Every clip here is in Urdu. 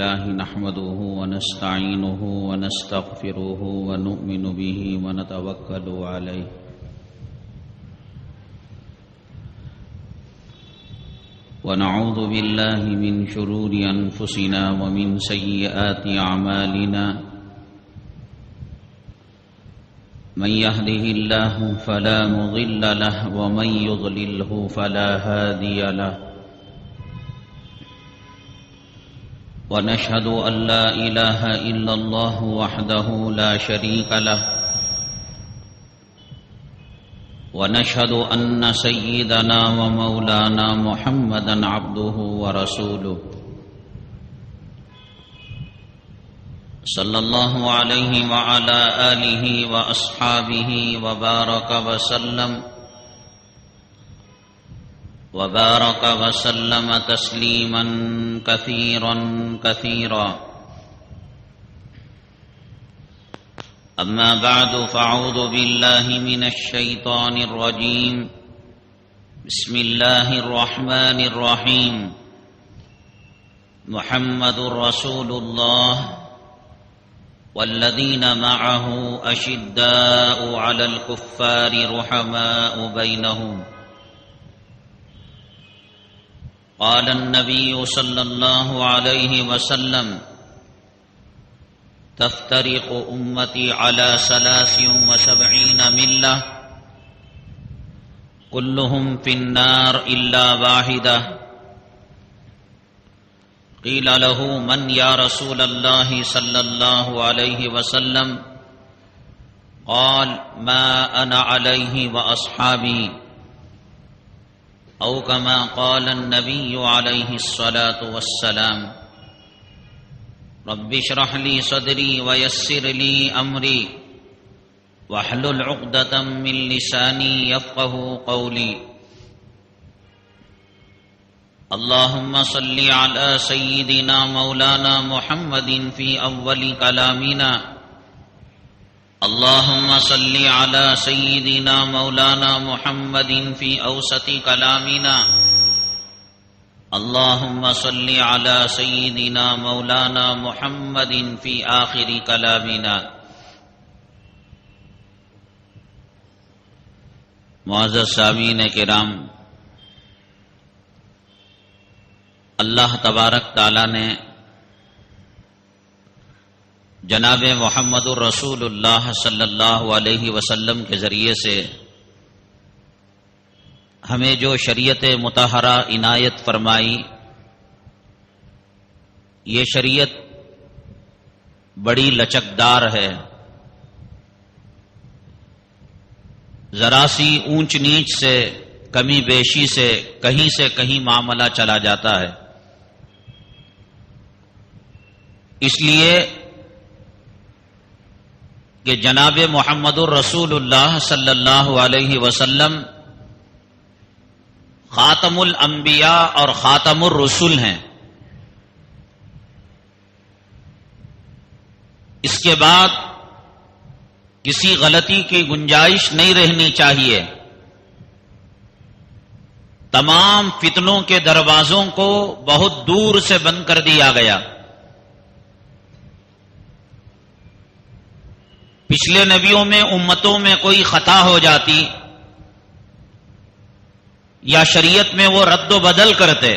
لله نحمده ونستعينه ونستغفره ونؤمن به ونتوكل عليه ونعوذ بالله من شرور أنفسنا ومن سيئات أعمالنا من يهده الله فلا مضل له ومن يضلله فلا هادي له ونشهد أن لا إله إلا الله وحده لا شريك له ونشهد أن سيدنا ومولانا محمدا عبده ورسوله صلى الله عليه وعلى آله وأصحابه وبارك وسلم تسليما كثيرا كثيرا. أما بعد فأعوذ بالله من الشيطان الرجيم. بسم الله الرحمن الرحيم. محمد رسول الله والذين معه أشداء على الكفار رحماء بينهم. قال النبي صلى الله عليه وسلم تفترق أمتي على 73 ملة كلهم في النار إلا واحدة. قيل له من يا رسول الله صلى الله عليه وسلم؟ قال ما أنا عليه وأصحابي، أو كما قال النبي عليه الصلاة والسلام. رب اشرح لي صدري ويسر لي أمري واحلل عقدة من لساني يفقه قولي. اللهم صل على سيدنا مولانا محمد في أول كلامنا. اللهم صل على سيدنا مولانا محمد في أوسط كلامنا. اللهم صل على سيدنا مولانا محمد في آخر كلامنا. معزز سامعین کرام، اللہ تبارک تعالی نے جناب محمد الرسول اللہ صلی اللہ علیہ وسلم کے ذریعے سے ہمیں جو شریعت مطہرہ عنایت فرمائی، یہ شریعت بڑی لچکدار ہے. ذرا سی اونچ نیچ سے، کمی بیشی سے کہیں معاملہ چلا جاتا ہے. اس لیے کہ جناب محمد الرسول اللہ صلی اللہ علیہ وسلم خاتم الانبیاء اور خاتم الرسول ہیں. اس کے بعد کسی غلطی کی گنجائش نہیں رہنی چاہیے. تمام فتنوں کے دروازوں کو بہت دور سے بند کر دیا گیا. پچھلے نبیوں میں امتوں میں کوئی خطا ہو جاتی یا شریعت میں وہ رد و بدل کرتے،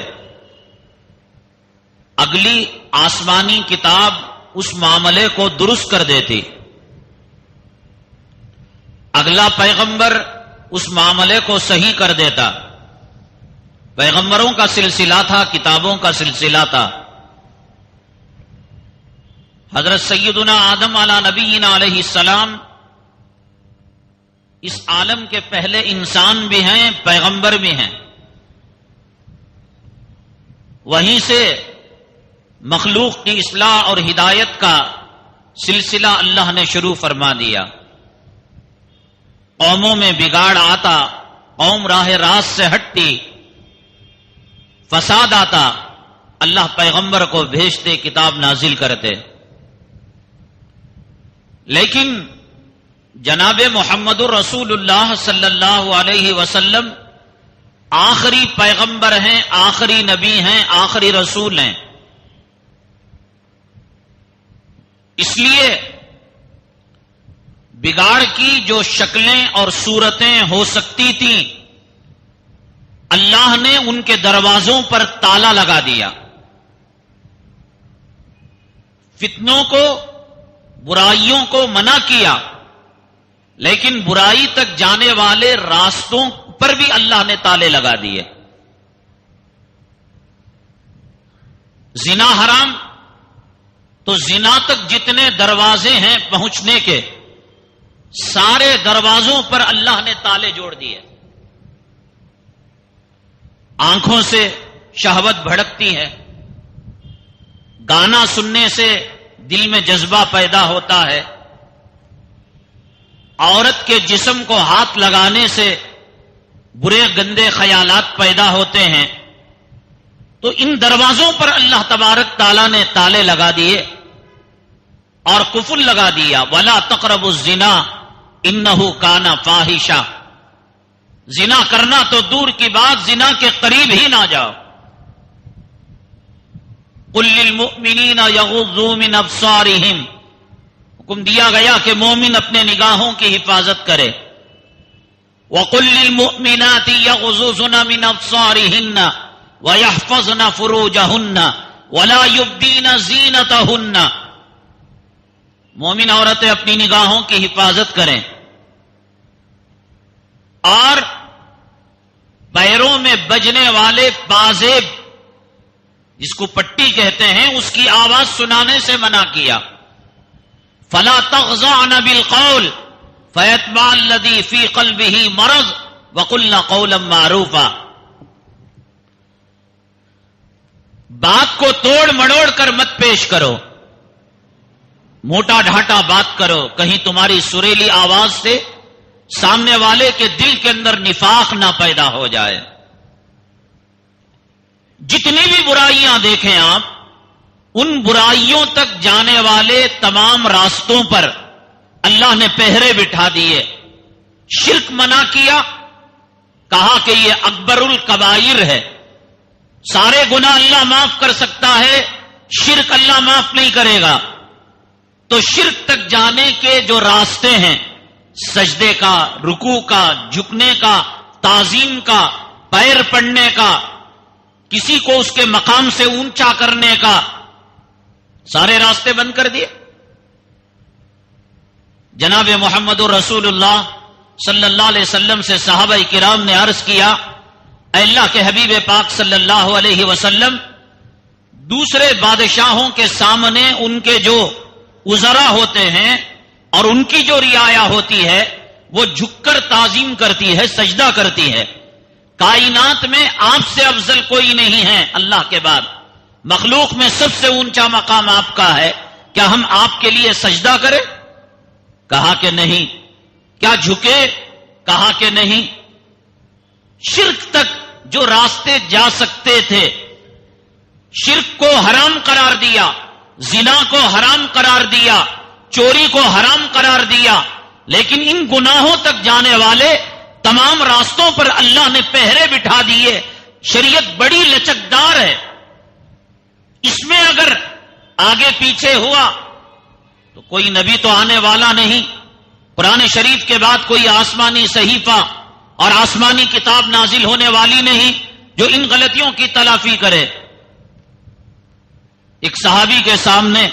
اگلی آسمانی کتاب اس معاملے کو درست کر دیتی. اگلا پیغمبر اس معاملے کو صحیح کر دیتا. پیغمبروں کا سلسلہ تھا، کتابوں کا سلسلہ تھا. حضرت سیدنا آدم علی نبینا علیہ السلام اس عالم کے پہلے انسان بھی ہیں، پیغمبر بھی ہیں. وہیں سے مخلوق کی اصلاح اور ہدایت کا سلسلہ اللہ نے شروع فرما دیا. قوموں میں بگاڑ آتا، قوم راہ راست سے ہٹتی، فساد آتا، اللہ پیغمبر کو بھیجتے، کتاب نازل کرتے. لیکن جناب محمد الرسول اللہ صلی اللہ علیہ وسلم آخری پیغمبر ہیں، آخری نبی ہیں، آخری رسول ہیں. اس لیے بگاڑ کی جو شکلیں اور صورتیں ہو سکتی تھیں، اللہ نے ان کے دروازوں پر تالا لگا دیا. فتنوں کو، برائیوں کو منع کیا، لیکن برائی تک جانے والے راستوں پر بھی اللہ نے تالے لگا دیے. زنا حرام، تو زنا تک جتنے دروازے ہیں پہنچنے کے، سارے دروازوں پر اللہ نے تالے جوڑ دیے. آنکھوں سے شہوت بھڑکتی ہے، گانا سننے سے دل میں جذبہ پیدا ہوتا ہے، عورت کے جسم کو ہاتھ لگانے سے برے گندے خیالات پیدا ہوتے ہیں. تو ان دروازوں پر اللہ تبارک تعالیٰ نے تالے لگا دیے اور قفل لگا دیا. وَلَا تَقْرَبُوا الزِّنَا إِنَّهُ كَانَ فَاحِشًا. زنا کرنا تو دور کی بات، زنا کے قریب ہی نہ جاؤ. قُل لِّلْمُؤْمِنِينَ يَغُضُّوا مِنْ أَبْصَارِهِمْ. حکم دیا گیا کہ مومن اپنے نگاہوں کی حفاظت کرے. وَقُل لِّلْمُؤْمِنَاتِ يَغْضُضْنَ مِنْ أَبْصَارِهِنَّ وَيَحْفَظْنَ فُرُوجَهُنَّ وَلَا يُبْدِينَ زِينَتَهُنَّ. مومن عورتیں اپنی نگاہوں کی حفاظت کریں اور پیروں میں بجنے والے پازیب، جس کو پٹی کہتے ہیں، اس کی آواز سنانے سے منع کیا. فَلَا تَخْضَعْنَ بِالْقَوْلِ فَيَطْمَعَ الَّذِي فِي قَلْبِهِ مَرَضٌ وَقُلْنَ قَوْلًا مَّعْرُوفًا. بات کو توڑ مڑوڑ کر مت پیش کرو، موٹا ڈھاٹا بات کرو، کہیں تمہاری سریلی آواز سے سامنے والے کے دل کے اندر نفاق نہ پیدا ہو جائے. جتنی بھی برائیاں دیکھیں آپ، ان برائیوں تک جانے والے تمام راستوں پر اللہ نے پہرے بٹھا دیے. شرک منع کیا، کہا کہ یہ اکبر الکبائر ہے، سارے گناہ اللہ معاف کر سکتا ہے، شرک اللہ معاف نہیں کرے گا. تو شرک تک جانے کے جو راستے ہیں، سجدے کا، رکوع کا، جھکنے کا، تعظیم کا، پیر پڑنے کا، کسی کو اس کے مقام سے اونچا کرنے کا، سارے راستے بند کر دیے. جناب محمد رسول اللہ صلی اللہ علیہ وسلم سے صحابہ کرام نے عرض کیا، اے اللہ کے حبیب پاک صلی اللہ علیہ وسلم، دوسرے بادشاہوں کے سامنے ان کے جو وزراء ہوتے ہیں اور ان کی جو رعایا ہوتی ہے، وہ جھک کر تعظیم کرتی ہے، سجدہ کرتی ہے. کائنات میں آپ سے افضل کوئی نہیں ہے اللہ کے بعد، مخلوق میں سب سے اونچا مقام آپ کا ہے، کیا ہم آپ کے لیے سجدہ کریں؟ کہا کہ نہیں. کیا جھکے؟ کہا کہ نہیں. شرک تک جو راستے جا سکتے تھے، شرک کو حرام قرار دیا، زنا کو حرام قرار دیا، چوری کو حرام قرار دیا، لیکن ان گناہوں تک جانے والے تمام راستوں پر اللہ نے پہرے بٹھا دیے. شریعت بڑی لچکدار ہے، اس میں اگر آگے پیچھے ہوا تو کوئی نبی تو آنے والا نہیں، قرآن شریف کے بعد کوئی آسمانی صحیفہ اور آسمانی کتاب نازل ہونے والی نہیں جو ان غلطیوں کی تلافی کرے. ایک صحابی کے سامنے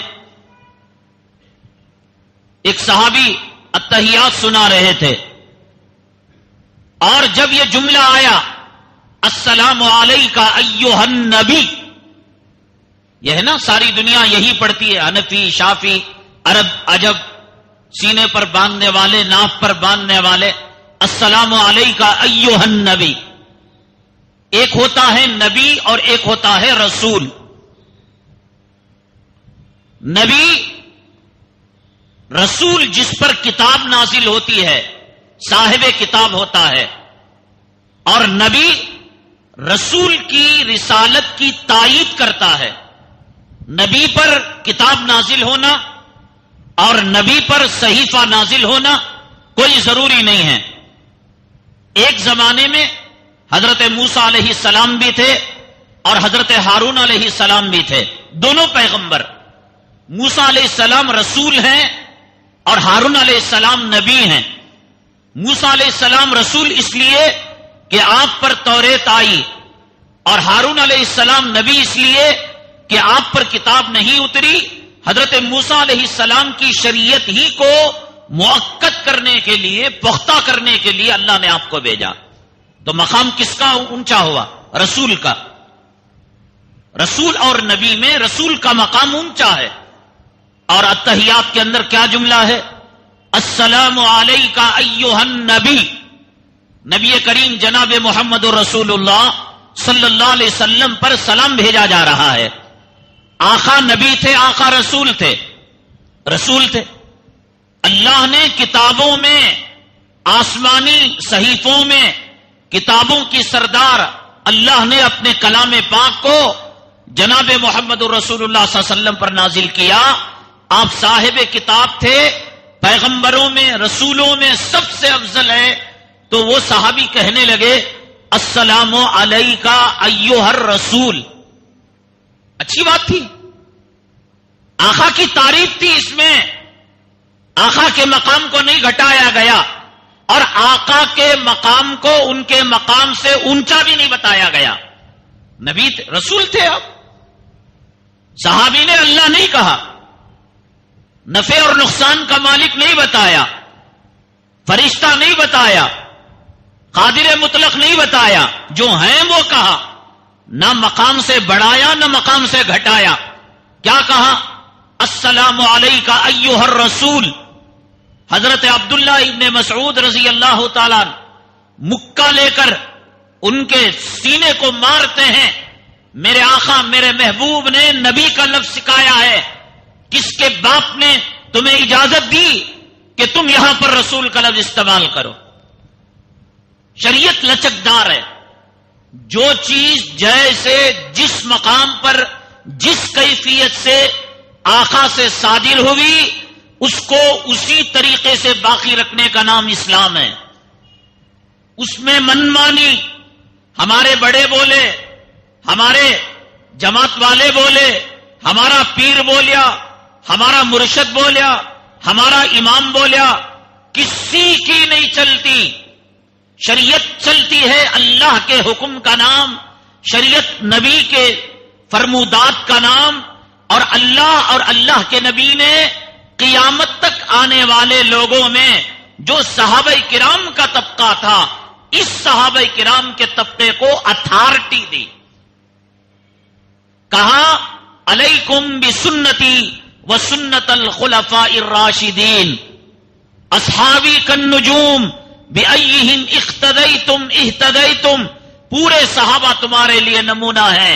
ایک صحابی التحیات سنا رہے تھے، اور جب یہ جملہ آیا السلام علیکہ ایھا النبی، یہ ہے نا، ساری دنیا یہی پڑھتی ہے، حنفی، شافی، عرب، عجب، سینے پر باندھنے والے، ناف پر باندھنے والے، السلام علیکہ ایھا النبی. ایک ہوتا ہے نبی اور ایک ہوتا ہے رسول. نبی رسول جس پر کتاب نازل ہوتی ہے، صاحب کتاب ہوتا ہے، اور نبی رسول کی رسالت کی تائید کرتا ہے. نبی پر کتاب نازل ہونا اور نبی پر صحیفہ نازل ہونا کوئی ضروری نہیں ہے. ایک زمانے میں حضرت موسیٰ علیہ السلام بھی تھے اور حضرت ہارون علیہ السلام بھی تھے، دونوں پیغمبر. موسیٰ علیہ السلام رسول ہیں اور ہارون علیہ السلام نبی ہیں۔ موسیٰ علیہ السلام رسول اس لیے کہ آپ پر توریت آئی، اور ہارون علیہ السلام نبی اس لیے کہ آپ پر کتاب نہیں اتری۔ حضرت موسیٰ علیہ السلام کی شریعت ہی کو مؤکد کرنے کے لیے، پختہ کرنے کے لیے اللہ نے آپ کو بھیجا۔ تو مقام کس کا اونچا ہوا؟ رسول کا۔ رسول اور نبی میں رسول کا مقام اونچا ہے۔ اور اتحیات کے اندر کیا جملہ ہے؟ السلام علیکہ ایھا النبی، نبی کریم جناب محمد رسول اللہ صلی اللہ علیہ وسلم پر سلام بھیجا جا رہا ہے۔ آقا نبی تھے، آقا رسول تھے، رسول تھے۔ اللہ نے کتابوں میں، آسمانی صحیفوں میں، کتابوں کی سردار اللہ نے اپنے کلام پاک کو جناب محمد رسول اللہ صلی اللہ علیہ وسلم پر نازل کیا۔ آپ صاحب کتاب تھے، پیغمبروں میں، رسولوں میں سب سے افضل ہے۔ تو وہ صحابی کہنے لگے السلام علیکہ ایھا الرسول۔ اچھی بات تھی، آقا کی تعریف تھی اس میں، آقا کے مقام کو نہیں گھٹایا گیا، اور آقا کے مقام کو ان کے مقام سے اونچا بھی نہیں بتایا گیا۔ نبی رسول تھے آپ، صحابی نے اللہ نہیں کہا، نفع اور نقصان کا مالک نہیں بتایا، فرشتہ نہیں بتایا، قادر مطلق نہیں بتایا، جو ہیں وہ کہا، نہ مقام سے بڑھایا نہ مقام سے گھٹایا۔ کیا کہا؟ السلام علیکہ ایھا الرسول۔ حضرت عبداللہ ابن مسعود رضی اللہ تعالیٰ مکہ لے کر ان کے سینے کو مارتے ہیں، میرے آقا میرے محبوب نے نبی کا لفظ سکھایا ہے، کس کے باپ نے تمہیں اجازت دی کہ تم یہاں پر رسول کا لفظ استعمال کرو؟ شریعت لچکدار ہے، جو چیز جیسے جس مقام پر جس کیفیت سے آقا سے صادر ہوئی اس کو اسی طریقے سے باقی رکھنے کا نام اسلام ہے۔ اس میں منمانی ہمارے بڑے بولے، ہمارے جماعت والے بولے، ہمارا پیر بولیا، ہمارا مرشد بولیا، ہمارا امام بولیا، کسی کی نہیں چلتی۔ شریعت چلتی ہے اللہ کے حکم کا نام، شریعت نبی کے فرمودات کا نام، اور اللہ اور اللہ کے نبی نے قیامت تک آنے والے لوگوں میں جو صحابہ کرام کا طبقہ تھا، اس صحابہ کرام کے طبقے کو اتھارٹی دی۔ کہا علیکم بسنتی وسنت الخلفاء الراشدین اصحابی کالنجوم بأیہم اقتدیتم اہتدیتم۔ پورے صحابہ تمہارے لیے نمونہ ہیں۔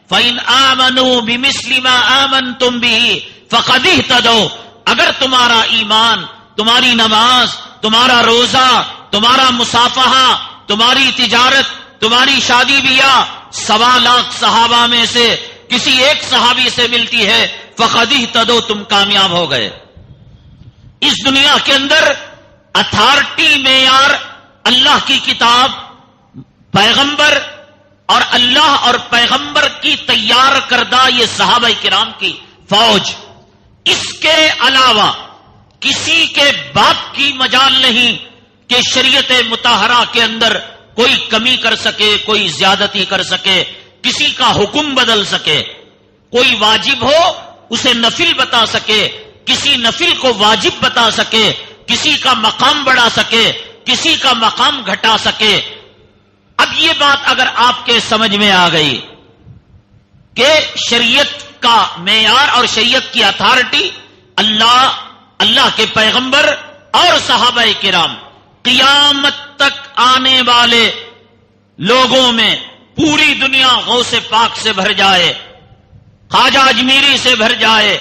فَإِنْ آمَنُوا بِمِثْلِ مَا آمَنْتُمْ بِهِ فَقَدْ اهْتَدَوْا۔ اگر تمہارا ایمان، تمہاری نماز، تمہارا روزہ، تمہارا مصافحہ، تمہاری تجارت، تمہاری شادی بیاہ 1.25 لاکھ صحابہ میں سے کسی ایک صحابی سے ملتی ہے، فَقَدْ اهْتَدَوْا، تم کامیاب ہو گئے۔ اس دنیا کے اندر اتھارٹی معیار اللہ کی کتاب، پیغمبر اور اللہ اور پیغمبر کی تیار کردہ یہ صحابہ کرام کی فوج، اس کے علاوہ کسی کے باپ کی مجال نہیں کہ شریعت مطہرہ کے اندر کوئی کمی کر سکے، کوئی زیادتی کر سکے، کسی کا حکم بدل سکے، کوئی واجب ہو اسے نفل بتا سکے، کسی نفل کو واجب بتا سکے، کسی کا مقام بڑھا سکے، کسی کا مقام گھٹا سکے۔ اب یہ بات اگر آپ کے سمجھ میں آ گئی کہ شریعت کا معیار اور شریعت کی اتھارٹی اللہ کے پیغمبر اور صحابہ کرام، قیامت تک آنے والے لوگوں میں پوری دنیا غوث پاک سے بھر جائے، خواجہ اجمیری سے بھر جائے،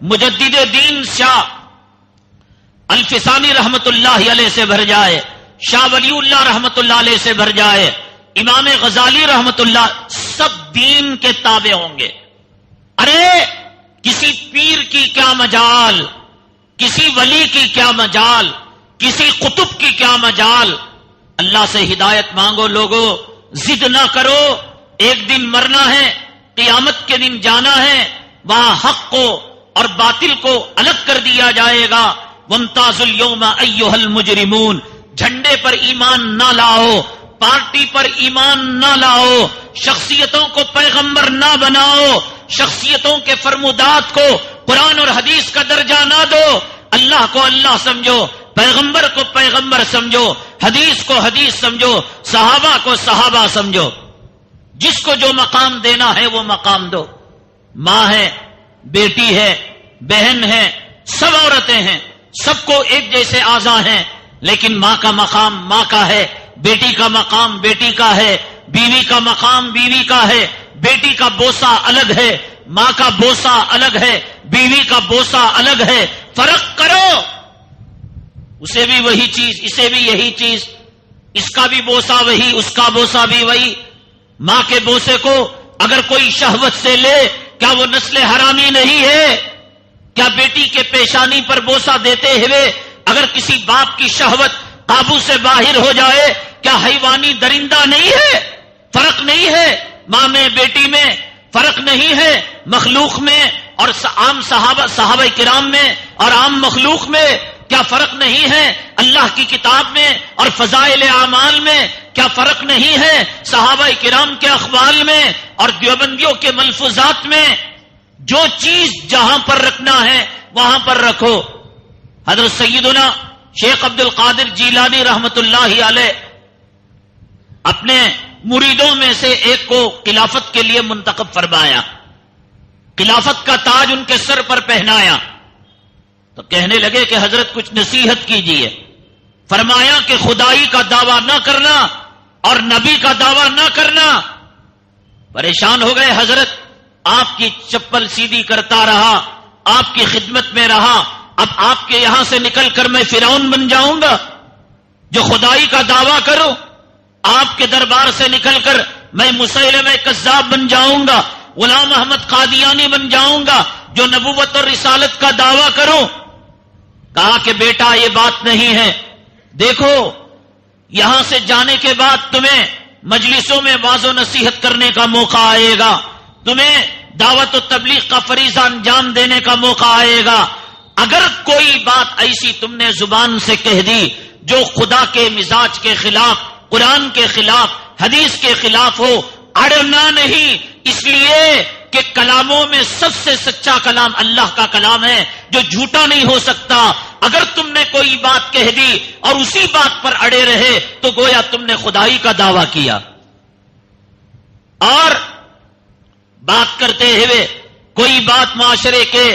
مجدد دین شاہ الفسانی رحمت اللہ علیہ سے بھر جائے، شاہ ولی اللہ رحمت اللہ علیہ سے بھر جائے، امام غزالی رحمت اللہ، سب دین کے تابع ہوں گے۔ ارے کسی پیر کی کیا مجال، کسی ولی کی کیا مجال، کسی قطب کی کیا مجال۔ اللہ سے ہدایت مانگو لوگوں، ضد نہ کرو، ایک دن مرنا ہے، قیامت کے دن جانا ہے، وہاں حق کو اور باطل کو الگ کر دیا جائے گا. وامتازوا اليوم ایھا المجرمون. جھنڈے پر ایمان نہ لاؤ، پارٹی پر ایمان نہ لاؤ، شخصیتوں کو پیغمبر نہ بناؤ، شخصیتوں کے فرمودات کو قرآن اور حدیث کا درجہ نہ دو. اللہ کو اللہ سمجھو، پیغمبر کو پیغمبر سمجھو، حدیث کو حدیث سمجھو، صحابہ کو صحابہ سمجھو. جس کو جو مقام دینا ہے وہ مقام دو. ماں ہے، بیٹی ہے، بہن ہے، سب عورتیں ہیں، سب کو ایک جیسے اعضاء ہیں، لیکن ماں کا مقام ماں کا ہے، بیٹی کا مقام بیٹی کا ہے، بیوی کا مقام بیوی کا ہے. بیٹی کا بوسہ الگ ہے، ماں کا بوسہ الگ ہے، بیوی کا بوسہ الگ ہے. فرق کرو. اسے بھی وہی چیز، اسے بھی یہی چیز، اس کا بھی بوسہ وہی، اس کا بوسہ بھی وہی. ماں کے بوسے کو اگر کوئی شہوت سے لے، کیا وہ نسل حرامی نہیں ہے؟ کیا بیٹی کے پیشانی پر بوسہ دیتے ہوئے اگر کسی باپ کی شہوت قابو سے باہر ہو جائے، کیا حیوانی درندہ نہیں ہے؟ فرق نہیں ہے ماں میں بیٹی میں، فرق نہیں ہے مخلوق میں اور عام صحابہ کرام میں اور عام مخلوق میں، کیا فرق نہیں ہے اللہ کی کتاب میں اور فضائل اعمال میں؟ کیا فرق نہیں ہے صحابہ کرام کے اقوال میں اور دیوبندیوں کے ملفوظات میں؟ جو چیز جہاں پر رکھنا ہے وہاں پر رکھو. حضرت سیدنا شیخ عبد القادر جیلانی رحمت اللہ علیہ اپنے مریدوں میں سے ایک کو خلافت کے لیے منتخب فرمایا، خلافت کا تاج ان کے سر پر پہنایا. تو کہنے لگے کہ حضرت کچھ نصیحت کیجیے. فرمایا کہ خدائی کا دعویٰ نہ کرنا اور نبی کا دعویٰ نہ کرنا. پریشان ہو گئے حضرت. آپ کی چپل سیدھی کرتا رہا، آپ کی خدمت میں رہا، اب آپ کے یہاں سے نکل کر میں فرعون بن جاؤں گا جو خدائی کا دعویٰ کروں؟ آپ کے دربار سے نکل کر میں مسیلمہ کذاب بن جاؤں گا، غلام احمد قادیانی بن جاؤں گا جو نبوت اور رسالت کا دعویٰ کروں؟ کہا کہ بیٹا یہ بات نہیں ہے. دیکھو یہاں سے جانے کے بعد تمہیں مجلسوں میں واعظ و نصیحت کرنے کا موقع آئے گا، تمہیں دعوت و تبلیغ کا فریضہ انجام دینے کا موقع آئے گا. اگر کوئی بات ایسی تم نے زبان سے کہہ دی جو خدا کے مزاج کے خلاف، قرآن کے خلاف، حدیث کے خلاف ہو، اڑنا نہیں. اس لیے کہ کلاموں میں سب سے سچا کلام اللہ کا کلام ہے جو جھوٹا نہیں ہو سکتا. اگر تم نے کوئی بات کہہ دی اور اسی بات پر اڑے رہے تو گویا تم نے خدائی کا دعویٰ کیا. اور بات کرتے ہوئے کوئی بات معاشرے کے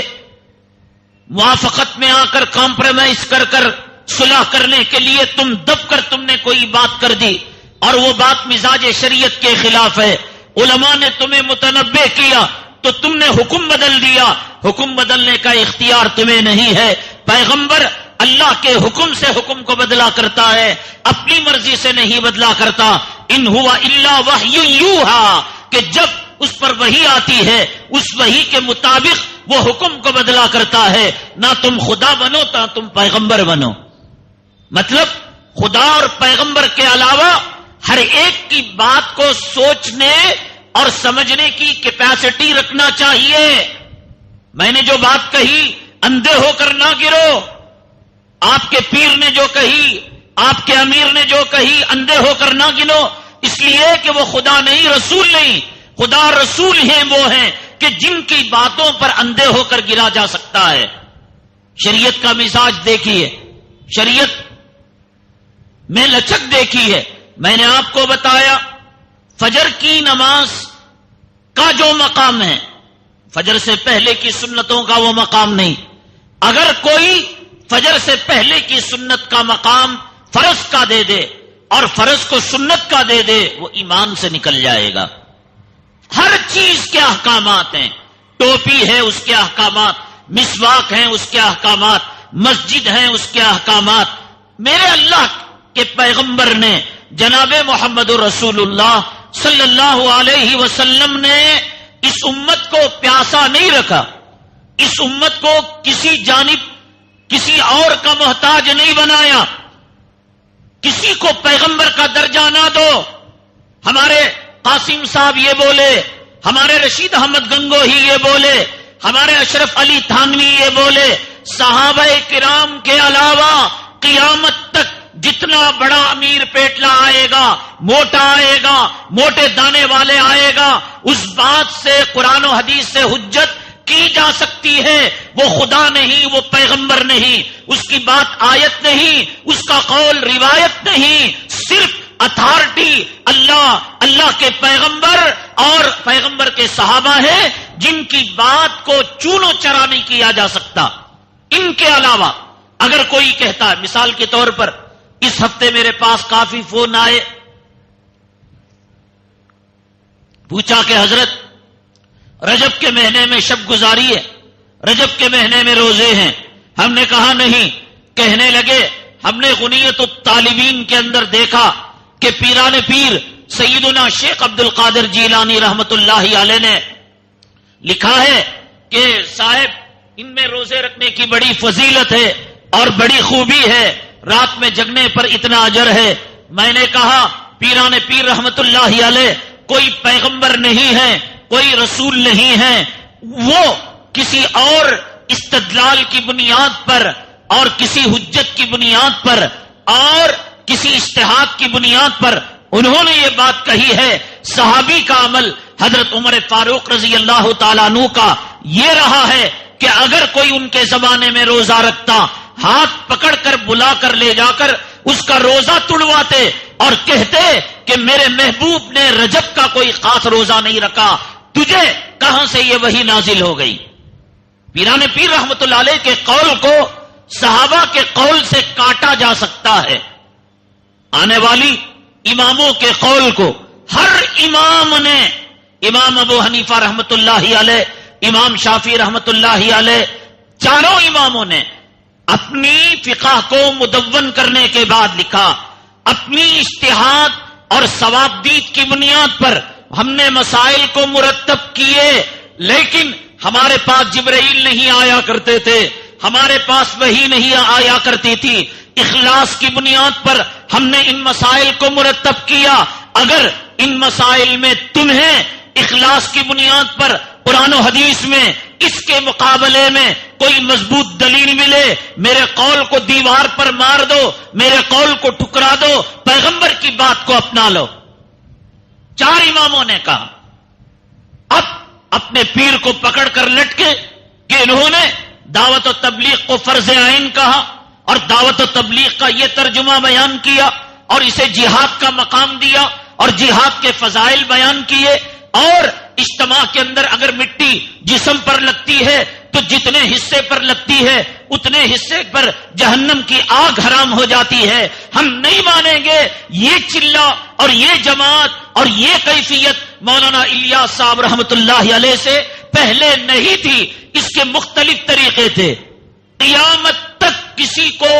موافقت میں آ کر کمپرومائز کر صلح کرنے کے لیے تم دب کر تم نے کوئی بات کر دی اور وہ بات مزاج شریعت کے خلاف ہے، علماء نے تمہیں متنبہ کیا تو تم نے حکم بدل دیا. حکم بدلنے کا اختیار تمہیں نہیں ہے. پیغمبر اللہ کے حکم سے حکم کو بدلا کرتا ہے، اپنی مرضی سے نہیں بدلا کرتا. ان ہوا الا وحی یوحا، کہ جب اس پر وحی آتی ہے اس وحی کے مطابق وہ حکم کو بدلا کرتا ہے. نہ تم خدا بنو نہ تم پیغمبر بنو. مطلب خدا اور پیغمبر کے علاوہ ہر ایک کی بات کو سوچنے اور سمجھنے کی کیپیسٹی رکھنا چاہیے. میں نے جو بات کہی اندھے ہو کر نہ گرو. آپ کے پیر نے جو کہی، آپ کے امیر نے جو کہی اندھے ہو کر نہ گنو. اس لیے کہ وہ خدا نہیں، رسول نہیں. خدا رسول ہیں وہ ہیں کہ جن کی باتوں پر اندھے ہو کر گرا جا سکتا ہے. شریعت کا مزاج دیکھیے، شریعت میں لچک دیکھی ہے. میں نے آپ کو بتایا فجر کی نماز کا جو مقام ہے، فجر سے پہلے کی سنتوں کا وہ مقام نہیں. اگر کوئی فجر سے پہلے کی سنت کا مقام فرض کا دے دے اور فرض کو سنت کا دے دے وہ ایمان سے نکل جائے گا. ہر چیز کے احکامات ہیں. ٹوپی ہے اس کے احکامات، مسواک ہیں اس کے احکامات، مسجد ہیں اس کے احکامات. میرے اللہ کے پیغمبر نے جناب محمد رسول اللہ صلی اللہ علیہ وسلم نے اس امت کو پیاسا نہیں رکھا. اس امت کو کسی جانب کسی اور کا محتاج نہیں بنایا. کسی کو پیغمبر کا درجہ نہ دو. ہمارے قاسم صاحب یہ بولے، ہمارے رشید احمد گنگو ہی یہ بولے ہمارے اشرف علی تھانوی یہ بولے صحابہ کرام کے علاوہ قیامت تک جتنا بڑا امیر پیٹلا آئے گا، موٹا آئے گا، موٹے دانے والے آئے گا، اس بات سے قرآن و حدیث سے حجت کی جا سکتی ہے، وہ خدا نہیں، وہ پیغمبر نہیں، اس کی بات آیت نہیں، اس کا قول روایت نہیں، صرف اتھارٹی اللہ کے پیغمبر اور پیغمبر کے صحابہ ہیں، جن کی بات کو چونو چرا نہیں کیا جا سکتا۔ ان کے علاوہ اگر کوئی کہتا ہے، مثال کے طور پر اس ہفتے میرے پاس کافی فون آئے، پوچھا کہ حضرت رجب کے مہینے میں شب گزاری ہے، رجب کے مہینے میں روزے ہیں۔ ہم نے کہا نہیں۔ کہنے لگے ہم نے غنیت الطالبین کے اندر دیکھا کہ پیران پیر سیدنا شیخ عبد القادر جیلانی رحمت اللہ علیہ نے لکھا ہے کہ صاحب ان میں روزے رکھنے کی بڑی فضیلت ہے اور بڑی خوبی ہے، رات میں جگنے پر اتنا اجر ہے۔ میں نے کہا پیران پیر رحمت اللہ علیہ کوئی پیغمبر نہیں ہے، کوئی رسول نہیں ہے، وہ کسی اور استدلال کی بنیاد پر اور کسی حجت کی بنیاد پر اور کسی اجتہاد کی بنیاد پر انہوں نے یہ بات کہی ہے۔ صحابی کا عمل حضرت عمر فاروق رضی اللہ تعالیٰ عنہ کا یہ رہا ہے کہ اگر کوئی ان کے زمانے میں روزہ رکھتا، ہاتھ پکڑ کر بلا کر لے جا کر اس کا روزہ توڑواتے اور کہتے کہ میرے محبوب نے رجب کا کوئی خاص روزہ نہیں رکھا، تجھے کہاں سے یہ وحی نازل ہو گئی؟ پیران پیر رحمت اللہ علیہ کے قول کو صحابہ کے قول سے کاٹا جا سکتا ہے، آنے والی اماموں کے قول کو ہر امام نے، امام ابو حنیفہ رحمت اللہ علیہ، امام شافعی رحمت اللہ علیہ، چاروں اماموں نے اپنی فقہ کو مدون کرنے کے بعد لکھا، اپنی اجتہاد اور ثوابدید کی بنیاد پر ہم نے مسائل کو مرتب کیے، لیکن ہمارے پاس جبرائیل نہیں آیا کرتے تھے، ہمارے پاس وحی نہیں آیا کرتی تھی، اخلاص کی بنیاد پر ہم نے ان مسائل کو مرتب کیا۔ اگر ان مسائل میں تمہیں اخلاص کی بنیاد پر قرآن و حدیث میں اس کے مقابلے میں کوئی مضبوط دلیل ملے، میرے قول کو دیوار پر مار دو، میرے قول کو ٹکرا دو، پیغمبر کی بات کو اپنا لو۔ چار اماموں نے کہا۔ اب اپنے پیر کو پکڑ کر لٹکے کہ انہوں نے دعوت و تبلیغ کو فرض عین کہا اور دعوت و تبلیغ کا یہ ترجمہ بیان کیا اور اسے جہاد کا مقام دیا اور جہاد کے فضائل بیان کیے، اور اجتماع کے اندر اگر مٹی جسم پر لگتی ہے تو جتنے حصے پر لگتی ہے اتنے حصے پر جہنم کی آگ حرام ہو جاتی ہے۔ ہم نہیں مانیں گے۔ یہ چلہ اور یہ جماعت اور یہ کیفیت مولانا الیاس صاحب رحمت اللہ علیہ سے پہلے نہیں تھی، اس کے مختلف طریقے تھے۔ قیامت تک کسی کو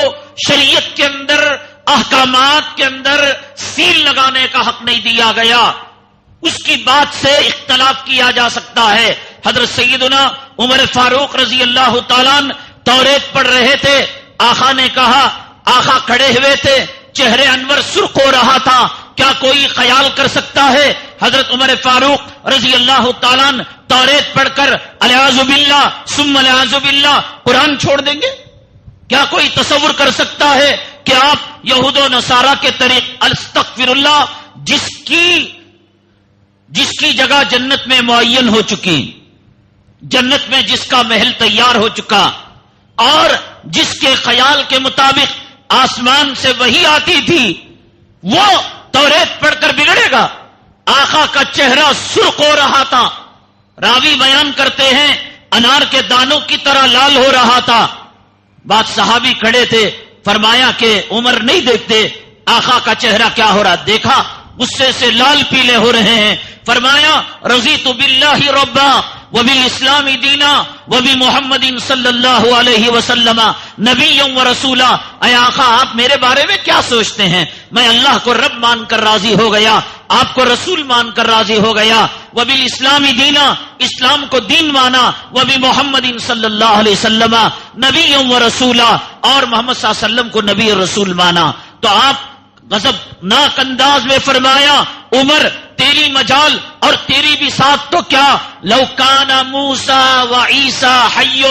شریعت کے اندر، احکامات کے اندر سیل لگانے کا حق نہیں دیا گیا، اس کی بات سے اختلاف کیا جا سکتا ہے۔ حضرت سیدنا عمر فاروق رضی اللہ تعالیٰ توریت پڑھ رہے تھے، آقا نے کہا، آقا کھڑے ہوئے تھے، چہرے انور سرخ ہو رہا تھا، کیا کوئی خیال کر سکتا ہے حضرت عمر فاروق رضی اللہ تعالیٰ توریت پڑھ کر الیاذ باللہ ثم الیاذ باللہ قرآن چھوڑ دیں گے؟ کیا کوئی تصور کر سکتا ہے کہ آپ یہود و نصارہ کے طریق استغفر اللہ، جس کی جگہ جنت میں معین ہو چکی، جنت میں جس کا محل تیار ہو چکا اور جس کے خیال کے مطابق آسمان سے وحی آتی تھی، وہ توریت پڑھ کر بگڑے گا؟ آقا کا چہرہ سرخ ہو رہا تھا، راوی بیان کرتے ہیں انار کے دانوں کی طرح لال ہو رہا تھا۔ بات صحابی کھڑے تھے، فرمایا کہ عمر نہیں دیکھتے آقا کا چہرہ کیا ہو رہا؟ دیکھا، غصے سے لال پیلے ہو رہے ہیں۔ فرمایا رضیت باللہ ربا وبالاسلام دینا وبمحمد صلی اللہ علیہ وسلم نبی و رسولا۔ اے آقا آپ میرے بارے میں کیا سوچتے ہیں؟ میں اللہ کو رب مان کر راضی ہو گیا، آپ کو رسول مان کر راضی ہو گیا۔ وبالاسلام دینا، اسلام کو دین مانا، وبمحمد صلی اللہ علیہ وسلم نبی و رسولا، اور محمد صلی اللہ علیہ وسلم کو نبی اور رسول مانا۔ تو آپ غضبناک انداز میں فرمایا عمر تیری مجال اور تیری بھی ساتھ تو کیا لو کان موسیٰ و عیسیٰ حی،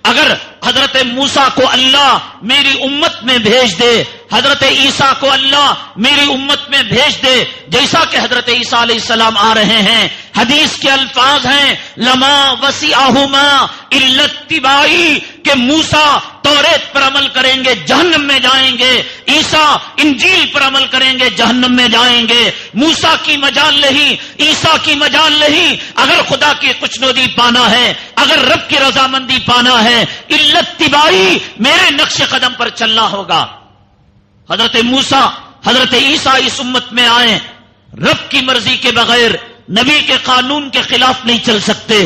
اگر حضرت موسیٰ کو اللہ میری امت میں بھیج دے، حضرت عیسیٰ کو اللہ میری امت میں بھیج دے، جیسا کہ حضرت عیسیٰ علیہ السلام آ رہے ہیں، حدیث کے الفاظ ہیں لما وسعہما الا اتباعی، کہ موسیٰ توریت پر عمل کریں گے جہنم میں جائیں گے، عیسیٰ انجیل پر عمل کریں گے جہنم میں جائیں گے، موسیٰ کی مجال نہیں، عیسیٰ کی مجال نہیں، اگر خدا کی خوشنودی پانا ہے، اگر رب کی رضامندی پانا ہے، الا اتباعی، میرے نقش قدم پر چلنا ہوگا۔ حضرت موسیٰ حضرت عیسیٰ اس امت میں آئے، رب کی مرضی کے بغیر نبی کے قانون کے خلاف نہیں چل سکتے،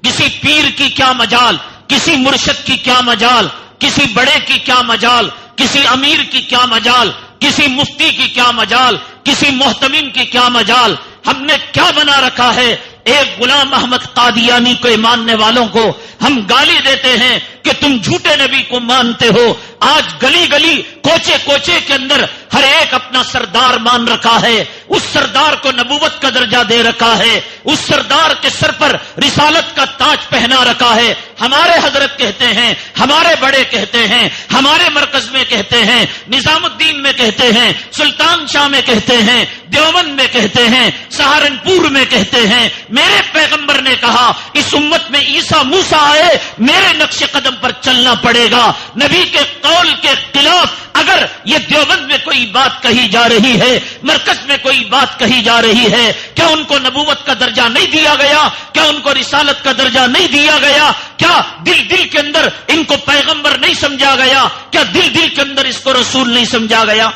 کسی پیر کی کیا مجال، کسی مرشد کی کیا مجال، کسی بڑے کی کیا مجال، کسی امیر کی کیا مجال، کسی مفتی کی کیا مجال، کسی محتمم کی کیا مجال، ہم نے کیا بنا رکھا ہے؟ ایک غلام احمد قادیانی کو ماننے والوں کو ہم گالی دیتے ہیں کہ تم جھوٹے نبی کو مانتے ہو، آج گلی گلی کوچے کوچے کے اندر ہر ایک اپنا سردار مان رکھا ہے، اس سردار کو نبوت کا درجہ دے رکھا ہے، اس سردار کے سر پر رسالت کا تاج پہنا رکھا ہے۔ ہمارے حضرت کہتے ہیں، ہمارے بڑے کہتے ہیں، ہمارے مرکز میں کہتے ہیں، نظام الدین میں کہتے ہیں، سلطان شاہ میں کہتے ہیں، دیوبند میں کہتے ہیں، سہارنپور میں کہتے ہیں، میرے پیغمبر نے کہا اس امت میں عیسیٰ موسیٰ آئے، میرے نقش قدم پر چلنا پڑے گا۔ نبی کے قول کے خلاف اگر یہ دیوبند میں کوئی بات کہی جا رہی ہے، مرکز میں کوئی بات کہی جا رہی ہے، کیا ان کو نبوت کا درجہ نہیں دیا گیا؟ کیا ان کو رسالت کا درجہ نہیں دیا گیا؟ کیا دل دل کے اندر ان کو پیغمبر نہیں سمجھا گیا؟ کیا دل دل کے اندر اس کو رسول نہیں سمجھا گیا؟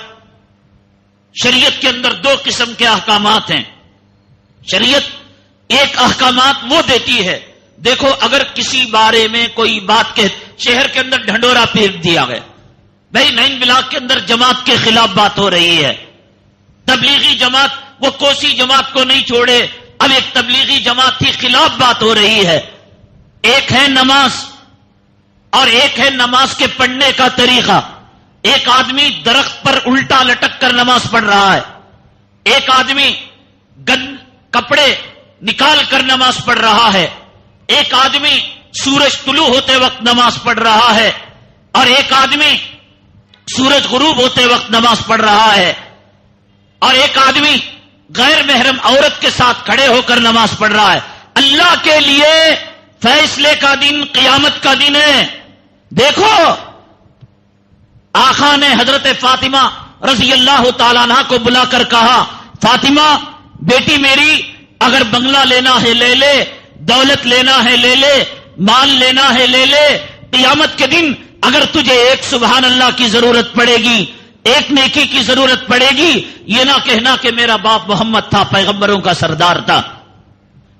شریعت کے اندر دو قسم کے احکامات ہیں۔ شریعت ایک احکامات وہ دیتی ہے، دیکھو اگر کسی بارے میں کوئی بات کہ شہر کے اندر ڈھنڈورا پھینک دیا گیا، بھائی نین بلاک کے اندر جماعت کے خلاف بات ہو رہی ہے، تبلیغی جماعت وہ کوسی جماعت کو نہیں چھوڑے، اب ایک تبلیغی جماعت کی خلاف بات ہو رہی ہے، ایک ہے نماز اور ایک ہے نماز کے پڑھنے کا طریقہ۔ ایک آدمی درخت پر الٹا لٹک کر نماز پڑھ رہا ہے، ایک آدمی کپڑے نکال کر نماز پڑھ رہا ہے، ایک آدمی سورج طلوع ہوتے وقت نماز پڑھ رہا ہے، اور ایک آدمی سورج غروب ہوتے وقت نماز پڑھ رہا ہے، اور ایک آدمی غیر محرم عورت کے ساتھ کھڑے ہو کر نماز پڑھ رہا ہے۔ اللہ کے لیے فیصلے کا دن قیامت کا دن ہے۔ دیکھو آقا نے حضرت فاطمہ رضی اللہ تعالیٰ عنہ کو بلا کر کہا، فاطمہ بیٹی میری، اگر بنگلہ لینا ہے لے لے، دولت لینا ہے لے لے، مال لینا ہے لے لے، قیامت کے دن اگر تجھے ایک سبحان اللہ کی ضرورت پڑے گی، ایک نیکی کی ضرورت پڑے گی، یہ نہ کہنا کہ میرا باپ محمد تھا، پیغمبروں کا سردار تھا۔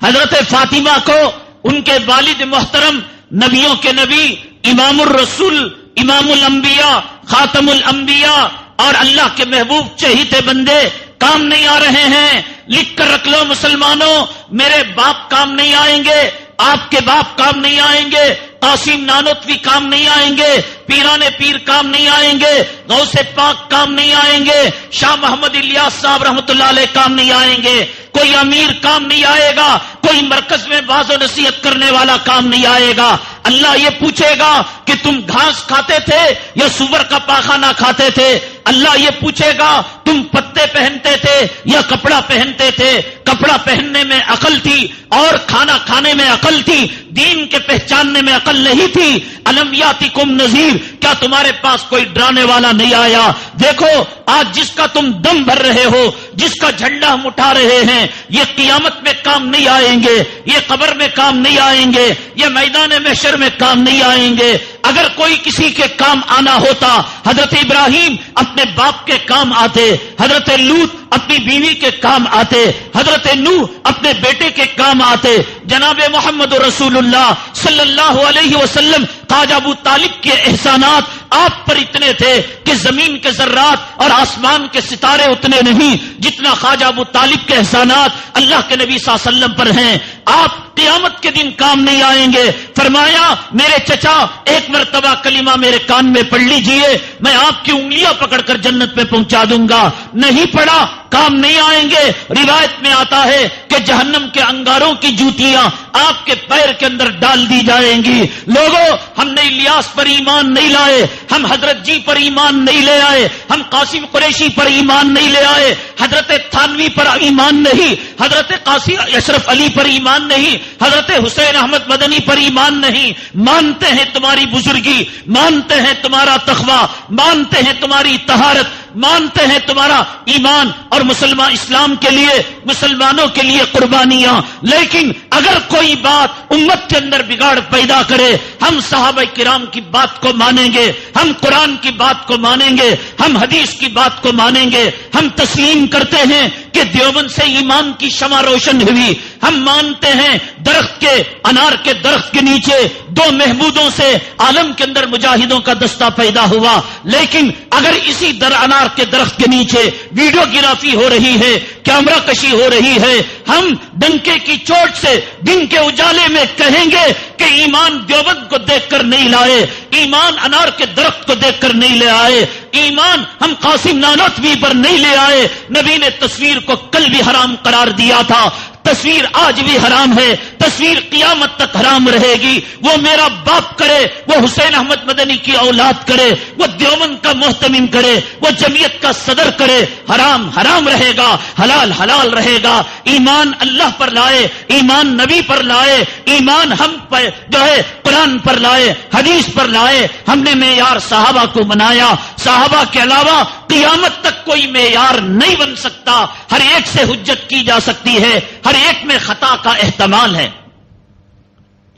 حضرت فاطمہ کو ان کے والد محترم، نبیوں کے نبی، امام الرسول، امام الانبیاء، خاتم الانبیاء اور اللہ کے محبوب چہیتے بندے کام نہیں آ رہے ہیں، لکھ کر رکھ لو مسلمانوں، میرے باپ کام نہیں آئیں گے، آپ کے باپ کام نہیں آئیں گے، قاسم نانوتوی کام نہیں آئیں گے، پیران پیر کام نہیں آئیں گے، غوث پاک کام نہیں آئیں گے، شاہ محمد الیاس صاحب رحمۃ اللہ علیہ کام نہیں آئیں گے، کوئی امیر کام نہیں آئے گا، کوئی مرکز میں باز و نصیحت کرنے والا کام نہیں آئے گا۔ اللہ یہ پوچھے گا کہ تم گھاس کھاتے تھے یا سور کا پاخانہ کھاتے تھے؟ اللہ یہ پوچھے گا تم پتے پہنتے تھے یا کپڑا پہنتے تھے؟ کپڑا پہننے میں عقل تھی اور کھانا کھانے میں عقل تھی، دین کے پہچاننے میں عقل نہیں تھی۔ الم یاتکم نذیر، کیا تمہارے پاس کوئی ڈرانے والا نہیں آیا؟ دیکھو آج جس کا تم دم بھر رہے ہو، جس کا جھنڈا ہم اٹھا رہے ہیں، یہ قیامت میں کام نہیں آئیں گے، یہ قبر میں کام نہیں آئیں گے، یہ میدان محشر میں کام نہیں آئیں گے۔ اگر کوئی کسی کے کام آنا ہوتا، حضرت ابراہیم اپنے باپ کے کام آتے، حضرت لوط اپنی بیوی کے کام آتے، حضرت نوح اپنے بیٹے کے کام آتے، جناب محمد رسول اللہ صلی اللہ علیہ وسلم خواجہ ابو طالب کے احسانات آپ پر اتنے تھے کہ زمین کے ذرات اور آسمان کے ستارے اتنے نہیں جتنا خواجہ ابو طالب کے احسانات اللہ کے نبی صلی اللہ علیہ وسلم پر ہیں. آپ قیامت کے دن کام نہیں آئیں گے. فرمایا میرے چچا ایک مرتبہ کلمہ میرے کان میں پڑھ لیجئے, میں آپ کی انگلیاں پکڑ کر جنت میں پہنچا دوں گا. نہیں پڑھا, کام نہیں آئیں گے. روایت میں آتا ہے کہ جہنم کے انگاروں کی جوتیاں آپ کے پیر کے اندر ڈال دی جائیں گی. لوگوں, ہم نے الیاس پر ایمان نہیں لائے, ہم حضرت جی پر ایمان نہیں لے آئے, ہم قاسم قریشی پر ایمان نہیں لے آئے, حضرت تھانوی پر ایمان نہیں, حضرت قاسم اشرف علی پر ایمان نہیں, حضرت حسین احمد مدنی پر ایمان نہیں. مانتے ہیں تمہاری بزرگی, مانتے ہیں تمہارا تقوی, مانتے ہیں تمہاری طہارت, مانتے ہیں تمہارا ایمان اور مسلمان اسلام کے لیے مسلمانوں کے لیے قربانیاں. لیکن اگر کوئی بات امت کے اندر بگاڑ پیدا کرے, ہم صحابہ کرام کی بات کو مانیں گے, ہم قرآن کی بات کو مانیں گے, ہم حدیث کی بات کو مانیں گے. ہم تسلیم کرتے ہیں کہ دیوبند سے ایمان کی شمع روشن ہوئی. ہم مانتے ہیں درخت کے انار کے درخت کے نیچے دو محمودوں سے عالم کے اندر مجاہدوں کا دستہ پیدا ہوا. لیکن اگر اسی انار کے درخت کے نیچے ویڈیو گرافی ہو رہی ہے, کیمرہ کشی ہو رہی ہے, ہم ڈنکے کی چوٹ سے دن کے اجالے میں کہیں گے کہ ایمان دیوبند کو دیکھ کر نہیں لائے, ایمان انار کے درخت کو دیکھ کر نہیں لے آئے, ایمان ہم قاسم نانوتوی پر نہیں لے آئے. نبی نے تصویر کو کل بھی حرام قرار دیا تھا, تصویر آج بھی حرام ہے, تصویر قیامت تک حرام رہے گی. وہ میرا باپ کرے, وہ حسین احمد مدنی کی اولاد کرے, وہ دیوبند کا محتمم کرے, وہ جمعیت کا صدر کرے, حرام حرام رہے گا, حلال حلال رہے گا. ایمان اللہ پر لائے, ایمان نبی پر لائے, ایمان ہم پر جو ہے قرآن پر لائے, حدیث پر لائے. ہم نے معیار صحابہ کو بنایا, صحابہ کے علاوہ قیامت تک کوئی معیار نہیں بن سکتا. ہر ایک سے حجت کی جا سکتی ہے, ہر ایک میں خطا کا احتمال ہے.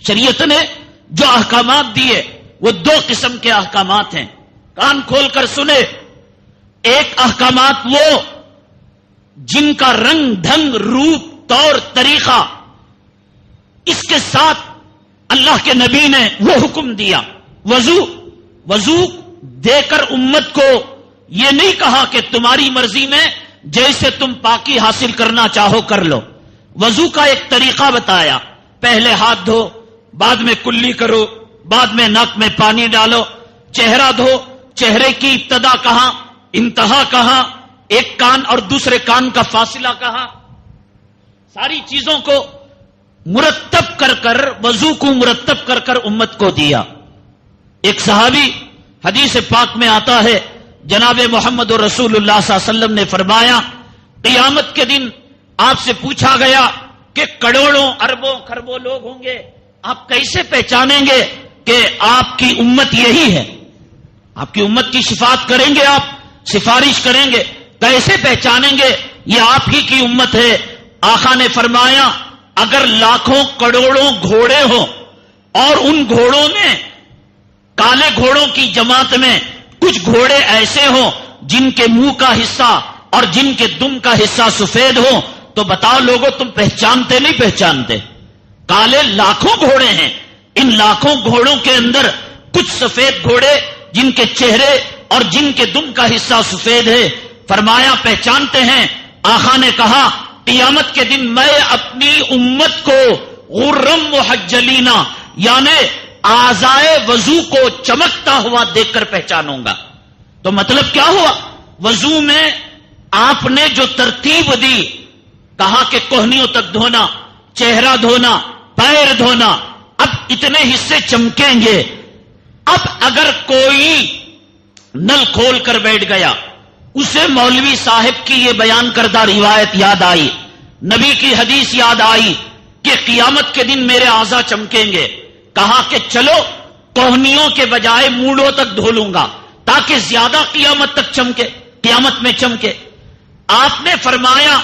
شریعت نے جو احکامات دیے وہ دو قسم کے احکامات ہیں, کان کھول کر سنے. ایک احکامات وہ جن کا رنگ ڈھنگ روپ طور طریقہ اس کے ساتھ اللہ کے نبی نے وہ حکم دیا. وضو دے کر امت کو یہ نہیں کہا کہ تمہاری مرضی میں جیسے تم پاکی حاصل کرنا چاہو کر لو. وضو کا ایک طریقہ بتایا, پہلے ہاتھ دھو, بعد میں کلی کرو, بعد میں ناک میں پانی ڈالو, چہرہ دھو, چہرے کی ابتدا کہاں, انتہا کہاں, ایک کان اور دوسرے کان کا فاصلہ کہاں, ساری چیزوں کو مرتب کر کر, وضو کو مرتب کر کر امت کو دیا. ایک صحابی, حدیث پاک میں آتا ہے, جناب محمد رسول اللہ صلی اللہ علیہ وسلم نے فرمایا, قیامت کے دن آپ سے پوچھا گیا کہ کروڑوں اربوں خربوں لوگ ہوں گے, آپ کیسے پہچانیں گے کہ آپ کی امت یہی ہے؟ آپ کی امت کی شفاعت کریں گے, آپ سفارش کریں گے, کیسے پہچانیں گے یہ آپ ہی کی امت ہے؟ آقا نے فرمایا, اگر لاکھوں کروڑوں گھوڑے ہوں اور ان گھوڑوں میں کالے گھوڑوں کی جماعت میں کچھ گھوڑے ایسے ہوں جن کے منہ کا حصہ اور جن کے دم کا حصہ سفید ہو, تو بتاؤ لوگوں تم پہچانتے نہیں پہچانتے؟ کالے لاکھوں گھوڑے ہیں, ان لاکھوں گھوڑوں کے اندر کچھ سفید گھوڑے جن کے چہرے اور جن کے دم کا حصہ سفید ہے. فرمایا پہچانتے ہیں. آقا نے کہا قیامت کے دن میں اپنی امت کو غرم محجلینا یعنی اعضائے وضو کو چمکتا ہوا دیکھ کر پہچانوں گا. تو مطلب کیا ہوا؟ وضو میں آپ نے جو ترتیب دی, کہا کہ کوہنیوں تک دھونا, چہرہ دھونا, پیر دھونا, اب اتنے حصے چمکیں گے. اب اگر کوئی نل کھول کر بیٹھ گیا, اسے مولوی صاحب کی یہ بیان کردہ روایت یاد آئی, نبی کی حدیث یاد آئی کہ قیامت کے دن میرے اعضاء چمکیں گے. کہا کہ چلو کوہنیوں کے بجائے موڑوں تک دھو لوں گا تاکہ زیادہ قیامت تک چمکے, قیامت میں چمکے. آپ نے فرمایا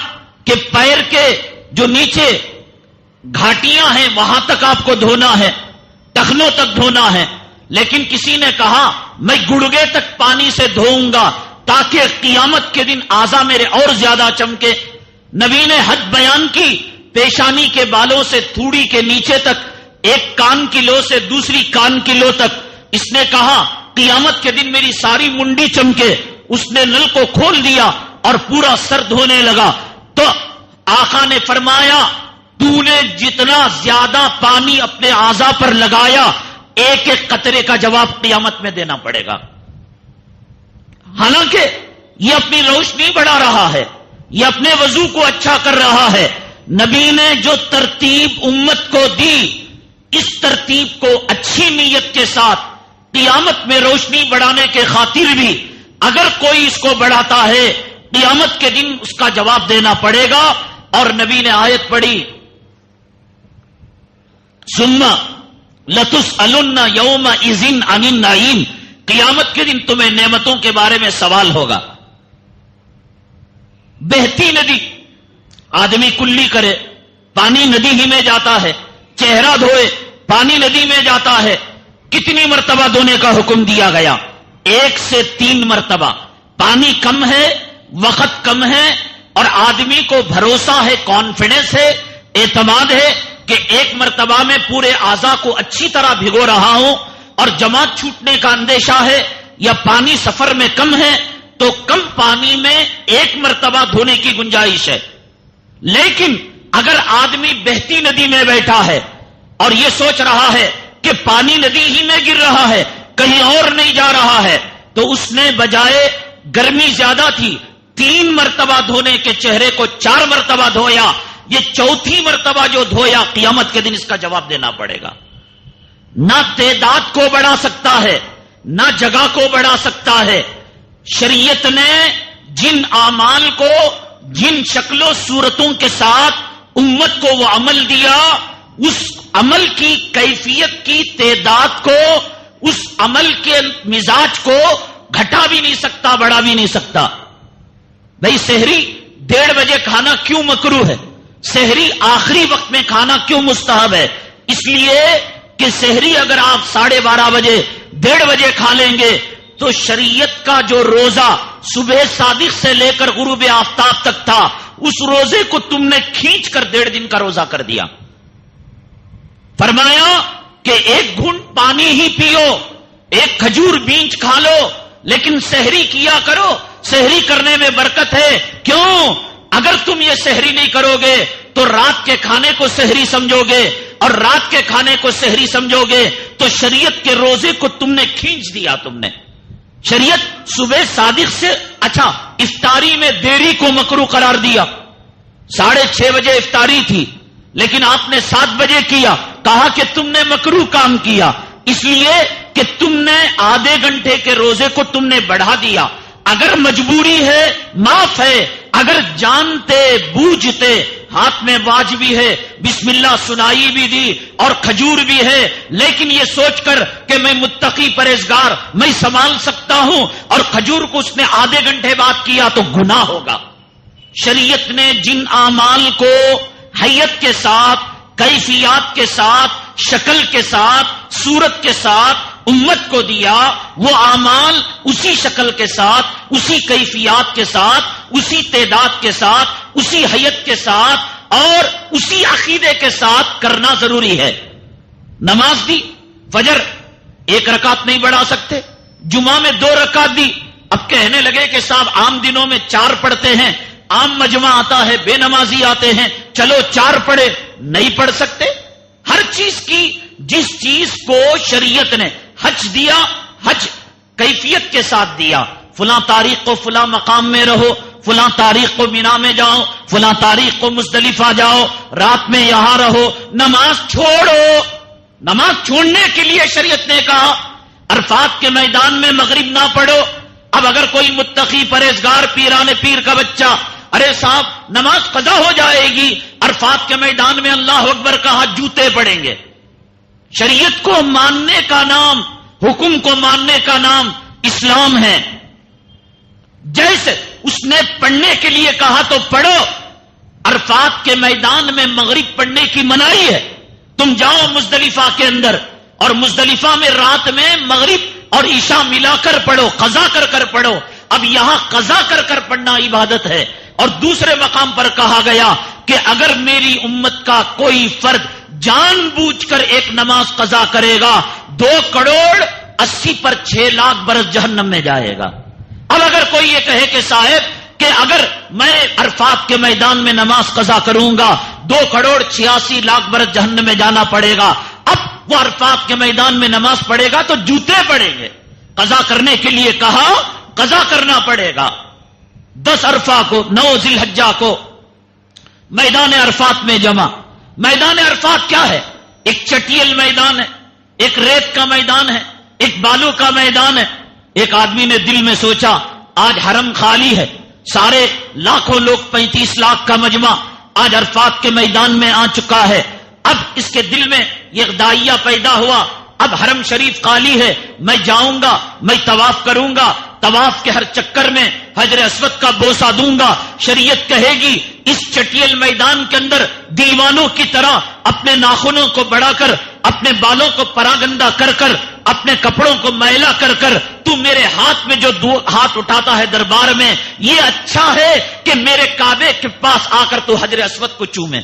کہ پیر کے جو نیچے گھاٹیاں ہیں وہاں تک آپ کو دھونا ہے, ٹخنوں تک دھونا ہے. لیکن کسی نے کہا میں گڑگے تک پانی سے دھوؤں گا تاکہ قیامت کے دن اعضاء میرے اور زیادہ چمکے. نبی نے حد بیان کی, پیشانی کے بالوں سے تھوڑی کے نیچے تک، ایک کان کی لو سے دوسری کان کی لو تک. اس نے کہا قیامت کے دن میری ساری منڈی چمکے. اس نے نل کو کھول دیا اور پورا سر دھونے لگا. تو آقا نے فرمایا تو نے جتنا زیادہ پانی اپنے اعضاء پر لگایا، ایک ایک قطرے کا جواب قیامت میں دینا پڑے گا. حالانکہ یہ اپنی روشنی بڑھا رہا ہے، یہ اپنے وضو کو اچھا کر رہا ہے. نبی نے جو ترتیب امت کو دی، اس ترتیب کو اچھی نیت کے ساتھ قیامت میں روشنی بڑھانے کے خاطر بھی اگر کوئی اس کو بڑھاتا ہے، قیامت کے دن اس کا جواب دینا پڑے گا. اور نبی نے آیت پڑھی ثم لتسألن یومئذ عن النعیم، قیامت کے دن تمہیں نعمتوں کے بارے میں سوال ہوگا. بہتی ندی، آدمی کلی کرے پانی ندی ہی میں جاتا ہے، چہرہ دھوئے پانی ندی میں جاتا ہے. کتنی مرتبہ دھونے کا حکم دیا گیا؟ 1 سے 3 مرتبہ. پانی کم ہے، وقت کم ہے، اور آدمی کو بھروسہ ہے، کانفیڈنس ہے، اعتماد ہے کہ 1 مرتبہ میں پورے اعضاء کو اچھی طرح بھگو رہا ہوں، اور جماعت چھوٹنے کا اندیشہ ہے یا پانی سفر میں کم ہے تو کم پانی میں 1 مرتبہ دھونے کی گنجائش ہے. لیکن اگر آدمی بہتی ندی میں بیٹھا ہے اور یہ سوچ رہا ہے کہ پانی ندی ہی میں گر رہا ہے، کہیں اور نہیں جا رہا ہے، تو اس نے بجائے گرمی زیادہ تھی 3 مرتبہ دھونے کے چہرے کو 4 مرتبہ دھویا. یہ 4تھی مرتبہ جو دھویا، قیامت کے دن اس کا جواب دینا پڑے گا. نہ تعداد کو بڑھا سکتا ہے، نہ جگہ کو بڑھا سکتا ہے. شریعت نے جن اعمال کو، جن شکل و صورتوں کے ساتھ امت کو وہ عمل دیا، اس عمل کی کیفیت کی تعداد کو، اس عمل کے مزاج کو گھٹا بھی نہیں سکتا، بڑھا بھی نہیں سکتا. بھئی سحری 1:30 بجے کھانا کیوں مکروہ ہے؟ سحری آخری وقت میں کھانا کیوں مستحب ہے؟ اس لیے کہ سحری اگر آپ 12:30 بجے 1:30 بجے کھا لیں گے تو شریعت کا جو روزہ صبح صادق سے لے کر غروب آفتاب تک تھا، اس روزے کو تم نے کھینچ کر 1.5 دن کا روزہ کر دیا. فرمایا کہ 1 گھونٹ پانی ہی پیو، 1 کھجور بیج کھا لو، لیکن سحری کیا کرو. سحری کرنے میں برکت ہے. کیوں؟ اگر تم یہ سحری نہیں کرو گے تو رات کے کھانے کو سحری سمجھو گے، اور رات کے کھانے کو سحری سمجھو گے تو شریعت کے روزے کو تم نے کھینچ دیا. تم نے شریعت صبح صادق سے، اچھا افطاری میں دیری کو مکروہ قرار دیا. 6:30 بجے افطاری تھی لیکن آپ نے 7 بجے کیا. کہا کہ تم نے مکروہ کام کیا، اس لیے کہ تم نے آدھے گھنٹے کے روزے کو تم نے بڑھا دیا. اگر مجبوری ہے معاف ہے، اگر جانتے بوجھتے ہاتھ میں واج بھی ہے، بسم اللہ سنائی بھی دی اور کھجور بھی ہے، لیکن یہ سوچ کر کہ میں متقی پرہیزگار، میں سنبھال سکتا ہوں، اور کھجور کو اس نے آدھے گھنٹے بعد کیا تو گناہ ہوگا. شریعت نے جن اعمال کو حیت کے ساتھ، کیفیات کے ساتھ، شکل کے ساتھ، صورت کے ساتھ امت کو دیا، وہ اعمال اسی شکل کے ساتھ، اسی کیفیات کے ساتھ، اسی تعداد کے ساتھ، اسی حیت کے ساتھ اور اسی عقیدے کے ساتھ کرنا ضروری ہے. نماز دی، فجر 1 رکعت نہیں بڑھا سکتے، جمعہ میں 2 رکعت دی. اب کہنے لگے کہ صاحب عام دنوں میں 4 پڑھتے ہیں، عام مجمع آتا ہے، بے نمازی آتے ہیں، چلو 4 پڑھے. نہیں پڑھ سکتے. ہر چیز کی، جس چیز کو شریعت نے حج دیا، حج کیفیت کے ساتھ دیا. فلاں تاریخ کو فلاں مقام میں رہو، فلاں تاریخ کو مینا میں جاؤ، فلاں تاریخ کو مزدلفہ جاؤ، رات میں یہاں رہو. نماز چھوڑو. نماز چھوڑنے کے لیے شریعت نے کہا عرفات کے میدان میں مغرب نہ پڑھو. اب اگر کوئی متقی پرہیزگار پیران پیر کا بچہ، ارے صاحب نماز قضا ہو جائے گی، عرفات کے میدان میں اللہ اکبر کہا، جوتے پڑیں گے. شریعت کو ماننے کا نام، حکم کو ماننے کا نام اسلام ہے. جیسے اس نے پڑھنے کے لیے کہا تو پڑھو. عرفات کے میدان میں مغرب پڑھنے کی منائی ہے. تم جاؤ مزدلفہ کے اندر، اور مزدلفہ میں رات میں مغرب اور عشاء ملا کر پڑھو، قضا کر کر پڑھو. اب یہاں قضا کر کر پڑھنا عبادت ہے. اور دوسرے مقام پر کہا گیا کہ اگر میری امت کا کوئی فرد جان بوجھ کر ایک نماز قضا کرے گا 2,80,00,000 پر 6 لاکھ برس جہنم میں جائے گا۔ اب اگر کوئی یہ کہے کہ صاحب کہ اگر میں عرفات کے میدان میں نماز قضا کروں گا 2,86,00,000 برس جہنم میں جانا پڑے گا، اب وہ عرفات کے میدان میں نماز پڑھے گا تو جوتے پڑیں گے۔ قضا کرنے کے لیے کہا، قضا کرنا پڑے گا۔ 10 عرفہ کو 9 ذی الحجہ کو میدان عرفات میں جمع۔ میدان عرفات کیا ہے؟ ایک چٹیل میدان ہے، ایک ریت کا میدان ہے، ایک بالو کا میدان ہے۔ ایک آدمی نے دل میں سوچا آج حرم خالی ہے، سارے لاکھوں لوگ 35 لاکھ کا مجمع آج عرفات کے میدان میں آ چکا ہے۔ اب اس کے دل میں یہ داعیہ پیدا ہوا، اب حرم شریف خالی ہے، میں جاؤں گا، میں طواف کروں گا، طواف کے ہر چکر میں حجر اسود کا بوسہ دوں گا۔ شریعت کہے گی اس چٹیل میدان کے اندر دیوانوں کی طرح اپنے ناخنوں کو بڑھا کر، اپنے بالوں کو پراگندہ کر کر، اپنے کپڑوں کو میلا کر کر تو میرے ہاتھ میں جو ہاتھ اٹھاتا ہے دربار میں، یہ اچھا ہے کہ میرے کعبے کے پاس آ کر تو حجر اسود کو چومے۔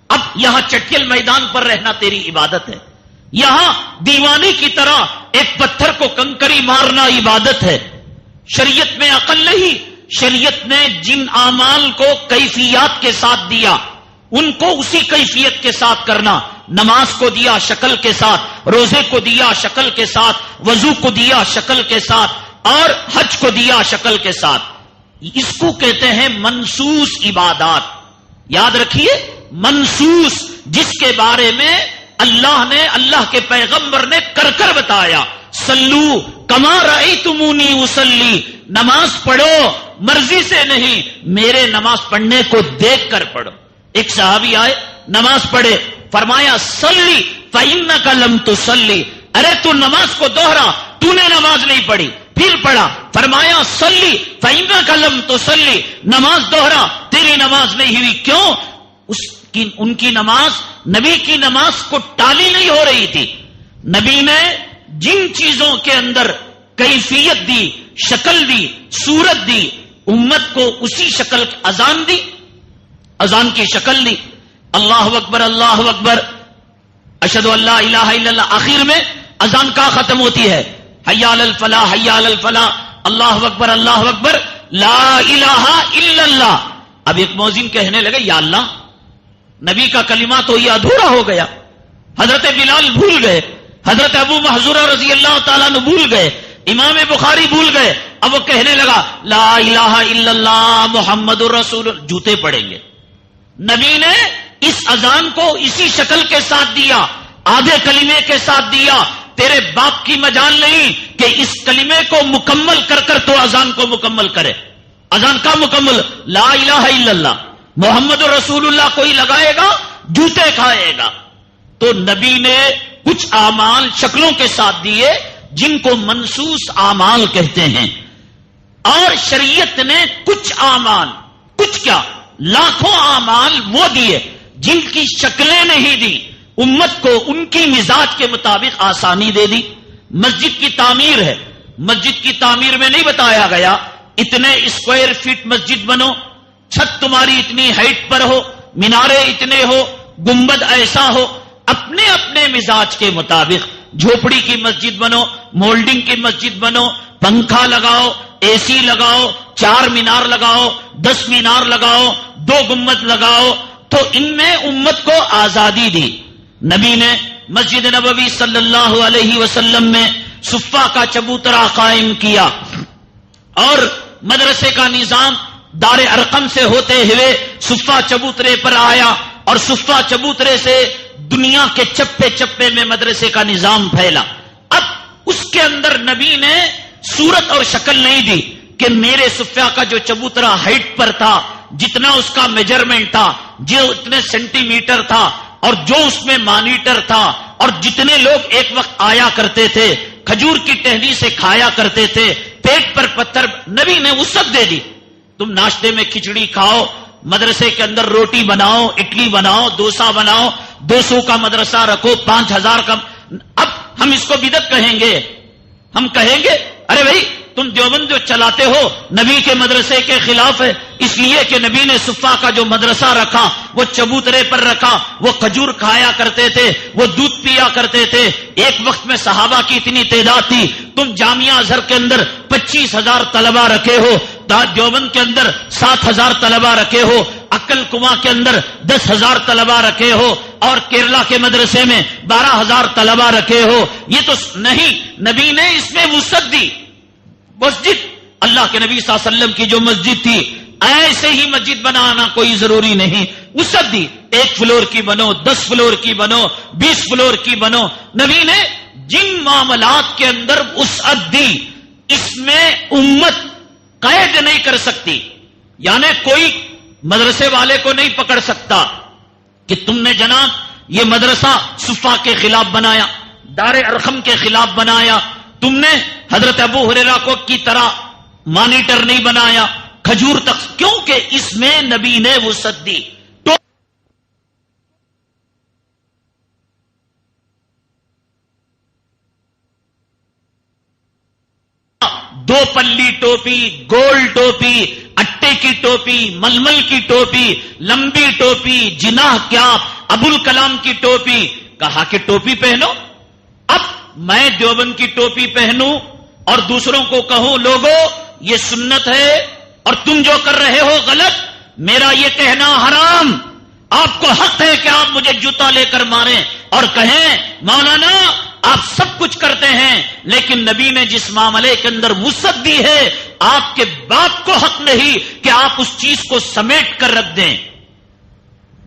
اب یہاں چٹیل میدان پر رہنا تیری عبادت ہے، یہاں دیوانے کی طرح ایک پتھر کو کنکری مارنا عبادت ہے۔ شریعت میں عقل نہیں، شریعت نے جن اعمال کو کیفیات کے ساتھ دیا ان کو اسی کیفیت کے ساتھ کرنا۔ نماز کو دیا شکل کے ساتھ، روزے کو دیا شکل کے ساتھ، وضو کو دیا شکل کے ساتھ، اور حج کو دیا شکل کے ساتھ۔ اس کو کہتے ہیں منسوس عبادات۔ یاد رکھیے، منسوس، جس کے بارے میں اللہ نے، اللہ کے پیغمبر نے کر کر بتایا۔ صلو کما رأیتمونی اصلی، نماز پڑھو مرضی سے نہیں، میرے نماز پڑھنے کو دیکھ کر پڑھو۔ ایک صحابی آئے، نماز پڑھے، فرمایا صلی فإنک لم تصلی، ارے تو نماز کو دوہرا، تو نے نماز نہیں پڑھی۔ پھر پڑھا، فرمایا صلی فإنک لم تصلی، نماز دوہرا، تیری نماز نہیں ہوئی۔ کیوں؟ ان کی نماز نبی کی نماز کو ٹالی نہیں ہو رہی تھی۔ نبی نے جن چیزوں کے اندر کیفیت دی، شکل دی، صورت دی، امت کو اسی شکل اذان دی، اذان کی شکل دی۔ اللہ اکبر اللہ اکبر، اشہد ان لا الہ الا اللہ، آخر میں اذان کا ختم ہوتی ہے، حی علی الفلاح حی علی الفلاح، اللہ اکبر لا الہ الا اللہ۔ اب ایک مؤذن کہنے لگے یا اللہ، نبی کا کلمہ تو یہ ادھورا ہو گیا۔ حضرت بلال بھول گئے، حضرت ابو محذورہ رضی اللہ تعالیٰ نے بھول گئے، امام بخاری بھول گئے۔ اب وہ کہنے لگا لا الہ الا اللہ محمد الرسول، جوتے پڑیں گے۔ نبی نے اس اذان کو اسی شکل کے ساتھ دیا، آدھے کلمے کے ساتھ دیا۔ تیرے باپ کی مجال نہیں کہ اس کلمے کو مکمل کر کر تو اذان کو مکمل کرے۔ اذان کا مکمل لا الہ الا اللہ محمد رسول اللہ کوئی لگائے گا جوتے کھائے گا۔ تو نبی نے کچھ اعمال شکلوں کے ساتھ دیے جن کو منسوس اعمال کہتے ہیں، اور شریعت نے کچھ اعمال، کچھ کیا لاکھوں اعمال وہ دیے جن کی شکلیں نہیں دی، امت کو ان کی مزاج کے مطابق آسانی دے دی۔ مسجد کی تعمیر ہے، مسجد کی تعمیر میں نہیں بتایا گیا اتنے اسکوائر فٹ مسجد بنو، چھت تمہاری اتنی ہائٹ پر ہو، مینارے اتنے ہو، گنبد ایسا ہو۔ اپنے اپنے مزاج کے مطابق جھوپڑی کی مسجد بنو، مولڈنگ کی مسجد بنو، پنکھا لگاؤ، اے سی لگاؤ، 4 مینار لگاؤ، 10 مینار لگاؤ، 2 گنبد لگاؤ۔ تو ان میں امت کو آزادی دی۔ نبی نے مسجد نبوی صلی اللہ علیہ وسلم میں صفہ کا چبوترا قائم کیا، اور مدرسے کا نظام دار ارقم سے ہوتے ہوئے صفہ چبوترے پر آیا، اور صفہ چبوترے سے دنیا کے چپے چپے میں مدرسے کا نظام پھیلا۔ اب اس کے اندر نبی نے صورت اور شکل نہیں دی کہ میرے صفہ کا جو چبوترا ہائٹ پر تھا، جتنا اس کا میجرمنٹ تھا، جو اتنے سینٹی میٹر تھا، اور جو اس میں مانیٹر تھا، اور جتنے لوگ ایک وقت آیا کرتے تھے، کھجور کی ٹہنی سے کھایا کرتے تھے، پیٹ پر پتھر، نبی نے وسعت دے دی۔ تم ناشتے میں کھچڑی کھاؤ، مدرسے کے اندر روٹی بناؤ، اڈلی بناؤ، ڈوسا بناؤ، 200 کا مدرسہ رکھو، 5000 کا۔ اب ہم اس کو بدعت کہیں گے، ہم کہیں گے ارے بھائی تم دیوبند جو چلاتے ہو نبی کے مدرسے کے خلاف ہے، اس لیے کہ نبی نے صفا کا جو مدرسہ رکھا وہ چبوترے پر رکھا، وہ کھجور کھایا کرتے تھے، وہ دودھ پیا کرتے تھے، ایک وقت میں صحابہ کی اتنی تعداد تھی، تم جامعہ ازہر کے اندر 25,000 طلبہ رکھے ہو، دیوبند کے اندر 7,000 طلبہ رکھے ہو، عقل کنواں کے اندر 10,000 طلبہ رکھے ہو، اور کیرلا کے مدرسے میں 12,000 طلبہ رکھے ہو، یہ تو نہیں، نبی نے اس میں وسعت دی۔ مسجد اللہ کے نبی صلی اللہ علیہ وسلم کی جو مسجد تھی، ایسے ہی مسجد بنانا کوئی ضروری نہیں، وسعت دی، 1 فلور کی بنو، 10 فلور کی بنو، 20 فلور کی بنو، نبی نے جن معاملات کے اندر وسعت دی، اس میں امت قید نہیں کر سکتی، یعنی کوئی مدرسے والے کو نہیں پکڑ سکتا کہ تم نے جناب یہ مدرسہ صفا کے خلاف بنایا، دار ارقم کے خلاف بنایا، تم نے حضرت ابو ہریرہ کو کی طرح مانیٹر نہیں بنایا، کھجور تک، کیونکہ اس میں نبی نے وسعت دی۔ دو پلی ٹوپی، گول ٹوپی، اٹے کی ٹوپی، ململ کی ٹوپی، لمبی ٹوپی، جناح کیپ، ابو الکلام کی ٹوپی، کہا کہ ٹوپی پہنو۔ اب میں دیوبند کی ٹوپی پہنوں اور دوسروں کو کہوں لوگوں یہ سنت ہے اور تم جو کر رہے ہو غلط، میرا یہ کہنا حرام، آپ کو حق ہے کہ آپ مجھے جوتا لے کر ماریں اور کہیں مولانا آپ سب کچھ کرتے ہیں، لیکن نبی نے جس معاملے کے اندر وسعت دی ہے، آپ کے باپ کو حق نہیں کہ آپ اس چیز کو سمیٹ کر رکھ دیں۔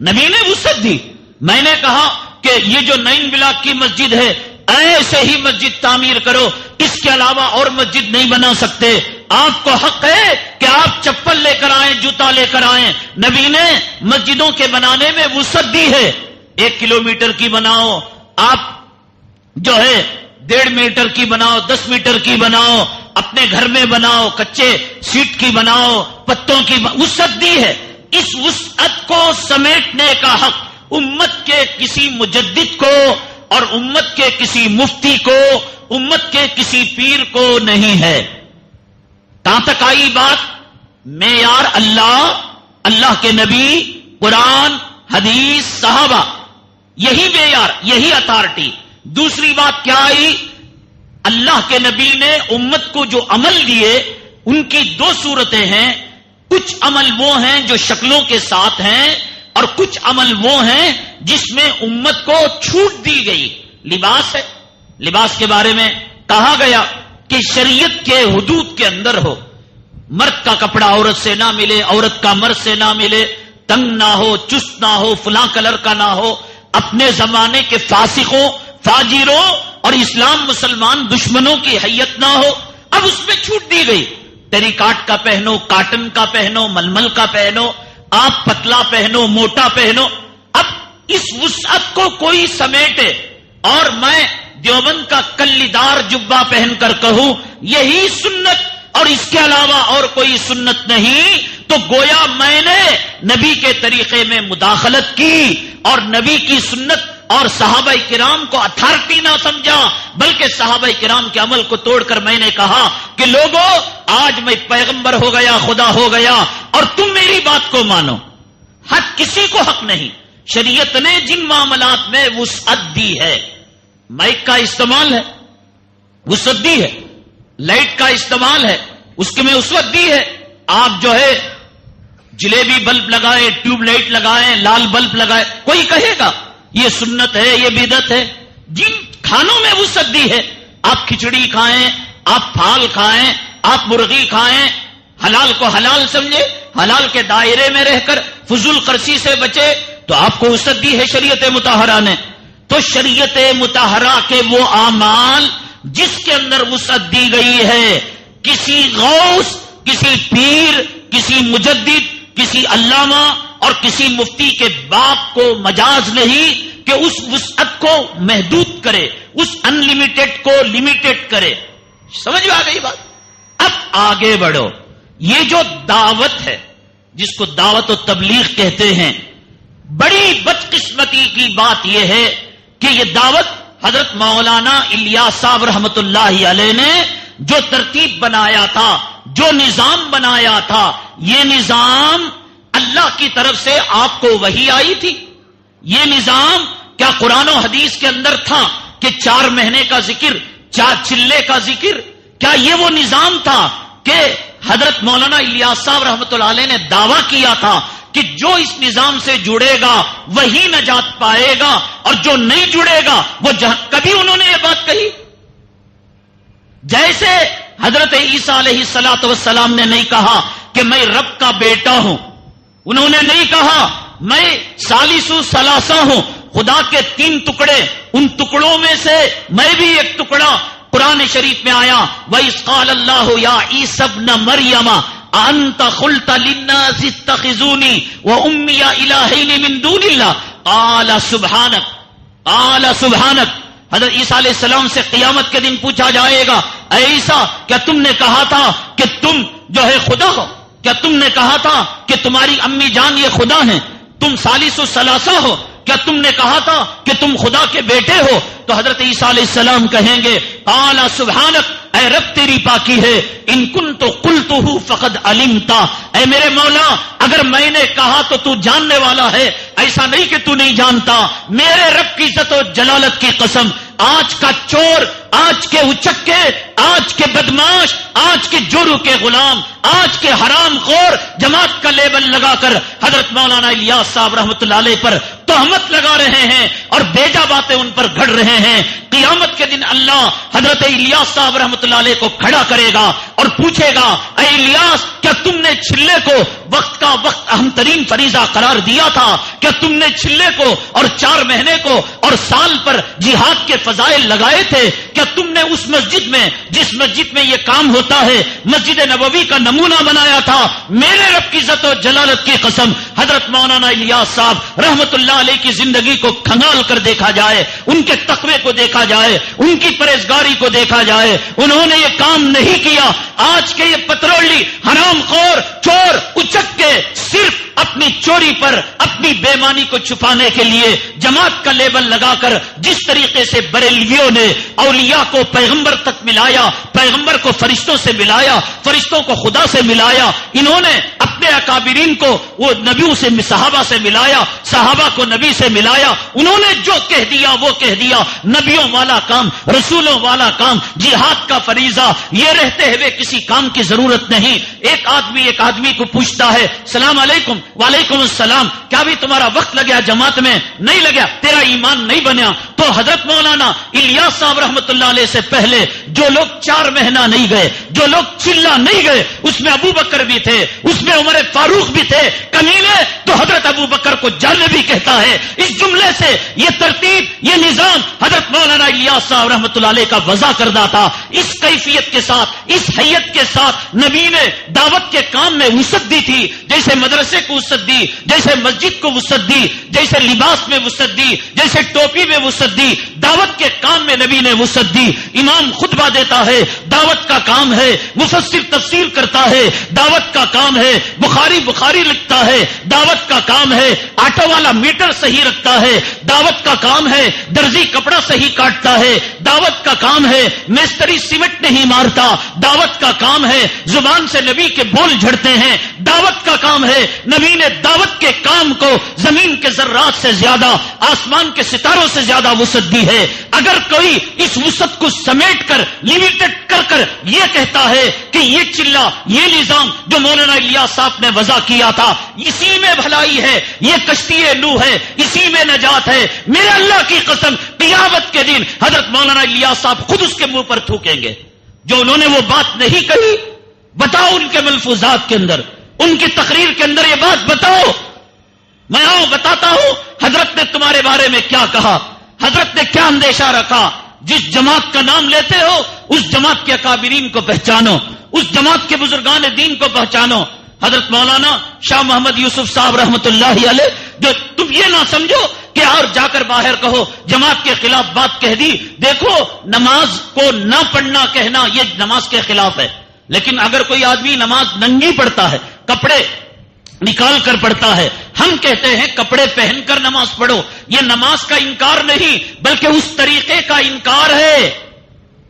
نبی نے وسعت دی۔ میں نے کہا کہ یہ جو 9 بلاک کی مسجد ہے ایسے ہی مسجد تعمیر کرو، اس کے علاوہ اور مسجد نہیں بنا سکتے، آپ کو حق ہے کہ آپ چپل لے کر آئیں، جوتا لے کر آئیں۔ نبی نے مسجدوں کے بنانے میں وسعت دی ہے، 1 کلومیٹر کی بناؤ، آپ جو ہے 1.5 میٹر کی بناؤ، 10 میٹر کی بناؤ، اپنے گھر میں بناؤ، کچے سیٹ کی بناؤ، پتوں کی وسعت دی ہے۔ اس وسعت کو سمیٹنے کا حق امت کے کسی مجدد کو اور امت کے کسی مفتی کو، امت کے کسی پیر کو نہیں ہے۔ کہاں تک آئی بات؟ معیار اللہ کے نبی، قرآن، حدیث، صحابہ، یہی معیار، یہی اتھارٹی۔ دوسری بات کیا آئی؟ اللہ کے نبی نے امت کو جو عمل دیے ان کی 2 صورتیں ہیں، کچھ عمل وہ ہیں جو شکلوں کے ساتھ ہیں اور کچھ عمل وہ ہیں جس میں امت کو چھوٹ دی گئی۔ لباس ہے، لباس کے بارے میں کہا گیا کہ شریعت کے حدود کے اندر ہو، مرد کا کپڑا عورت سے نہ ملے، عورت کا مرد سے نہ ملے، تنگ نہ ہو، چست نہ ہو، فلاں کلر کا نہ ہو، اپنے زمانے کے فاسقوں، فاجروں اور اسلام مسلمان دشمنوں کی حیت نہ ہو۔ اب اس میں چھوٹ دی گئی، ٹیری کاٹ کا پہنو، کاٹن کا پہنو، ململ کا پہنو، آپ پتلا پہنو، موٹا پہنو۔ اب اس وسعت کو کوئی سمیٹے اور میں دیوبند کا کلیدار جبہ پہن کر کہوں یہی سنت اور اس کے علاوہ اور کوئی سنت نہیں، تو گویا میں نے نبی کے طریقے میں مداخلت کی اور نبی کی سنت اور صحابہ کرام کو اتھارٹی نہ سمجھا، بلکہ صحابہ کرام کے عمل کو توڑ کر میں نے کہا کہ لوگوں آج میں پیغمبر ہو گیا، خدا ہو گیا اور تم میری بات کو مانو۔ حق کسی کو حق نہیں، شریعت نے جن معاملات میں وسعت دی ہے، مائک کا استعمال ہے، وسعت دی ہے، لائٹ کا استعمال ہے، اس کے میں وسعت دی ہے۔ آپ جو ہے جلیبی بلب لگائیں، ٹیوب لائٹ لگائیں، لال بلب لگائیں، کوئی کہے گا یہ سنت ہے، یہ بدعت ہے؟ جن کھانوں میں وسعت دی ہے، آپ کھچڑی کھائیں، آپ پھال کھائیں، آپ مرغی کھائیں، حلال کو حلال سمجھے، حلال کے دائرے میں رہ کر فضول خرچی سے بچے، تو آپ کو وسعت دی ہے شریعت مطہرہ نے۔ تو شریعت مطہرہ کے وہ اعمال جس کے اندر وسعت دی گئی ہے، کسی غوث، کسی پیر، کسی مجدد، کسی علامہ اور کسی مفتی کے باپ کو مجاز نہیں کہ اس وسعت کو محدود کرے، اس ان لمیٹڈ کو لمیٹڈ کرے۔ سمجھ میں آ گئی بات؟ اب آگے بڑھو۔ یہ جو دعوت ہے جس کو دعوت و تبلیغ کہتے ہیں، بڑی بدقسمتی کی بات یہ ہے کہ یہ دعوت حضرت مولانا الیاس صاحب رحمت اللہ علیہ نے جو ترتیب بنایا تھا، جو نظام بنایا تھا، یہ نظام اللہ کی طرف سے آپ کو وحی آئی تھی؟ یہ نظام کیا قرآن و حدیث کے اندر تھا کہ 4 مہینے کا ذکر، 4 چلے کا ذکر؟ کیا یہ وہ نظام تھا کہ حضرت مولانا الیاس صاحب رحمۃ اللہ علیہ نے دعویٰ کیا تھا کہ جو اس نظام سے جڑے گا وہی نجات پائے گا اور جو نہیں جڑے گا وہ کبھی انہوں نے یہ بات کہی؟ جیسے حضرت عیسیٰ علیہ الصلوۃ والسلام نے نہیں کہا کہ میں رب کا بیٹا ہوں، انہوں نے نہیں کہا میں ثالث ثلاثہ ہوں، خدا کے 3 ٹکڑے، ان ٹکڑوں میں سے میں بھی ایک ٹکڑا۔ قرآن شریف میں آیا وَإِذْ قَالَ اللَّهُ يَا عِيسَى ابْنَ مَرْيَمَ أَأَنْتَ قُلْتَ لِلنَّاسِ اتَّخِذُونِي وَأُمِّيَ إِلَٰهَيْنِ مِن دُونِ اللَّهِ قَالَ سُبْحَانَكَ۔ حضرت عیسیٰ علیہ السلام سے قیامت کے دن پوچھا جائے گا، اے عیسیٰ کیا تم نے کہا تھا کہ تم جو ہے خدا ہو؟ کیا تم نے کہا تھا کہ تمہاری امی جان یہ خدا ہیں؟ تم ثالث الثلاثہ ہو؟ کیا تم نے کہا تھا کہ تم خدا کے بیٹے ہو؟ تو حضرت عیسیٰ علیہ السلام کہیں گے قال سبحانک، اے رب تیری پاکی ہے، ان کنت قلتہ فقد علمت، اے میرے مولا اگر میں نے کہا تو تو جاننے والا ہے، ایسا نہیں کہ تو نہیں جانتا۔ میرے رب کی عزت و جلالت کی قسم، آج کا چور، آج کے اچکے، آج کے بدماش، آج کے جورو کے غلام، آج کے حرام خور جماعت کا لیبل لگا کر حضرت مولانا الیاس صاحب رحمۃ اللہ علیہ پر تہمت لگا رہے ہیں اور بیجا باتیں ان پر گھڑ رہے ہیں۔ قیامت کے دن اللہ حضرت الیاس صاحب رحمۃ اللہ علیہ کو کھڑا کرے گا اور پوچھے گا، اے الیاس کیا تم نے چھلے کو وقت کا وقت اہم ترین فریضہ قرار دیا تھا؟ کیا تم نے چھلے کو اور 4 مہینے کو اور سال پر جہاد کے فضائل لگائے تھے؟ کیا تم نے اس مسجد میں، جس مسجد میں یہ کام ہوتا ہے، مسجد نبوی کا نمونہ بنایا تھا؟ میرے رب کی عزت و جلالت کی قسم، حضرت مولانا الیاس صاحب رحمۃ اللہ علیہ کی زندگی کو کھنگال کر دیکھا جائے، ان کے تقوی کو دیکھا جائے، ان کی پرہیزگاری کو دیکھا جائے، انہوں نے یہ کام نہیں کیا۔ آج کے یہ پترولی حرام خور چور اچک کے صرف اپنی چوری پر، اپنی بےمانی کو چھپانے کے لیے جماعت کا لیبل لگا کر جس طریقے سے بریلویوں نے اولیاء کو پیغمبر تک ملایا، پیغمبر کو فرشتوں سے ملایا، فرشتوں کو خدا سے ملایا، انہوں نے اپنے اکابرین کو وہ نبیوں سے، صحابہ سے ملایا، صحابہ کو نبی سے ملایا، انہوں نے جو کہہ دیا وہ کہہ دیا، نبیوں والا کام، رسولوں والا کام، جہاد کا فریضہ، یہ رہتے ہوئے کسی کام کی ضرورت نہیں۔ ایک آدمی کو پوچھتا ہے السلام علیکم، وعلیکم السلام، کیا بھی تمہارا وقت لگیا جماعت میں؟ نہیں لگا، تیرا ایمان نہیں بنیا۔ تو حضرت مولانا الیاس صاحب رحمۃ اللہ علیہ سے پہلے جو لوگ 4 مہینہ نہیں گئے، جو لوگ چلا نہیں گئے، اس میں ابو بکر بھی تھے، اس میں عمر فاروق بھی تھے، کمینے تو حضرت ابو بکر کو جانبی کہتا ہے۔ اس جملے سے یہ ترتیب، یہ نظام حضرت مولانا الیاس صاحب رحمۃ اللہ علیہ کا وضع کردہ تھا۔ اس کیفیت کے ساتھ، اس حیت کے ساتھ نبی نے دعوت کے کام میں وسعت دی تھی، جیسے مدرسے کو وسعت دی، جیسے مسجد کو وسعت دی، جیسے لباس میں وسعت دی، جیسے ٹوپی میں وسعت دی، دعوت کے کام میں نبی نے وسعت دی۔ امام خطبہ دیتا ہے، دعوت کا کام ہے، مفسر تفسیر کرتا ہے، دعوت کا کام ہے، بخاری لکھتا ہے، دعوت کا کام ہے، آٹو والا میٹر صحیح رکھتا ہے، دعوت کا کام ہے، درزی کپڑا صحیح کاٹتا ہے، دعوت کا کام ہے، مستری سیمنٹ نہیں مارتا، دعوت کا کام ہے، زبان سے نبی کے بول جھڑتے ہیں، دعوت کا کام ہے۔ نبی نے دعوت کے کام کو زمین کے ذرات سے زیادہ، آسمان کے ستاروں سے زیادہ وسعت دی ہے۔ اگر کوئی اس وسعت کو سمیٹ کر، لیمیٹڈ کر یہ کہتا ہے کہ یہ چلا، یہ نظام جو مولانا الیاس صاحب نے وضع کیا تھا، اسی میں بھلائی ہے، یہ کشتی نوح ہے، اسی میں نجات ہے، میرے اللہ کی قسم قیامت کے دن حضرت مولانا الیاس صاحب خود اس کے منہ پر تھوکیں گے۔ جو انہوں نے وہ بات نہیں کہی، بتاؤ ان کے ملفوظات کے اندر، ان کی تقریر کے اندر یہ بات بتاؤ۔ میں بتاتا ہوں حضرت نے تمہارے بارے میں کیا کہا، حضرت نے کیا اندیشہ رکھا۔ جس جماعت کا نام لیتے ہو اس جماعت کے اکابرین کو پہچانو، اس جماعت کے بزرگان دین کو پہچانو۔ حضرت مولانا شاہ محمد یوسف صاحب رحمۃ اللہ علیہ، جو تم یہ نہ سمجھو کہ اور جا کر باہر کہو جماعت کے خلاف بات کہہ دی۔ دیکھو نماز کو نہ پڑھنا کہنا یہ نماز کے خلاف ہے، لیکن اگر کوئی آدمی نماز ننگی پڑھتا ہے، کپڑے نکال کر پڑھتا ہے، ہم کہتے ہیں کپڑے پہن کر نماز پڑھو، یہ نماز کا انکار نہیں بلکہ اس طریقے کا انکار ہے۔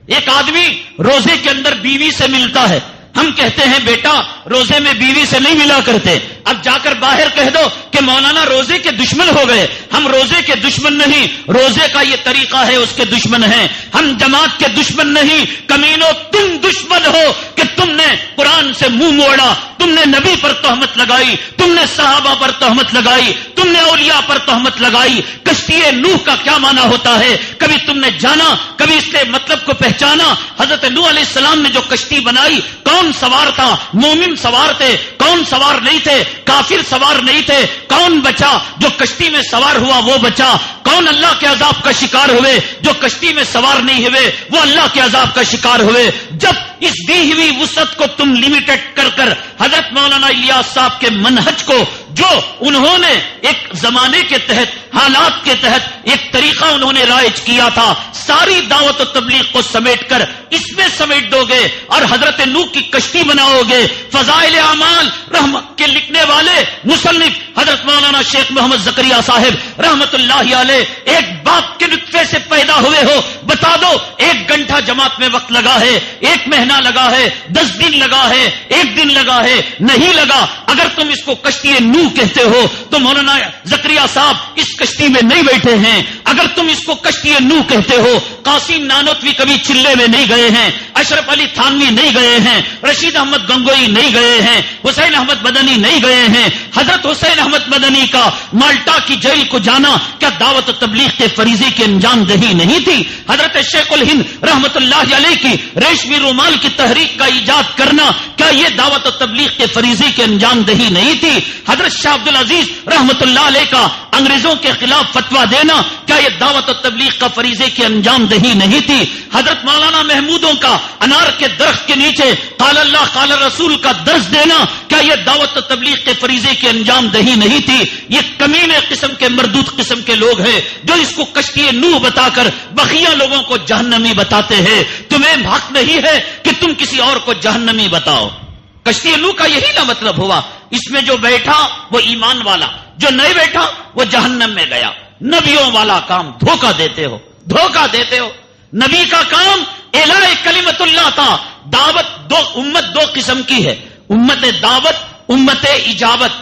ایک آدمی روزے کے اندر بیوی سے ملتا ہے، ہم کہتے ہیں بیٹا روزے میں بیوی سے نہیں ملا کرتے، اب جا کر باہر کہہ دو کہ مولانا روزے کے دشمن ہو گئے. ہم روزے کے دشمن نہیں، روزے کا یہ طریقہ ہے اس کے دشمن ہیں. ہم جماعت کے دشمن نہیں، کمینوں تم دشمن ہو کہ تم نے قرآن سے منہ موڑا، تم نے نبی پر تہمت لگائی، تم نے صحابہ پر تہمت لگائی، تم نے اولیاء پر تہمت لگائی. کشتی نوح کا کیا معنی ہوتا ہے کبھی تم نے جانا، کبھی اس کے مطلب کو پہچانا؟ حضرت نوح علیہ السلام نے جو کشتی بنائی، کون سوار تھا؟ مومن سوار تھے. کون سوار نہیں تھے؟ کافر سوار نہیں تھے. کون بچا؟ جو کشتی میں سوار ہوا وہ بچا. کون اللہ کے عذاب کا شکار ہوئے؟ جو کشتی میں سوار نہیں ہوئے وہ اللہ کے عذاب کا شکار ہوئے. جب اس دی ہوئی وسعت کو تم لمیٹڈ کر کر حضرت مولانا الیاس صاحب کے منہج کو، جو انہوں نے ایک زمانے کے تحت، حالات کے تحت ایک طریقہ انہوں نے رائج کیا تھا، ساری دعوت و تبلیغ کو سمیٹ کر اس میں سمیٹ دو گے اور حضرت نوح کی کشتی بناؤ گے. فضائل اعمال رحمت کے لکھنے والے مصنف حضرت مولانا شیخ محمد زکریا صاحب رحمت اللہ علیہ ایک باپ کے نطفے سے پیدا ہوئے ہو، بتا دو 1 گھنٹہ جماعت میں وقت لگا ہے، 1 مہینہ لگا ہے، 10 دن لگا ہے، 1 دن لگا ہے؟ نہیں لگا. اگر تم اس کو کشتی نوح کہتے ہو تو مولانا زکریا صاحب اس کشتی میں نہیں بیٹھے ہیں. اگر تم اس کو کشتی نوح کہتے ہو، قاسم نانوتوی کبھی چلے میں نہیں گئے ہیں، اشرف علی تھانوی نہیں گئے ہیں، رشید احمد گنگوئی نہیں گئے ہیں، حسین احمد مدنی نہیں گئے ہیں. حضرت حسین احمد مدنی کا مالٹا کی جیل کو جانا کیا دعوت و تبلیغ کے فریضے کی انجام دہی نہیں تھی؟ حضرت شیخ الہند رحمت اللہ علیہ کی ریشمی رومال کی تحریک کا ایجاد کرنا کیا یہ دعوت و تبلیغ کے فریضے کی انجام دہی نہیں تھی؟ حضرت شاہ عبد العزیز رحمت اللہ علیہ کا انگریزوں کے خلاف فتویٰ دینا کیا یہ دعوت و تبلیغ کا فریضے کی انجام دہی نہیں تھی؟ حضرت مولانا محمودوں کا انار کے درخت کے نیچے قال اللہ قال رسول کا درس دینا کیا یہ دعوت و تبلیغ کے فریضے کی انجام دہی نہیں تھی؟ یہ کمینے قسم کے مردود قسم کے لوگ ہیں جو اس کو کشتی نوح بتا کر بقیہ لوگوں کو جہنمی بتاتے ہیں. تمہیں حق نہیں ہے کہ تم کسی اور کو جہنمی بتاؤ. کشتی نوح کا یہی نہ مطلب ہوا، اس میں جو بیٹھا وہ ایمان والا، جو نہیں بیٹھا وہ جہنم میں گیا. نبیوں والا کام دھوکہ دیتے ہو، دھوکہ دیتے ہو. نبی کا کام اعلاء کلمت اللہ تھا. دعوت امت 2 قسم کی ہے، امت دعوت، امت اجابت.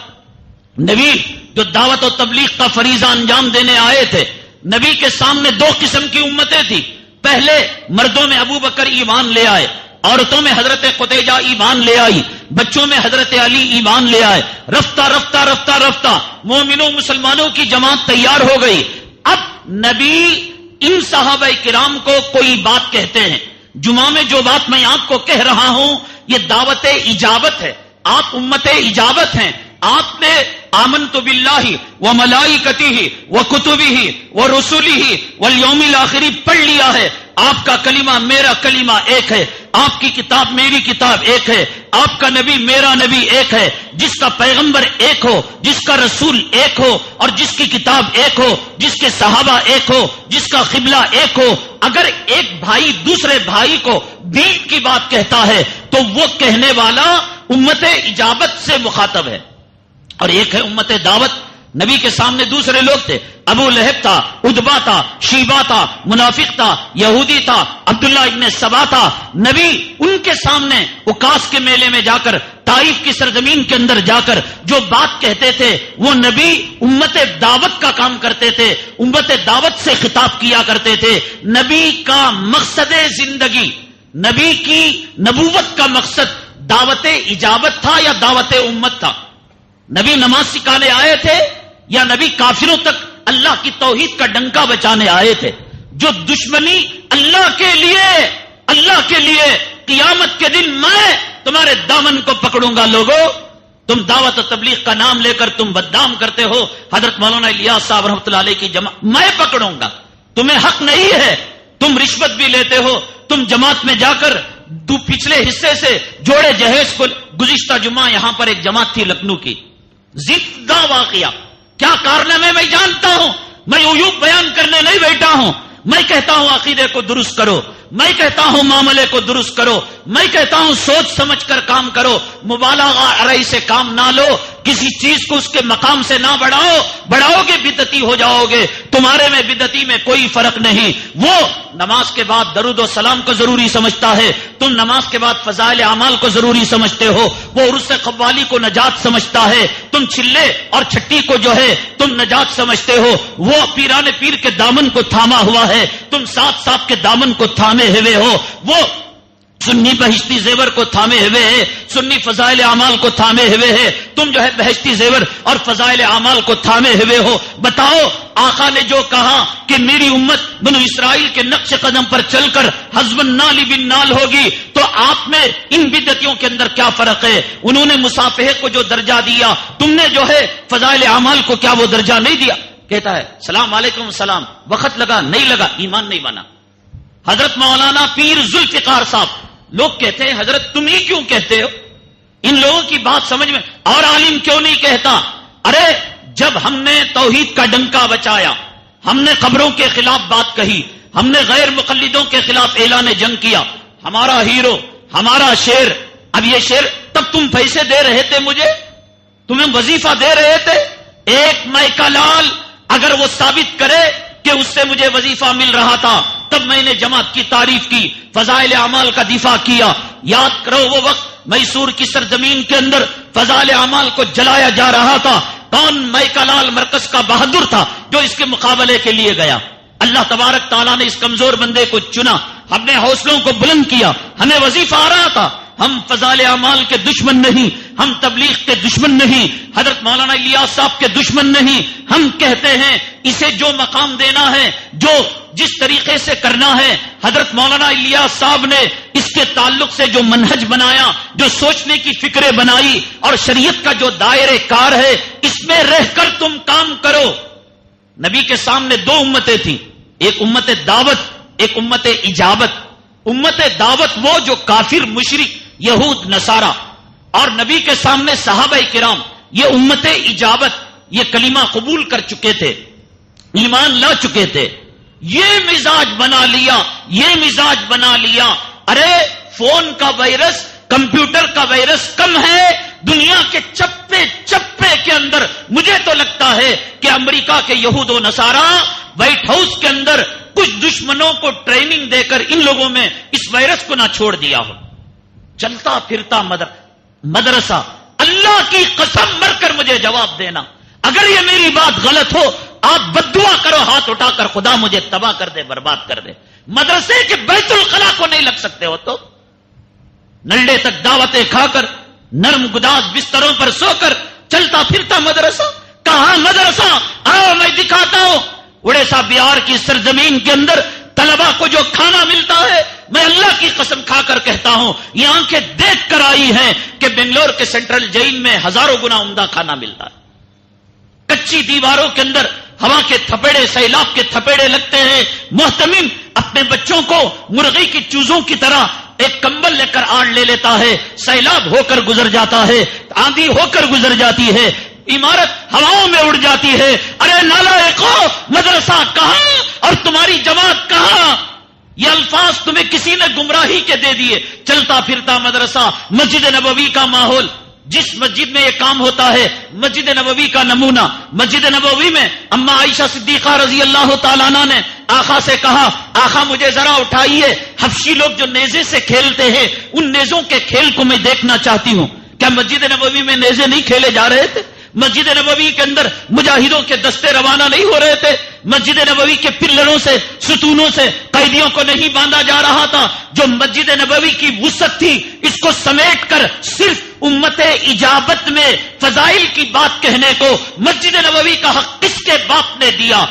نبی جو دعوت و تبلیغ کا فریضہ انجام دینے آئے تھے، نبی کے سامنے 2 قسم کی امتیں تھی. پہلے مردوں میں ابو بکر ایمان لے آئے، عورتوں میں حضرت خدیجہ ایمان لے آئی، بچوں میں حضرت علی ایمان لے آئے. رفتہ رفتہ رفتہ رفتہ مومنوں مسلمانوں کی جماعت تیار ہو گئی. اب نبی ان صحابہ کرام کو کوئی بات کہتے ہیں. جمعہ میں جو بات میں آپ کو کہہ رہا ہوں یہ دعوت اجابت ہے. آپ امت اجابت ہیں. آپ نے آمنت باللہ و ملائکتہ و کتبہ و رسلہ والیوم الآخر پڑھ لیا ہے. آپ کا کلمہ میرا کلمہ ایک ہے، آپ کی کتاب میری کتاب ایک ہے، آپ کا نبی میرا نبی ایک ہے. جس کا پیغمبر ایک ہو، جس کا رسول ایک ہو، اور جس کی کتاب ایک ہو، جس کے صحابہ ایک ہو، جس کا قبلہ ایک ہو. اگر ایک بھائی دوسرے بھائی کو دین کی بات کہتا ہے تو وہ کہنے والا امت اجابت سے مخاطب ہے. اور ایک ہے امت دعوت. نبی کے سامنے دوسرے لوگ تھے، ابو لہب تھا، ادبا تھا، شیبا تھا، منافق تھا، یہودی تھا، عبداللہ ابن سبا تھا. نبی ان کے سامنے اکاس کے میلے میں جا کر، طائف کی سرزمین کے اندر جا کر جو بات کہتے تھے وہ نبی امت دعوت کا کام کرتے تھے، امت دعوت سے خطاب کیا کرتے تھے. نبی کا مقصد زندگی، نبی کی نبوت کا مقصد دعوت اجابت تھا یا دعوت امت تھا؟ نبی نماز سکھانے آئے تھے یا نبی کافروں تک اللہ کی توحید کا ڈنکا بچانے آئے تھے؟ جو دشمنی اللہ کے لیے قیامت کے دن میں تمہارے دامن کو پکڑوں گا. لوگوں تم دعوت و تبلیغ کا نام لے کر تم بدنام کرتے ہو حضرت مولانا الیاس صاحب رحمۃ اللہ علیہ کی جماعت، میں پکڑوں گا. تمہیں حق نہیں ہے، تم رشوت بھی لیتے ہو. تم جماعت میں جا کر پچھلے حصے سے جوڑے جہیز کو، گزشتہ جمعہ یہاں پر ایک جماعت تھی لکھنؤ کی، زندہ واقعہ، کیا کارنامے میں جانتا ہوں. میں عیوب بیان کرنے نہیں بیٹھا ہوں. میں کہتا ہوں عقیدے کو درست کرو، میں کہتا ہوں معاملے کو درست کرو، میں کہتا ہوں سوچ سمجھ کر کام کرو، مبالغہ آرائی سے کام نہ لو. کسی چیز کو اس کے مقام سے نہ بڑھاؤ گے بدعتی ہو جاؤ گے. تمہارے میں بدعتی میں کوئی فرق نہیں. وہ نماز کے بعد درود و سلام کو ضروری سمجھتا ہے, تم نماز کے بعد فضائل اعمال کو ضروری سمجھتے ہو. وہ عرس قوالی کو نجات سمجھتا ہے, تم چلے اور چھٹی کو جو ہے تم نجات سمجھتے ہو. وہ پیران پیر کے دامن کو تھاما ہوا ہے, تم ساتھ ساتھ کے دامن کو تھامے ہوئے ہو. وہ سنی بہشتی زیور کو تھامے ہوئے ہے, سنی فضائل اعمال کو تھامے ہوئے ہے, تم جو ہے بہشتی زیور اور فضائل اعمال کو تھامے ہوئے ہو. بتاؤ آقا نے جو کہا کہ میری امت بنو اسرائیل کے نقش قدم پر چل کر حزب النال بالنال ہوگی, تو آپ میں ان بدعتیوں کے اندر کیا فرق ہے؟ انہوں نے مصافحے کو جو درجہ دیا, تم نے جو ہے فضائل اعمال کو کیا وہ درجہ نہیں دیا؟ کہتا ہے سلام علیکم سلام, وقت لگا نہیں لگا, ایمان نہیں بنا. حضرت مولانا پیر ذوالفقار صاحب, لوگ کہتے ہیں حضرت تم ہی کیوں کہتے ہو, ان لوگوں کی بات سمجھ میں, اور عالم کیوں نہیں کہتا؟ ارے جب ہم نے توحید کا ڈنکا بچایا, ہم نے قبروں کے خلاف بات کہی, ہم نے غیر مقلدوں کے خلاف اعلان جنگ کیا, ہمارا ہیرو, ہمارا شیر. اب یہ شیر تب تم پیسے دے رہے تھے مجھے, تمہیں وظیفہ دے رہے تھے. ایک مائکا لال اگر وہ ثابت کرے کہ اس سے مجھے وظیفہ مل رہا تھا, تب میں نے جماعت کی تعریف کی, فضائل اعمال کا دفاع کیا. یاد کرو وہ وقت میسور کی سرزمین کے اندر فضائل اعمال کو جلایا جا رہا تھا. کون مائکا لال مرکز کا بہادر تھا جو اس کے مقابلے کے لیے گیا؟ اللہ تبارک تعالیٰ نے اس کمزور بندے کو چنا, ہم نے حوصلوں کو بلند کیا, ہمیں وظیفہ آ رہا تھا. ہم فضائل اعمال کے دشمن نہیں, ہم تبلیغ کے دشمن نہیں, حضرت مولانا الیاس صاحب کے دشمن نہیں. ہم کہتے ہیں اسے جو مقام دینا ہے, جو جس طریقے سے کرنا ہے, حضرت مولانا الیاس صاحب نے اس کے تعلق سے جو منہج بنایا, جو سوچنے کی فکریں بنائی, اور شریعت کا جو دائرے کار ہے, اس میں رہ کر تم کام کرو. نبی کے سامنے دو امتیں تھیں, ایک امت دعوت, ایک امت اجابت. امت دعوت وہ جو کافر مشرک یہود نصارہ, اور نبی کے سامنے صحابہ کرام, یہ امت اجابت, یہ کلمہ قبول کر چکے تھے, ایمان لا چکے تھے. یہ مزاج بنا لیا, یہ مزاج بنا لیا. ارے فون کا وائرس, کمپیوٹر کا وائرس کم ہے دنیا کے چپے چپے کے اندر. مجھے تو لگتا ہے کہ امریکہ کے یہود و نصارہ وائٹ ہاؤس کے اندر کچھ دشمنوں کو ٹریننگ دے کر ان لوگوں میں اس وائرس کو نہ چھوڑ دیا ہو. چلتا پھرتا مدرسہ, اللہ کی قسم مر کر مجھے جواب دینا, اگر یہ میری بات غلط ہو آپ بددعا کرو ہاتھ اٹھا کر, خدا مجھے تباہ کر دے, برباد کر دے. مدرسے کے بیت الخلا کو نہیں لگ سکتے ہو تو نلڈے تک دعوتیں کھا کر, نرم گداز بستروں پر سو کر, چلتا پھرتا مدرسہ. کہاں مدرسہ؟ آؤ میں دکھاتا ہوں. اڑیسہ بہار کی سرزمین کے اندر طلبہ کو جو کھانا ملتا ہے, میں اللہ کی قسم کھا کر کہتا ہوں, یہ آنکھیں دیکھ کر آئی ہیں کہ بنگلور کے سینٹرل جیل میں ہزاروں گنا عمدہ کھانا ملتا ہے. کچی دیواروں کے اندر ہوا کے تھپیڑے, سیلاب کے تھپیڑے لگتے ہیں. محتمم اپنے بچوں کو مرغی کی چوزوں کی طرح ایک کمبل لے کر آڑ لے لیتا ہے, سیلاب ہو کر گزر جاتا ہے, آندھی ہو کر گزر جاتی ہے, عمارت ہواؤں میں اڑ جاتی ہے. ارے نالائقو, مدرسہ کہاں اور تمہاری جماعت کہاں؟ یہ الفاظ تمہیں کسی نے گمراہی کے دے دیے. چلتا پھرتا مدرسہ, مسجد نبوی کا ماحول, جس مسجد میں یہ کام ہوتا ہے مسجد نبوی کا نمونہ. مسجد نبوی میں اما عائشہ صدیقہ رضی اللہ تعالیٰ عنہ نے آقا سے کہا, آقا مجھے ذرا اٹھائیے, حبشی لوگ جو نیزے سے کھیلتے ہیں ان نیزوں کے کھیل کو میں دیکھنا چاہتی ہوں. کیا مسجد نبوی میں نیزے نہیں کھیلے جا رہے تھے؟ مسجد نبوی کے اندر مجاہدوں کے دستے روانہ نہیں ہو رہے تھے؟ مسجد نبوی کے پلروں سے, ستونوں سے قیدیوں کو نہیں باندھا جا رہا تھا؟ جو مسجد نبوی کی وسعت تھی, اس کو سمیٹ کر صرف امت اجابت میں فضائل کی بات کہنے کو مسجد نبوی کا حق کس کے باپ نے دیا؟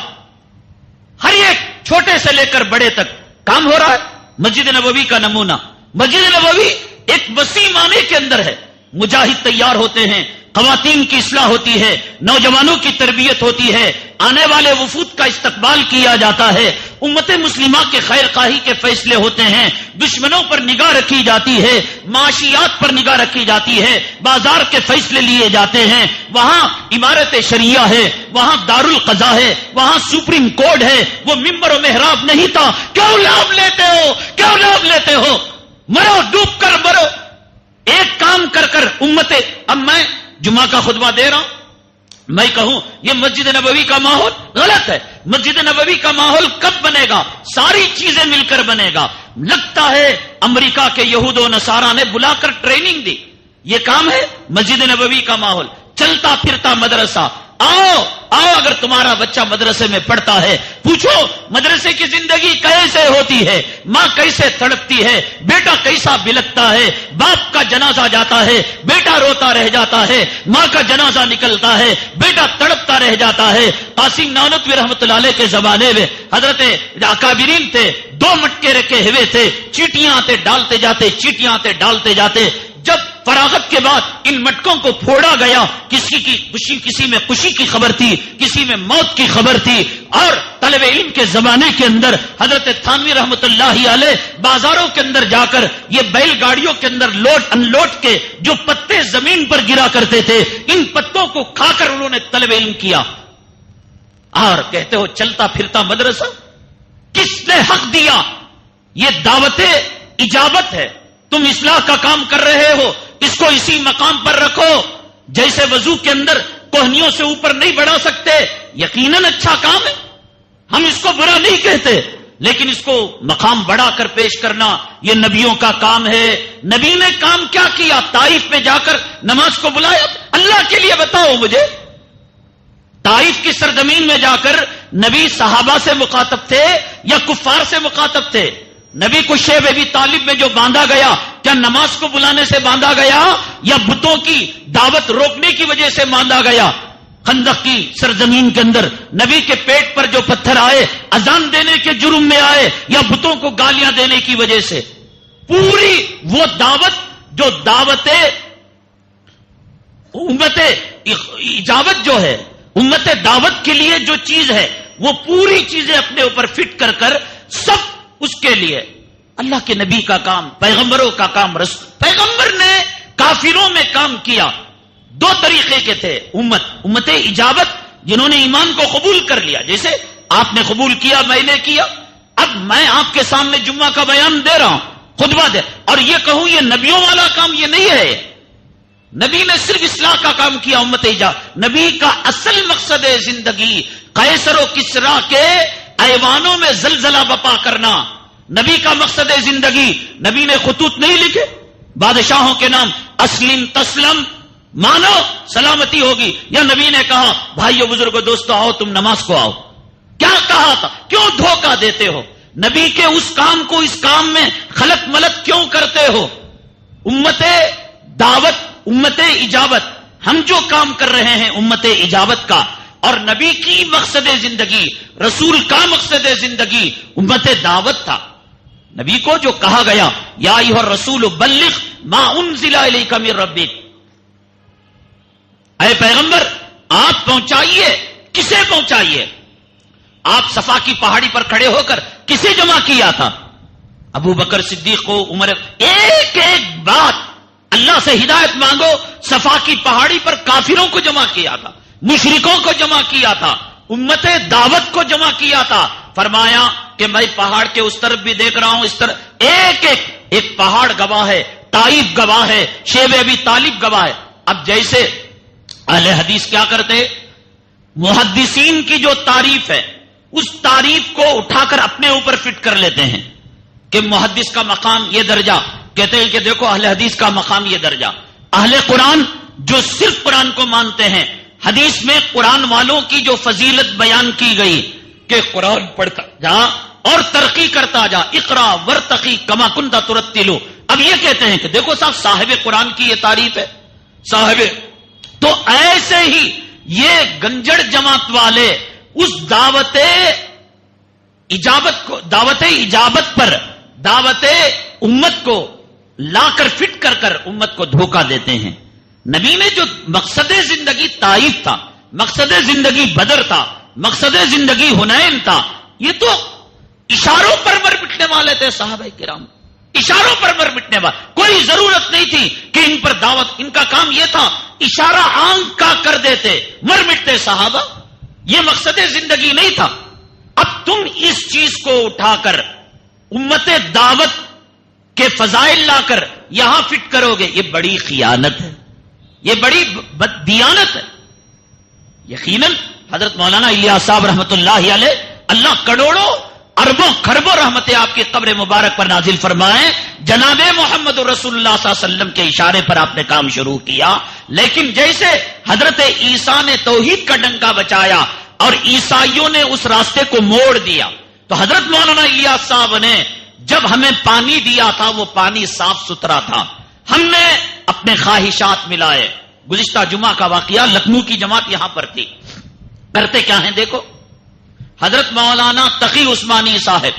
ہر ایک چھوٹے سے لے کر بڑے تک کام ہو رہا ہے. مسجد نبوی کا نمونہ, مسجد نبوی ایک وسیع معنی کے اندر ہے. مجاہد تیار ہوتے ہیں, خواتین کی اصلاح ہوتی ہے, نوجوانوں کی تربیت ہوتی ہے, آنے والے وفود کا استقبال کیا جاتا ہے, امت مسلمہ کے خیر خواہی کے فیصلے ہوتے ہیں, دشمنوں پر نگاہ رکھی جاتی ہے, معاشیات پر نگاہ رکھی جاتی ہے, بازار کے فیصلے لیے جاتے ہیں. وہاں عمارت شریعہ ہے, وہاں دارالقضا ہے, وہاں سپریم کورٹ ہے. وہ ممبر و محراب نہیں تھا. کیوں لابھ لیتے ہو, کیوں لابھ لیتے ہو؟ مرو, ڈوب کر مرو. ایک کام کر کر امت, اب میں جمعہ کا خطبہ دے رہا ہوں، میں کہوں یہ مسجد نبوی کا ماحول غلط ہے. مسجد نبوی کا ماحول کب بنے گا؟ ساری چیزیں مل کر بنے گا. لگتا ہے امریکہ کے یہود و نصارہ نے بلا کر ٹریننگ دی. یہ کام ہے مسجد نبوی کا ماحول. چلتا پھرتا مدرسہ. آؤ اگر تمہارا بچہ مدرسے میں پڑھتا ہے، پوچھو مدرسے کی زندگی کیسے ہوتی ہے، ماں کیسے تڑپتی ہے، بیٹا کیسا بلکتا ہے، باپ کا جنازہ جاتا ہے بیٹا روتا رہ جاتا ہے، ماں کا جنازہ نکلتا ہے بیٹا تڑپتا رہ جاتا ہے. قاسم نانوتوی رحمۃ اللہ علیہ کے زمانے میں حضرت اکابرین تھے، 2 مٹکے رکھے ہوئے تھے، چیٹیاں آتے ڈالتے جاتے، چیٹیاں آتے ڈالتے جاتے. جب فراغت کے بعد ان مٹکوں کو پھوڑا گیا، کسی میں خوشی کی خبر تھی، کسی میں موت کی خبر تھی. اور طلب علم کے زمانے کے اندر حضرت تھانوی رحمت اللہ علیہ بازاروں کے اندر جا کر یہ بیل گاڑیوں کے اندر لوٹ انلوٹ کے جو پتے زمین پر گرا کرتے تھے، ان پتوں کو کھا کر انہوں نے طلب علم کیا. اور کہتے ہو چلتا پھرتا مدرسہ، کس نے حق دیا؟ یہ دعوت اجابت ہے. تم اصلاح کا کام کر رہے ہو، اس کو اسی مقام پر رکھو. جیسے وضو کے اندر کوہنیوں سے اوپر نہیں بڑھا سکتے، یقیناً اچھا کام ہے، ہم اس کو برا نہیں کہتے، لیکن اس کو مقام بڑھا کر پیش کرنا یہ نبیوں کا کام ہے. نبی نے کام کیا کیا؟ طائف میں جا کر نماز کو بلایا. اللہ کے لیے بتاؤ مجھے، طائف کی سرزمین میں جا کر نبی صحابہ سے مخاطب تھے یا کفار سے مخاطب تھے؟ نبی کو شیب ابی طالب میں جو باندھا گیا، کیا نماز کو بلانے سے باندھا گیا یا بتوں کی دعوت روکنے کی وجہ سے باندھا گیا؟ خندق کی سرزمین کے اندر نبی کے پیٹ پر جو پتھر آئے، اذان دینے کے جرم میں آئے یا بتوں کو گالیاں دینے کی وجہ سے؟ پوری وہ دعوت جو دعوت امت اجابت جو ہے، امت دعوت کے لیے جو چیز ہے، وہ پوری چیزیں اپنے اوپر فٹ کر کر سب اس کے لیے. اللہ کے نبی کا کام، پیغمبروں کا کام. پیغمبر نے کافروں میں کام کیا. 2 طریقے کے تھے. امت اجابت، جنہوں نے ایمان کو قبول کر لیا، جیسے آپ نے قبول کیا، میں نے کیا. اب میں آپ کے سامنے جمعہ کا بیان دے رہا ہوں، خطبہ دے، اور یہ کہوں یہ نبیوں والا کام یہ نہیں ہے. نبی نے صرف اصلاح کا کام کیا. امت اجابت نبی کا اصل مقصد زندگی قیصر و کسریٰ کے ایوانوں میں زلزلہ بپا کرنا. نبی کا مقصد زندگی. نبی نے خطوط نہیں لکھے بادشاہوں کے نام، اسلم تسلم، مانو سلامتی ہوگی. یا نبی نے کہا بھائیو بزرگو دوستو آؤ تم نماز کو آؤ؟ کیا کہا تھا؟ کیوں دھوکہ دیتے ہو؟ نبی کے اس کام کو اس کام میں خلط ملط کیوں کرتے ہو؟ امت دعوت، امت اجابت، ہم جو کام کر رہے ہیں امت اجابت کا، اور نبی کی مقصد زندگی، رسول کا مقصد زندگی امت دعوت تھا. نبی کو جو کہا گیا یا ایھا الرسول بلغ ما انزل الیک من ربک، اے پیغمبر آپ پہنچائیے. کسے پہنچائیے؟ آپ صفا کی پہاڑی پر کھڑے ہو کر کسے جمع کیا تھا؟ ابو بکر صدیق کو، عمر. ایک ایک بات اللہ سے ہدایت مانگو. صفا کی پہاڑی پر کافروں کو جمع کیا تھا، مشرکوں کو جمع کیا تھا، امت دعوت کو جمع کیا تھا. فرمایا کہ میں پہاڑ کے اس طرف بھی دیکھ رہا ہوں، اس طرف. ایک پہاڑ گواہ ہے، طائف گواہ ہے، شیب ابی طالب گواہ ہے. اب جیسے اہل حدیث کیا کرتے، محدثین کی جو تعریف ہے اس تعریف کو اٹھا کر اپنے اوپر فٹ کر لیتے ہیں کہ محدث کا مقام یہ درجہ. کہتے ہیں کہ دیکھو اہل حدیث کا مقام یہ درجہ. اہل قرآن جو صرف قرآن کو مانتے ہیں، حدیث میں قرآن والوں کی جو فضیلت بیان کی گئی کہ قرآن پڑھتا جا اور ترقی کرتا جا، اقرا ورتقی کما کنت ترتلو. اب یہ کہتے ہیں کہ دیکھو صاحب صاحب قرآن کی یہ تعریف ہے، صاحب. تو ایسے ہی یہ گنجڑ جماعت والے اس دعوت اجابت پر دعوت امت کو لا کر فٹ کر کر امت کو دھوکہ دیتے ہیں. نبی نے جو مقصد زندگی طائف تھا، مقصد زندگی بدر تھا، مقصد زندگی حنین تھا، یہ تو اشاروں پر مر مٹنے والے تھے صحابہ کرام. اشاروں پر مر مٹنے والے، کوئی ضرورت نہیں تھی کہ ان پر دعوت. ان کا کام یہ تھا اشارہ آنکھ کا کر دیتے، مر مٹتے صحابہ. یہ مقصد زندگی نہیں تھا. اب تم اس چیز کو اٹھا کر امت دعوت کے فضائل لا کر یہاں فٹ کرو گے، یہ بڑی خیانت ہے. یہ بڑی بددیانت ہے. یقیناً حضرت مولانا الیاس صاحب رحمت اللہ علیہ، اللہ کروڑوں اربوں خربوں رحمتیں آپ کی قبر مبارک پر نازل فرمائیں. جناب محمد رسول اللہ صلی اللہ علیہ وسلم کے اشارے پر آپ نے کام شروع کیا، لیکن جیسے حضرت عیسیٰ نے توحید کا ڈنکا بچایا اور عیسائیوں نے اس راستے کو موڑ دیا، تو حضرت مولانا الیاس صاحب نے جب ہمیں پانی دیا تھا وہ پانی صاف ستھرا تھا، ہم نے اپنے خواہشات ملائے. گزشتہ جمعہ کا واقعہ، لکھنؤ کی جماعت یہاں پر تھی. کرتے کیا ہیں دیکھو، حضرت مولانا تقی عثمانی صاحب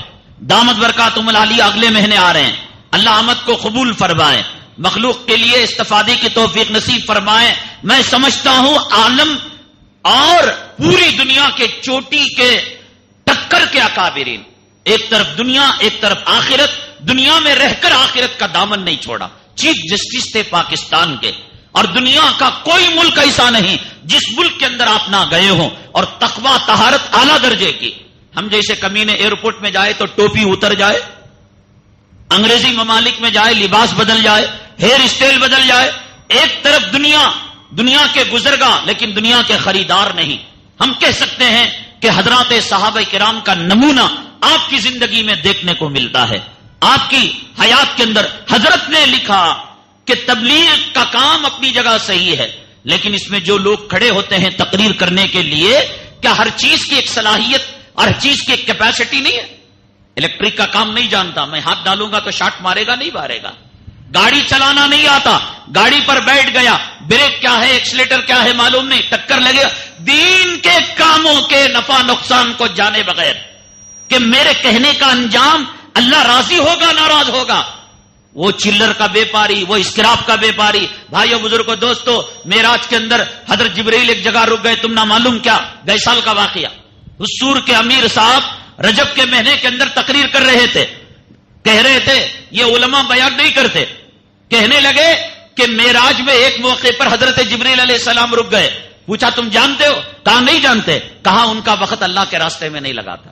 دامت برکاتہم العالیہ اگلے مہینے آ رہے ہیں. اللہ آمد کو قبول فرمائے، مخلوق کے لیے استفادے کی توفیق نصیب فرمائے. میں سمجھتا ہوں عالم اور پوری دنیا کے چوٹی کے ٹکر کے اکابرین، ایک طرف دنیا ایک طرف آخرت، دنیا میں رہ کر آخرت کا دامن نہیں چھوڑا. چیف جسٹس تھے پاکستان کے، اور دنیا کا کوئی ملک ایسا نہیں جس ملک کے اندر آپ نہ گئے ہوں، اور تقویٰ طہارت اعلیٰ درجے کی. ہم جیسے کمینے ایئرپورٹ میں جائے تو ٹوپی اتر جائے، انگریزی ممالک میں جائے لباس بدل جائے، ہیئر اسٹائل بدل جائے. ایک طرف دنیا کے گزرگاہ لیکن دنیا کے خریدار نہیں. ہم کہہ سکتے ہیں کہ حضرات صحابہ کرام کا نمونہ آپ کی زندگی میں دیکھنے کو ملتا ہے. آپ کی حیات کے اندر حضرت نے لکھا کہ تبلیغ کا کام اپنی جگہ صحیح ہے، لیکن اس میں جو لوگ کھڑے ہوتے ہیں تقریر کرنے کے لیے، کیا ہر چیز کی ایک صلاحیت اور ہر چیز کی ایک کیپیسٹی نہیں ہے؟ الیکٹرک کا کام نہیں جانتا، میں ہاتھ ڈالوں گا تو شاٹ مارے گا نہیں مارے گا. گاڑی چلانا نہیں آتا، گاڑی پر بیٹھ گیا، بریک کیا ہے ایکسیلیٹر کیا ہے معلوم نہیں، ٹکر لگے. دین کے کاموں کے نفع نقصان کو جانے بغیر کہ میرے کہنے کا انجام اللہ راضی ہوگا ناراض ہوگا، وہ چلر کا بیپاری، وہ اسکراپ کا بیپاری. بھائیو بزرگوں دوستو، معراج کے اندر حضرت جبرائیل ایک جگہ رک گئے، تم نہ معلوم کیا، گئے سال کا واقعہ. حضور کے امیر صاحب رجب کے مہینے کے اندر تقریر کر رہے تھے، کہہ رہے تھے، یہ علماء بیان نہیں کرتے، کہنے لگے کہ معراج میں ایک موقع پر حضرت جبرائیل علیہ السلام رک گئے. پوچھا تم جانتے ہو؟ کہا نہیں جانتے. کہا ان کا وقت اللہ کے راستے میں نہیں لگا تھا.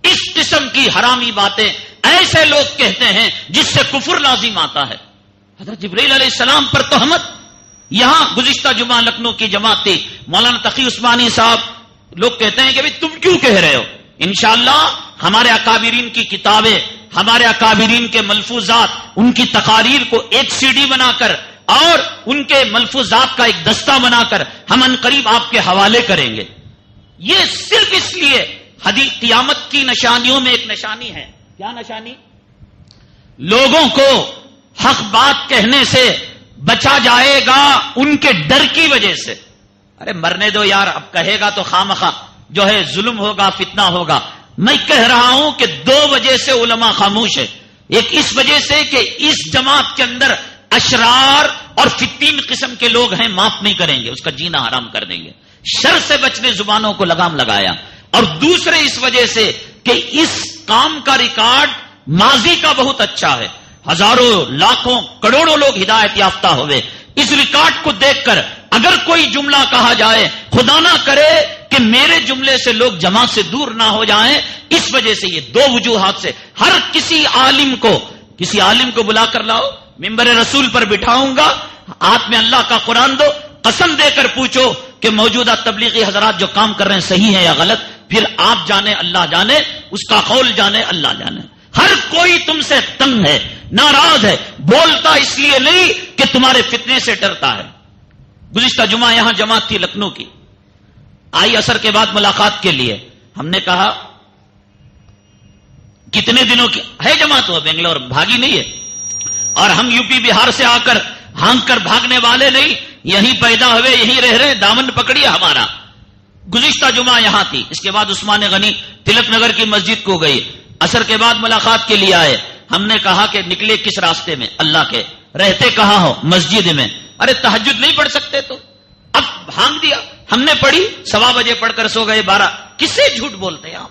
اس قسم کی حرامی باتیں ایسے لوگ کہتے ہیں جس سے کفر لازم آتا ہے. حضرت جبرائیل علیہ السلام پر تہمت. یہاں گزشتہ جمعہ لکھنؤ کی جماعت تھی، مولانا تقی عثمانی صاحب لوگ کہتے ہیں کہ بھئی تم کیوں کہہ رہے ہو؟ انشاءاللہ ہمارے اکابرین کی کتابیں، ہمارے اکابرین کے ملفوظات، ان کی تقاریر کو ایک سی ڈی بنا کر اور ان کے ملفوظات کا ایک دستہ بنا کر ہم عنقریب آپ کے حوالے کریں گے. یہ صرف اس لیے حدیث قیامت کی نشانیوں میں ایک نشانی ہے. کیا نشانی؟ لوگوں کو حق بات کہنے سے بچا جائے گا ان کے ڈر کی وجہ سے. ارے مرنے دو یار، اب کہے گا تو خامخواہ جو ہے ظلم ہوگا، فتنہ ہوگا. میں کہہ رہا ہوں کہ دو وجہ سے علماء خاموش ہے. ایک اس وجہ سے کہ اس جماعت کے اندر اشرار اور فتین قسم کے لوگ ہیں، معاف نہیں کریں گے، اس کا جینا حرام کر دیں گے. شر سے بچنے زبانوں کو لگام لگایا. اور دوسرے اس وجہ سے کہ اس کام کا ریکارڈ ماضی کا بہت اچھا ہے، ہزاروں لاکھوں کروڑوں لوگ ہدایت یافتہ ہوئے. اس ریکارڈ کو دیکھ کر اگر کوئی جملہ کہا جائے، خدا نہ کرے کہ میرے جملے سے لوگ جماعت سے دور نہ ہو جائیں، اس وجہ سے یہ دو وجوہات سے ہر کسی عالم کو بلا کر لاؤ، ممبر رسول پر بٹھاؤں گا، ہاتھ میں اللہ کا قرآن دو، قسم دے کر پوچھو کہ موجودہ تبلیغی حضرات جو کام کر رہے ہیں صحیح ہے یا غلط. پھر آپ جانے، اللہ جانے، اس کا قول جانے، اللہ جانے. ہر کوئی تم سے تنگ ہے، ناراض ہے، بولتا اس لیے نہیں کہ تمہارے فتنے سے ڈرتا ہے. گزشتہ جمعہ یہاں جماعت تھی لکھنؤ کی، آئی عصر کے بعد ملاقات کے لیے. ہم نے کہا کتنے دنوں کی ہے جماعت؟ ہو بنگلور بھاگی نہیں ہے، اور ہم یو پی بہار سے آ کر ہانک کر بھاگنے والے نہیں، یہیں پیدا ہوئے، یہیں رہ رہے، دامن پکڑیے ہمارا. گزشتہ جمعہ یہاں تھی، اس کے بعد عثمان غنی تلک نگر کی مسجد کو گئی، عصر کے بعد ملاقات کے لیے آئے. ہم نے کہا کہ نکلے کس راستے میں؟ اللہ کے. رہتے کہاں ہو؟ مسجد میں. ارے تہجد نہیں پڑھ سکتے تو؟ اب بھانگ دیا. ہم نے پڑھی، 1:15 بجے پڑھ کر سو گئے 12. کس سے جھوٹ بولتے ہیں آپ؟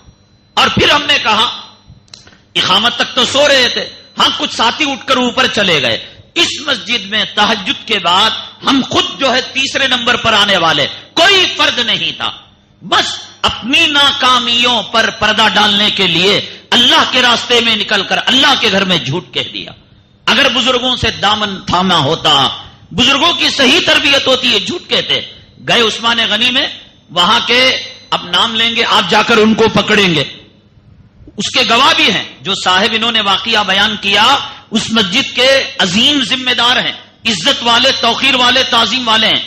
اور پھر ہم نے کہا اقامت تک تو سو رہے تھے، ہاں کچھ ساتھی اٹھ کر اوپر چلے گئے. اس مسجد میں تہجد کے بعد ہم خود جو ہے تیسرے نمبر پر آنے والے، کوئی فرد نہیں تھا. بس اپنی ناکامیوں پر پردہ ڈالنے کے لیے اللہ کے راستے میں نکل کر اللہ کے گھر میں جھوٹ کہہ دیا. اگر بزرگوں سے دامن تھاما ہوتا، بزرگوں کی صحیح تربیت ہوتی ہے. جھوٹ کہتے. گئے عثمان غنی میں, وہاں کے اب نام لیں گے آپ, جا کر ان کو پکڑیں گے. اس کے گواہ بھی ہیں جو صاحب انہوں نے واقعہ بیان کیا, اس مسجد کے عظیم ذمہ دار ہیں, عزت والے, توقیر والے, تعظیم والے ہیں.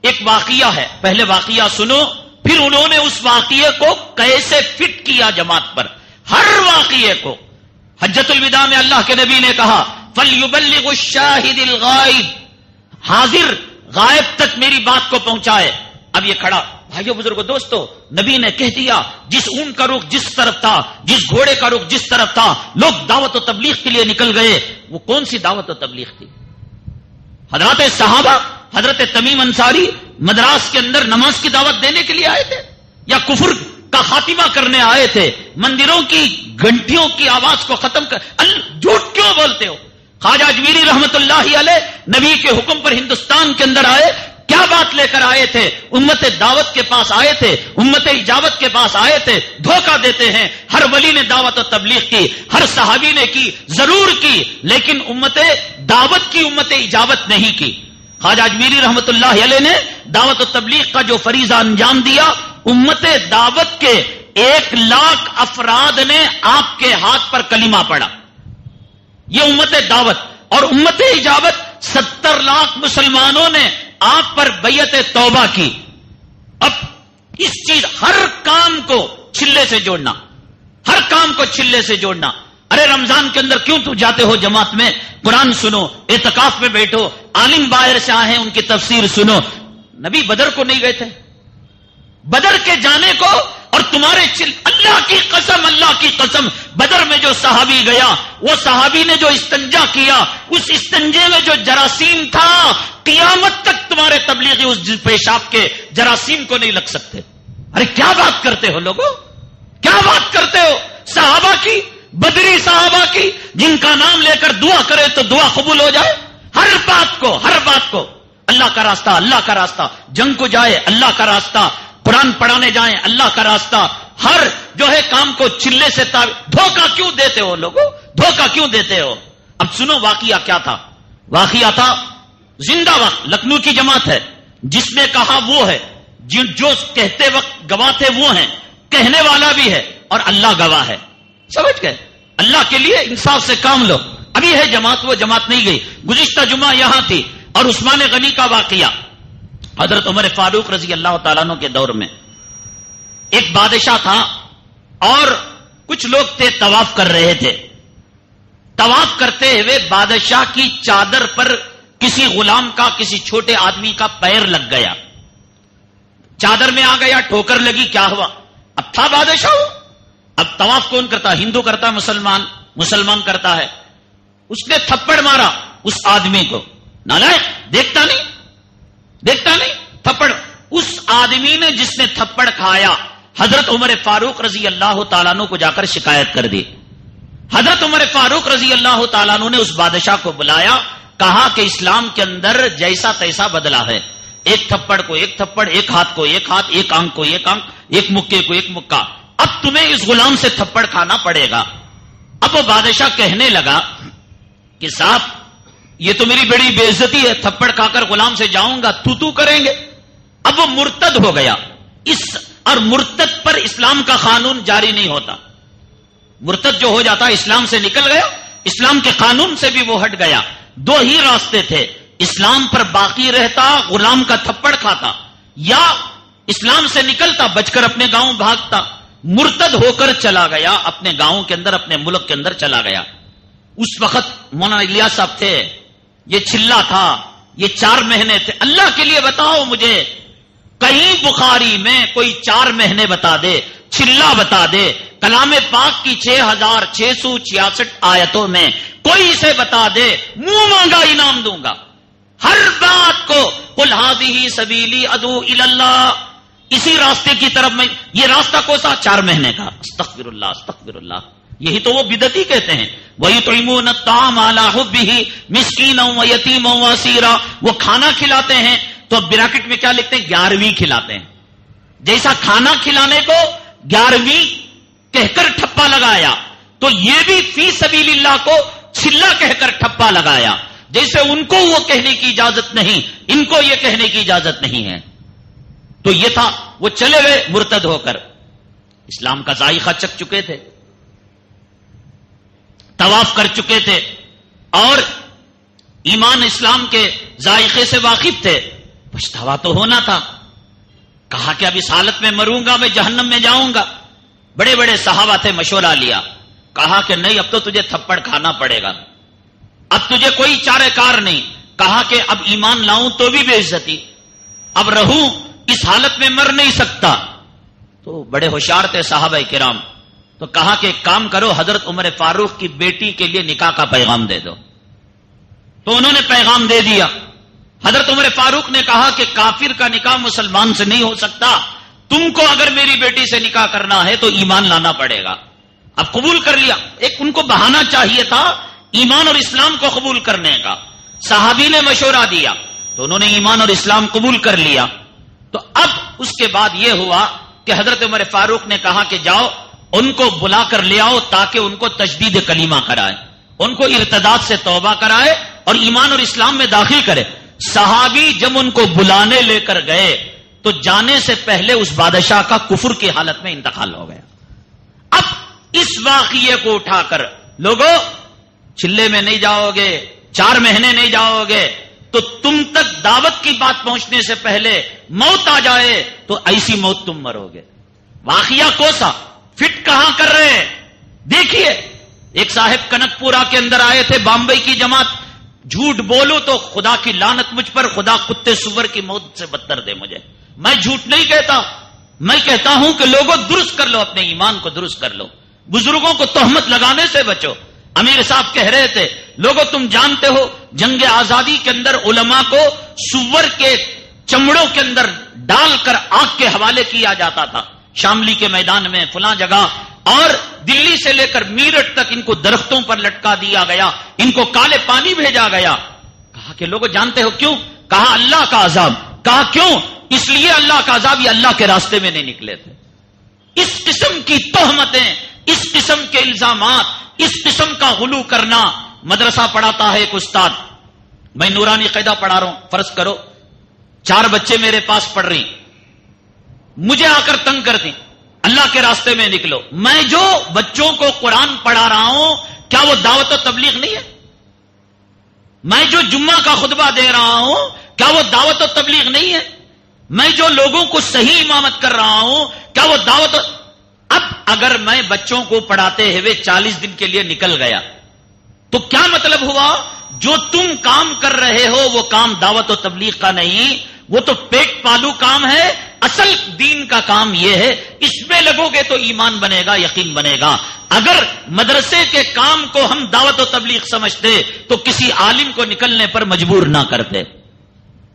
ایک واقعہ ہے, پہلے واقعہ سنو, پھر انہوں نے اس واقعے کو کیسے فٹ کیا جماعت پر. ہر واقعے کو حجۃ الوداع میں اللہ کے نبی نے کہا فَلْيُبَلِّغُ الشَّاهِدِ الْغَائِبِ, حاضر غائب تک میری بات کو پہنچائے. اب یہ کھڑا, بھائیو بزرگو دوستو, نبی نے کہہ دیا جس اونٹ کا رخ جس طرف تھا, جس گھوڑے کا رخ جس طرف تھا, لوگ دعوت و تبلیغ کے لیے نکل گئے. وہ کون سی دعوت و تبلیغ تھی؟ حضرات صحابہ, حضرت تمیم انصاری مدراس کے اندر نماز کی دعوت دینے کے لیے آئے تھے, یا کفر کا خاتمہ کرنے آئے تھے؟ مندروں کی گھنٹیوں کی آواز کو ختم کر, جھوٹ کیوں بولتے ہو؟ خواجہ اجمیری رحمت اللہ علیہ نبی کے حکم پر ہندوستان کے اندر آئے, کیا بات لے کر آئے تھے؟ امت دعوت کے پاس آئے تھے, امت اجابت کے پاس آئے تھے. دھوکہ دیتے ہیں. ہر ولی نے دعوت و تبلیغ کی, ہر صحابی نے کی, ضرور کی, لیکن امت دعوت کی, امت اجابت نہیں کی. خواجہ اجمیری رحمت اللہ علیہ نے دعوت و تبلیغ کا جو فریضہ انجام دیا, امت دعوت کے 1,00,000 افراد نے آپ کے ہاتھ پر کلمہ پڑھا. یہ امت دعوت. اور امت اجابت 70 لاکھ مسلمانوں نے آپ پر بیعت توبہ کی. اب اس چیز, ہر کام کو چھلے سے جوڑنا, ہر کام کو چھلے سے جوڑنا. ارے رمضان کے اندر کیوں تو جاتے ہو جماعت میں؟ قرآن سنو, اعتکاف میں بیٹھو, عالم باہر سے آئے ہیں ان کی تفسیر سنو. نبی بدر کو نہیں گئے تھے؟ بدر کے جانے کو اور تمہارے اللہ کی قسم, اللہ کی قسم, بدر میں جو صحابی گیا, وہ صحابی نے جو استنجا کیا, اس استنجے میں جو جراثیم تھا, قیامت تک تمہارے تبلیغی اس پیشاب کے جراثیم کو نہیں لگ سکتے. ارے کیا بات کرتے ہو لوگوں, کیا بات کرتے ہو؟ صحابہ کی, بدری صحابہ کی, جن کا نام لے کر دعا کرے تو دعا قبول ہو جائے. ہر بات کو, ہر بات کو اللہ کا راستہ, اللہ کا راستہ, جنگ کو جائے اللہ کا راستہ, قرآن پڑھانے جائیں اللہ کا راستہ, ہر جو ہے کام کو چلے سے دھوکہ کیوں دیتے ہو لوگوں, دھوکہ کیوں دیتے ہو؟ اب سنو واقعہ کیا تھا. واقعہ تھا زندہ وقت لکھنؤ کی جماعت ہے, جس نے کہا وہ ہے, جو کہتے وقت گواہ تھے وہ ہیں, کہنے والا بھی ہے, اور اللہ گواہ ہے. سمجھ گئے؟ اللہ کے لیے انصاف سے کام لو. ابھی ہے جماعت, وہ جماعت نہیں گئی. گزشتہ جمعہ یہاں تھی. اور عثمان غنی کا واقعہ, حضرت عمر فاروق رضی اللہ تعالیٰ عنہ کے دور میں ایک بادشاہ تھا, اور کچھ لوگ تھے طواف کر رہے تھے. طواف کرتے ہوئے بادشاہ کی چادر پر کسی غلام کا, کسی چھوٹے آدمی کا پیر لگ گیا. چادر میں آ گیا, ٹھوکر لگی, کیا ہوا؟ اب تھا بادشاہ. اب طواف کون کرتا؟ ہندو کرتا ہے, مسلمان کرتا ہے. اس نے تھپڑ مارا اس آدمی کو. نالائق, دیکھتا نہیں تھپڑ. اس آدمی نے جس نے تھپڑ کھایا, حضرت عمر فاروق رضی اللہ تعالیٰ عنہ کو جا کر شکایت کر دی. حضرت عمر فاروق رضی اللہ تعالیٰ عنہ نے اس بادشاہ کو بلایا, کہا کہ اسلام کے اندر جیسا تیسا بدلا ہے, ایک تھپڑ کو ایک تھپڑ, ایک ہاتھ کو ایک ہاتھ, ایک آنکھ کو ایک آنکھ, ایک مکے کو ایک مکہ. اب تمہیں اس غلام سے تھپڑ کھانا پڑے گا. اب وہ بادشاہ کہنے لگا کہ صاحب یہ تو میری بڑی بے عزتی ہے, تھپڑ کھا کر غلام سے جاؤں گا, تو کریں گے. اب وہ مرتد ہو گیا. اور مرتد پر اسلام کا قانون جاری نہیں ہوتا. مرتد جو ہو جاتا اسلام سے نکل گیا, اسلام کے قانون سے بھی وہ ہٹ گیا. دو ہی راستے تھے, اسلام پر باقی رہتا, غلام کا تھپڑ کھاتا, یا اسلام سے نکلتا, بچ کر اپنے گاؤں بھاگتا. مرتد ہو کر چلا گیا, اپنے گاؤں کے اندر, اپنے ملک کے اندر چلا گیا. اس وقت مولانا الیاس صاحب تھے, یہ چلا تھا, یہ 4 مہینے تھے. اللہ کے لیے بتاؤ مجھے, کہیں بخاری میں کوئی 4 مہینے بتا دے, چلا بتا دے, کلام پاک کی 6666 آیتوں میں کوئی اسے بتا دے, منہ مانگا انعام دوں گا. ہر بات کو قل ھذہ سبیلی ادعو الی اللہ, اسی راستے کی طرف میں. یہ راستہ کوسا؟ 4 مہینے کا. استغفر اللہ, استغفر اللہ. یہی تو وہ بدعتی کہتے ہیں. وَيُطْعِمُونَ الطَّعَامَ عَلَىٰ حُبِّهِ مِسْكِينًا وَيَتِيمًا وَأَسِيرًا. وہ کھانا کھلاتے ہیں تو براکٹ میں کیا لکھتے ہیں؟ 11ویں کھلاتے ہیں. جیسا کھانا کھلانے کو 11ویں کہہ کر ٹھپا لگایا, تو یہ بھی فی سبیل اللہ کو چھلا کہہ کر ٹھپا لگایا. جیسے ان کو وہ کہنے کی اجازت نہیں، ان کو یہ کہنے کی اجازت نہیں ہے. تو یہ تھا، وہ چلے گئے مرتد ہو کر، اسلام کا ذائقہ چکھ چکے تھے، طواف کر چکے تھے اور ایمان اسلام کے ذائقے سے واقف تھے. پچھتاوا تو ہونا تھا. کہا کہ اب اس حالت میں مروں گا، میں جہنم میں جاؤں گا. بڑے بڑے صحابہ تھے، مشورہ لیا. کہا کہ نہیں، اب تو تجھے تھپڑ کھانا پڑے گا، اب تجھے کوئی چارہ کار نہیں. کہا کہ اب ایمان لاؤں تو بھی بے عزتی، اب رہوں اس حالت میں مر نہیں سکتا. تو بڑے ہوشیار تھے صحابہ کرام. تو کہا کہ ایک کام کرو، حضرت عمر فاروق کی بیٹی کے لیے نکاح کا پیغام دے دو. تو انہوں نے پیغام دے دیا. حضرت عمر فاروق نے کہا کہ کافر کا نکاح مسلمان سے نہیں ہو سکتا، تم کو اگر میری بیٹی سے نکاح کرنا ہے تو ایمان لانا پڑے گا. اب قبول کر لیا. ایک ان کو بہانہ چاہیے تھا ایمان اور اسلام کو قبول کرنے کا. صحابی نے مشورہ دیا تو انہوں نے ایمان اور اسلام قبول کر لیا. تو اب اس کے بعد یہ ہوا کہ حضرت عمر فاروق نے کہا کہ جاؤ ان کو بلا کر لے آؤ تاکہ ان کو تجدید کلمہ کرائے، ان کو ارتداد سے توبہ کرائے اور ایمان اور اسلام میں داخل کرے. صحابی جب ان کو بلانے لے کر گئے تو جانے سے پہلے اس بادشاہ کا کفر کی حالت میں انتقال ہو گیا. اب اس واقعے کو اٹھا کر لوگوں، چلے میں نہیں جاؤ گے، 4 مہینے نہیں جاؤ گے تو تم تک دعوت کی بات پہنچنے سے پہلے موت آ جائے تو ایسی موت تم مرو گے. واقعہ کوسا فٹ کہاں کر رہے ہیں دیکھیے. ایک صاحب کنک پورا کے اندر آئے تھے، بامبئی کی جماعت. جھوٹ بولو تو خدا کی لعنت مجھ پر، خدا کتے سور کی موت سے بدتر دے مجھے. میں جھوٹ نہیں کہتا، میں کہتا ہوں کہ لوگوں درست کر لو، اپنے ایمان کو درست کر لو، بزرگوں کو تہمت لگانے سے بچو. امیر صاحب کہہ رہے تھے لوگوں تم جانتے ہو جنگ آزادی کے اندر علماء کو سور کے چمڑوں کے اندر ڈال کر آگ کے حوالے کیا جاتا تھا، شاملی کے میدان میں فلاں جگہ، اور دلی سے لے کر میرٹھ تک ان کو درختوں پر لٹکا دیا گیا، ان کو کالے پانی بھیجا گیا. کہا کہ لوگوں جانتے ہو کیوں؟ کہا اللہ کا عذاب. کہا کیوں؟ اس لیے اللہ کا عذاب، یہ اللہ کے راستے میں نہیں نکلے تھے. اس قسم کی تہمتیں، اس قسم کے الزامات، اس قسم کا غلو کرنا. مدرسہ پڑھاتا ہے ایک استاد، میں نورانی قاعدہ پڑھا رہا ہوں، فرض کرو 4 بچے میرے پاس پڑھ رہی، مجھے آ کر تنگ کرتی، اللہ کے راستے میں نکلو. میں جو بچوں کو قرآن پڑھا رہا ہوں کیا وہ دعوت و تبلیغ نہیں ہے؟ میں جو جمعہ کا خطبہ دے رہا ہوں کیا وہ دعوت و تبلیغ نہیں ہے؟ میں جو لوگوں کو صحیح امامت کر رہا ہوں کیا وہ دعوت اب اگر میں بچوں کو پڑھاتے ہوئے 40 دن کے لیے نکل گیا تو کیا مطلب ہوا؟ جو تم کام کر رہے ہو وہ کام دعوت و تبلیغ کا نہیں، وہ تو پیٹ پالو کام ہے. اصل دین کا کام یہ ہے، اس میں لگو گے تو ایمان بنے گا، یقین بنے گا. اگر مدرسے کے کام کو ہم دعوت و تبلیغ سمجھتے تو کسی عالم کو نکلنے پر مجبور نہ کرتے.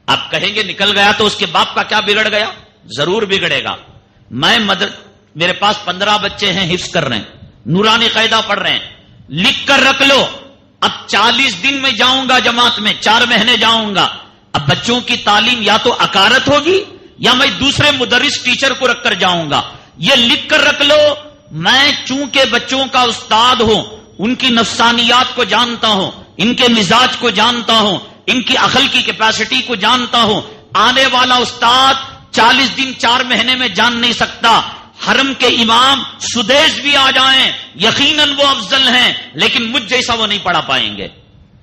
آپ کہیں گے نکل گیا تو اس کے باپ کا کیا بگڑ گیا؟ ضرور بگڑے گا. میں میرے پاس 15 بچے ہیں، حفظ کر رہے ہیں، نورانی قاعدہ پڑھ رہے ہیں، لکھ کر رکھ لو. اب 40 دن میں جاؤں گا جماعت میں، 4 مہینے جاؤں گا. اب بچوں کی تعلیم یا تو اکارت ہوگی یا میں دوسرے مدرس ٹیچر کو رکھ کر جاؤں گا. یہ لکھ کر رکھ لو، میں چونکہ بچوں کا استاد ہوں، ان کی نفسانیات کو جانتا ہوں، ان کے مزاج کو جانتا ہوں، ان کی عقل کی کیپیسٹی کو جانتا ہوں. آنے والا استاد 40 دن 4 مہینے میں جان نہیں سکتا. حرم کے امام سدیس بھی آ جائیں یقیناً وہ افضل ہیں، لیکن مجھ جیسا وہ نہیں پڑھا پائیں گے.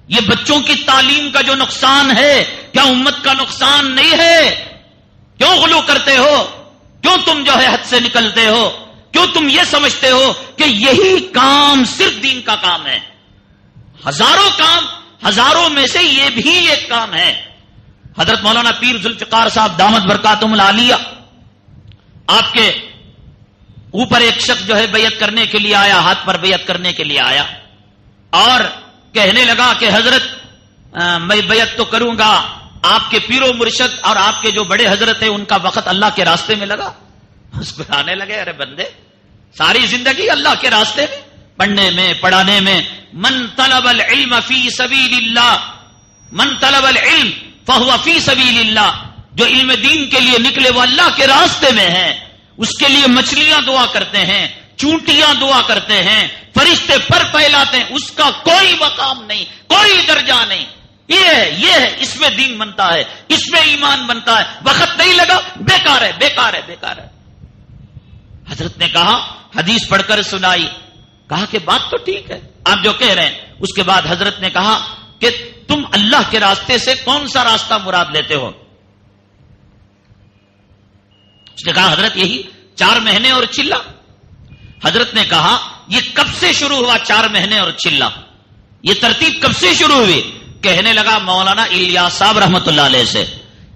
یہ بچوں کی تعلیم کا جو نقصان ہے کیا امت کا نقصان نہیں ہے؟ کیوں غلو کرتے ہو؟ کیوں تم جو ہے حد سے نکلتے ہو؟ کیوں تم یہ سمجھتے ہو کہ یہی کام صرف دین کا کام ہے؟ ہزاروں کام، ہزاروں میں سے یہ بھی ایک کام ہے. حضرت مولانا پیر ذوالفقار صاحب دامت برکاتہم العالیہ، آپ کے اوپر ایک شخص جو ہے بیعت کرنے کے لیے آیا، ہاتھ پر بیعت کرنے کے لیے آیا اور کہنے لگا کہ حضرت میں بیعت تو کروں گا، آپ کے پیر و مرشد اور آپ کے جو بڑے حضرت ہیں ان کا وقت اللہ کے راستے میں لگا. مسکرانے لگے، ارے بندے ساری زندگی اللہ کے راستے میں، پڑھنے میں پڑھانے میں. من طلب العلم فی سبیل اللہ، من طلب العلم فہو فی سبیل اللہ. جو علم دین کے لیے نکلے وہ اللہ کے راستے میں ہیں. اس کے لیے مچھلیاں دعا کرتے ہیں، چونٹیاں دعا کرتے ہیں، فرشتے پر پھیلاتے ہیں، اس کا کوئی مقام نہیں، کوئی درجہ نہیں. یہ ہے اس میں دین بنتا ہے، اس میں ایمان بنتا ہے، وقت نہیں لگا بیکار ہے بیکار ہے بیکار ہے۔ حضرت نے کہا، حدیث پڑھ کر سنائی، کہا کہ بات تو ٹھیک ہے آپ جو کہہ رہے ہیں۔ اس کے بعد حضرت نے کہا کہ تم اللہ کے راستے سے کون سا راستہ مراد لیتے ہو؟ اس نے کہا حضرت یہی 4 مہینے اور چلہ۔ حضرت نے کہا یہ کب سے شروع ہوا 4 مہینے اور چلہ؟ یہ ترتیب کب سے شروع ہوئی؟ کہنے لگا مولانا الیاس صاحب رحمت اللہ علیہ سے۔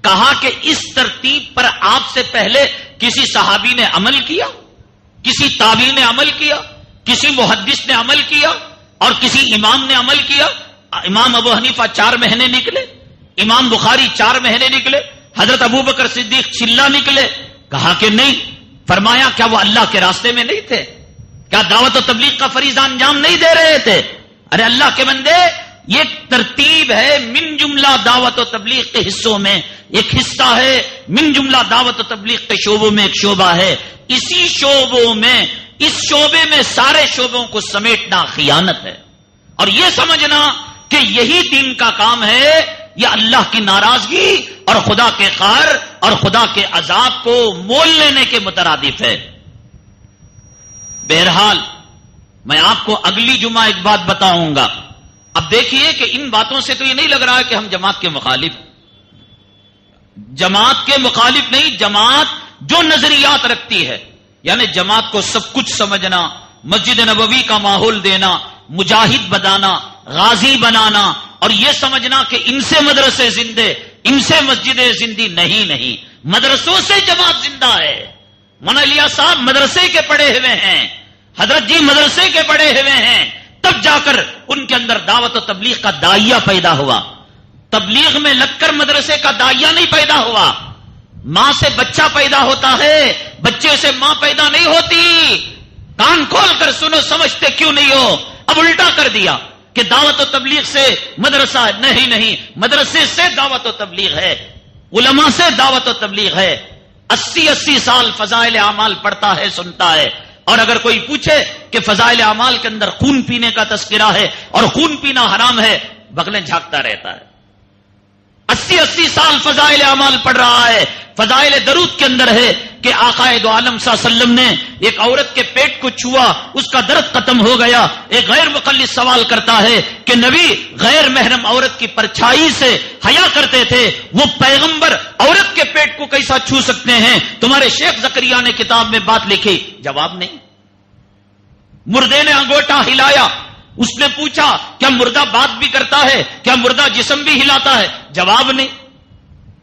کہا کہ اس ترتیب پر آپ سے پہلے کسی صحابی نے عمل کیا، کسی تابعی نے عمل کیا، کسی محدث نے عمل کیا اور کسی امام نے عمل کیا؟ امام ابو حنیفہ 4 مہینے نکلے، امام بخاری 4 مہینے نکلے، حضرت ابوبکر صدیق چلہ نکلے۔ کہا کہ نہیں۔ فرمایا کیا وہ اللہ کے راستے میں نہیں تھے؟ کیا دعوت و تبلیغ کا فریضہ انجام نہیں دے رہے تھے؟ ارے اللہ کے بندے، یہ ترتیب ہے من جملہ دعوت و تبلیغ کے حصوں میں ایک حصہ ہے، من جملہ دعوت و تبلیغ کے شعبوں میں ایک شعبہ ہے۔ اسی شعبوں میں، اس شعبے میں سارے شعبوں کو سمیٹنا خیانت ہے، اور یہ سمجھنا کہ یہی دین کا کام ہے، یہ اللہ کی ناراضگی اور خدا کے قہر اور خدا کے عذاب کو مول لینے کے مترادف ہے۔ بہرحال میں آپ کو اگلی جمعہ ایک بات بتاؤں گا۔ اب دیکھیے کہ ان باتوں سے تو یہ نہیں لگ رہا ہے کہ ہم جماعت کے مخالف، جماعت کے مخالف نہیں، جماعت جو نظریات رکھتی ہے، یعنی جماعت کو سب کچھ سمجھنا، مسجد نبوی کا ماحول دینا، مجاہد بنانا، غازی بنانا، اور یہ سمجھنا کہ ان سے مدرسے زندے، ان سے مسجدیں زندی، نہیں، مدرسوں سے جماعت زندہ ہے۔ مولانا الیاس صاحب مدرسے کے پڑھے ہوئے ہیں، حضرت جی مدرسے کے پڑھے ہوئے ہیں، تب جا کر ان کے اندر دعوت و تبلیغ کا داعیہ پیدا ہوا۔ تبلیغ میں لگ کر مدرسے کا داعیہ نہیں پیدا ہوا۔ ماں سے بچہ پیدا ہوتا ہے، بچے سے ماں پیدا نہیں ہوتی۔ کان کھول کر سنو، سمجھتے کیوں نہیں ہو؟ اب الٹا کر دیا کہ دعوت و تبلیغ سے مدرسہ، نہیں، مدرسے سے دعوت و تبلیغ ہے، علماء سے دعوت و تبلیغ ہے۔ 80 سال فضائل اعمال پڑھتا ہے، سنتا ہے، اور اگر کوئی پوچھے کہ فضائل اعمال کے اندر خون پینے کا تذکرہ ہے اور خون پینا حرام ہے، بغلیں جھانکتا رہتا ہے۔ 80 سال فضائل اعمال پڑھ رہا ہے۔ فضائل درود کے اندر ہے کہ آقا دو عالم صلی اللہ علیہ وسلم نے ایک عورت کے پیٹ کو چھوا، اس کا درد ختم ہو گیا۔ ایک غیر مقلد سوال کرتا ہے کہ نبی غیر محرم عورت کی پرچھائی سے حیا کرتے تھے، وہ پیغمبر عورت کے پیٹ کو کیسا چھو سکتے ہیں؟ تمہارے شیخ زکریا نے کتاب میں بات لکھی، جواب نہیں۔ مردے نے انگوٹھا ہلایا، اس نے پوچھا کیا مردہ بات بھی کرتا ہے؟ کیا مردہ جسم بھی ہلاتا ہے؟ جواب نہیں۔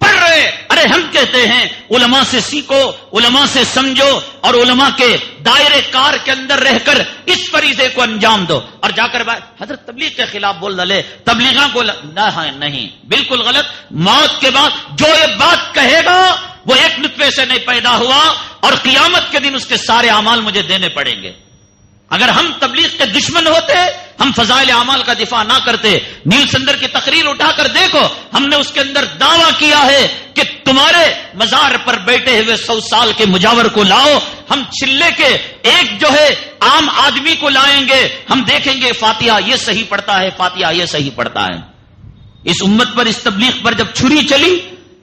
پڑھ رہے، ارے ہم کہتے ہیں علماء سے سیکھو، علماء سے سمجھو، اور علماء کے دائرے کار کے اندر رہ کر اس فریضے کو انجام دو، اور جا کر حضرت تبلیغ کے خلاف بول ڈالے، تبلیغاں کو نہیں، بالکل غلط۔ موت کے بعد جو یہ بات کہے گا وہ ایک نطفے سے نہیں پیدا ہوا، اور قیامت کے دن اس کے سارے اعمال مجھے دینے پڑیں گے۔ اگر ہم تبلیغ کے دشمن ہوتے، ہم فضائل اعمال کا دفاع نہ کرتے۔ نیل سندر کی تقریر اٹھا کر دیکھو، ہم نے اس کے اندر دعویٰ کیا ہے کہ تمہارے مزار پر بیٹھے ہوئے 100 سال کے مجاور کو لاؤ، ہم چلے کے ایک جو ہے عام آدمی کو لائیں گے، ہم دیکھیں گے فاتحہ یہ صحیح پڑھتا ہے، فاتحہ یہ صحیح پڑھتا ہے۔ اس امت پر، اس تبلیغ پر جب چھری چلی،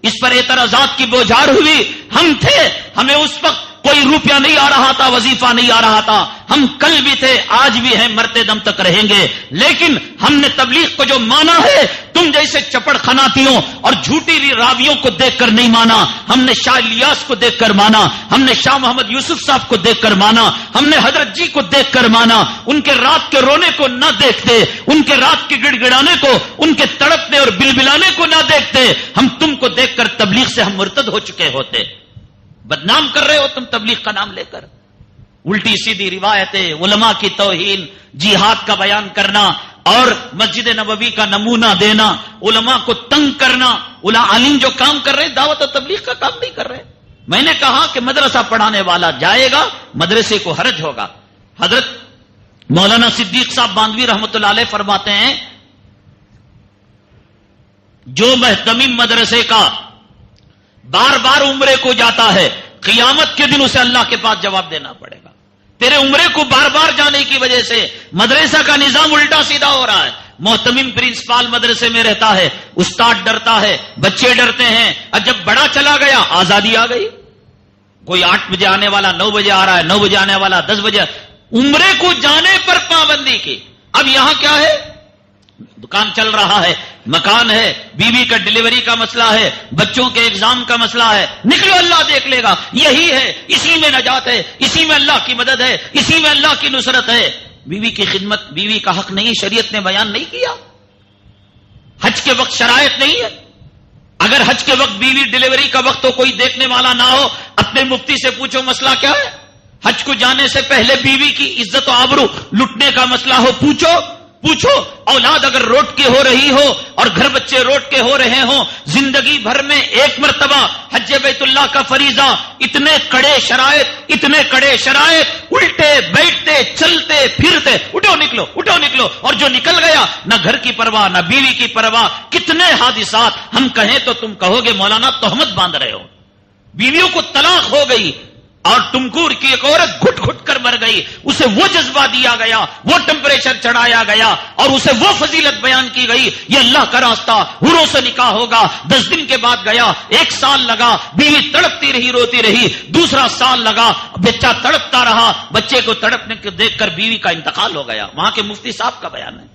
اس پر اعتراضات کی بوجھار ہوئی، ہم تھے، ہمیں اس وقت کوئی روپیہ نہیں آ رہا تھا، وظیفہ نہیں آ رہا تھا، ہم کل بھی تھے، آج بھی ہیں، مرتے دم تک رہیں گے، لیکن ہم نے تبلیغ کو جو مانا ہے، تم جیسے چپڑ خناتیوں اور جھوٹی راویوں کو دیکھ کر نہیں مانا، ہم نے شاہ الیاس کو دیکھ کر مانا، ہم نے شاہ محمد یوسف صاحب کو دیکھ کر مانا، ہم نے حضرت جی کو دیکھ کر مانا۔ ان کے رات کے رونے کو نہ دیکھتے، ان کے رات کے گڑ گڑانے کو، ان کے تڑپنے اور بلبلانے کو نہ دیکھتے، ہم تم کو دیکھ کر تبلیغ سے ہم مرتد ہو چکے ہوتے۔ بدنام کر رہے ہو تم تبلیغ کا نام لے کر، الٹی سیدھی روایتیں، علماء کی توہین، جہاد کا بیان کرنا اور مسجد نبوی کا نمونہ دینا، علماء کو تنگ کرنا۔ عالم جو کام کر رہے دعوت و تبلیغ کا کام نہیں کر رہے۔ میں نے کہا کہ مدرسہ پڑھانے والا جائے گا، مدرسے کو حرج ہوگا۔ حضرت مولانا صدیق صاحب باندوی رحمۃ اللہ علیہ فرماتے ہیں، جو مہتمم مدرسے کا بار بار عمرے کو جاتا ہے، قیامت کے دن اسے اللہ کے پاس جواب دینا پڑے گا۔ تیرے عمرے کو بار بار جانے کی وجہ سے مدرسہ کا نظام الٹا سیدھا ہو رہا ہے، محتمم پرنسپال مدرسے میں رہتا ہے، استاد ڈرتا ہے، بچے ڈرتے ہیں، اور جب بڑا چلا گیا آزادی آ گئی. کوئی 8 بجے آنے والا 9 بجے آ رہا ہے، 9 بجے آنے والا 10 بجے. عمرے کو جانے پر پابندی کی. اب یہاں کیا ہے؟ دکان چل رہا ہے، مکان ہے، بیوی کا ڈلیوری کا مسئلہ ہے، بچوں کے ایگزام کا مسئلہ ہے. نکلو اللہ دیکھ لے گا. یہی ہے، اسی میں نجات ہے، اسی میں اللہ کی مدد ہے، اسی میں اللہ کی نصرت ہے. بیوی کی خدمت، بیوی کا حق نہیں، شریعت نے بیان نہیں کیا. حج کے وقت شرائط نہیں ہے. اگر حج کے وقت بیوی ڈلیوری کا وقت ہو، کوئی دیکھنے والا نہ ہو، اپنے مفتی سے پوچھو مسئلہ کیا ہے. حج کو جانے سے پہلے بیوی کی عزت و آبرو لٹنے کا مسئلہ ہو، پوچھو. اولاد اگر روٹ کے ہو رہی ہو اور گھر بچے روٹ کے ہو رہے ہوں، زندگی بھر میں ایک مرتبہ حج بیت اللہ کا فریضہ، اتنے کڑے شرائط، الٹے بیٹھتے چلتے پھرتے، اٹھو نکلو. اور جو نکل گیا، نہ گھر کی پرواہ نہ بیوی کی پرواہ. کتنے حادثات ہم کہیں تو تم کہو گے مولانا تہمت باندھ رہے ہو. بیویوں کو طلاق ہو گئی اور ٹمکور کی ایک عورت گھٹ گھٹ کر مر گئی. اسے وہ جذبہ دیا گیا، وہ ٹمپریچر چڑھایا گیا اور اسے وہ فضیلت بیان کی گئی. یہ اللہ کا راستہ، حوروں سے نکاح ہوگا. 10 دن کے بعد گیا، 1 سال لگا، بیوی تڑپتی رہی، روتی رہی. دوسرا سال لگا، بچہ تڑپتا رہا. بچے کو تڑپنے کو دیکھ کر بیوی کا انتقال ہو گیا. وہاں کے مفتی صاحب کا بیان ہے.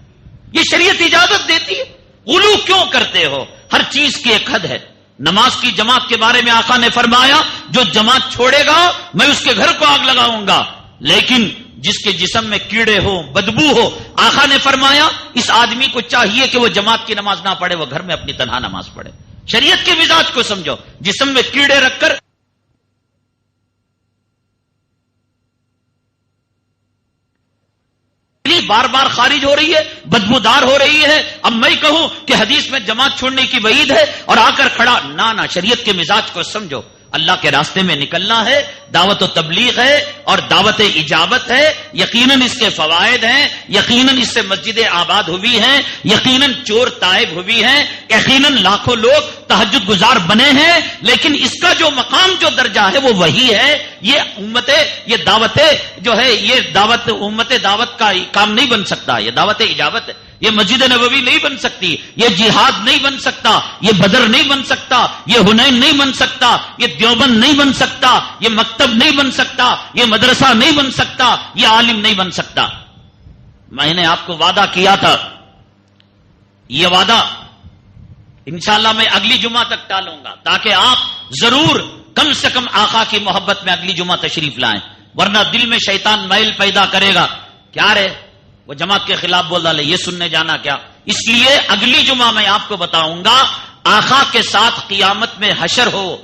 یہ شریعت اجازت دیتی ہے. غلو کیوں کرتے ہو؟ ہر چیز کی ایک حد ہے. نماز کی جماعت کے بارے میں آقا نے فرمایا، جو جماعت چھوڑے گا میں اس کے گھر کو آگ لگاؤں گا. لیکن جس کے جسم میں کیڑے ہو، بدبو ہو، آقا نے فرمایا اس آدمی کو چاہیے کہ وہ جماعت کی نماز نہ پڑھے، وہ گھر میں اپنی تنہا نماز پڑھے. شریعت کے مزاج کو سمجھو. جسم میں کیڑے رکھ کر بار بار خارج ہو رہی ہے، بدبودار ہو رہی ہے. اب میں کہوں کہ حدیث میں جماعت چھوڑنے کی وعید ہے اور آ کر کھڑا، نہ شریعت کے مزاج کو سمجھو. اللہ کے راستے میں نکلنا ہے، دعوت و تبلیغ ہے اور دعوت اجابت ہے. یقیناً اس کے فوائد ہیں، یقیناً اس سے مسجدیں آباد ہوئی ہیں، یقیناً چور تائب ہوئی ہیں، یقیناً لاکھوں لوگ تہجد گزار بنے ہیں. لیکن اس کا جو مقام، جو درجہ ہے وہ وہی ہے. یہ دعوت جو ہے، یہ دعوت امت دعوت کا کام نہیں بن سکتا. یہ دعوت اجابت ہے. یہ مسجد نبوی نہیں بن سکتی، یہ جہاد نہیں بن سکتا، یہ بدر نہیں بن سکتا، یہ حنین نہیں بن سکتا، یہ دیوبند نہیں بن سکتا، یہ مکتب نہیں بن سکتا، یہ مدرسہ نہیں بن سکتا، یہ عالم نہیں بن سکتا. میں نے آپ کو وعدہ کیا تھا، یہ وعدہ انشاءاللہ میں اگلی جمعہ تک ٹالوں گا تاکہ آپ ضرور کم سے کم آقا کی محبت میں اگلی جمعہ تشریف لائیں. ورنہ دل میں شیطان میل پیدا کرے گا. کیا رے وہ جماعت کے خلاف بول ڈالے، یہ سننے جانا کیا. اس لیے اگلی جمعہ میں آپ کو بتاؤں گا، آقا کے ساتھ قیامت میں حشر ہو،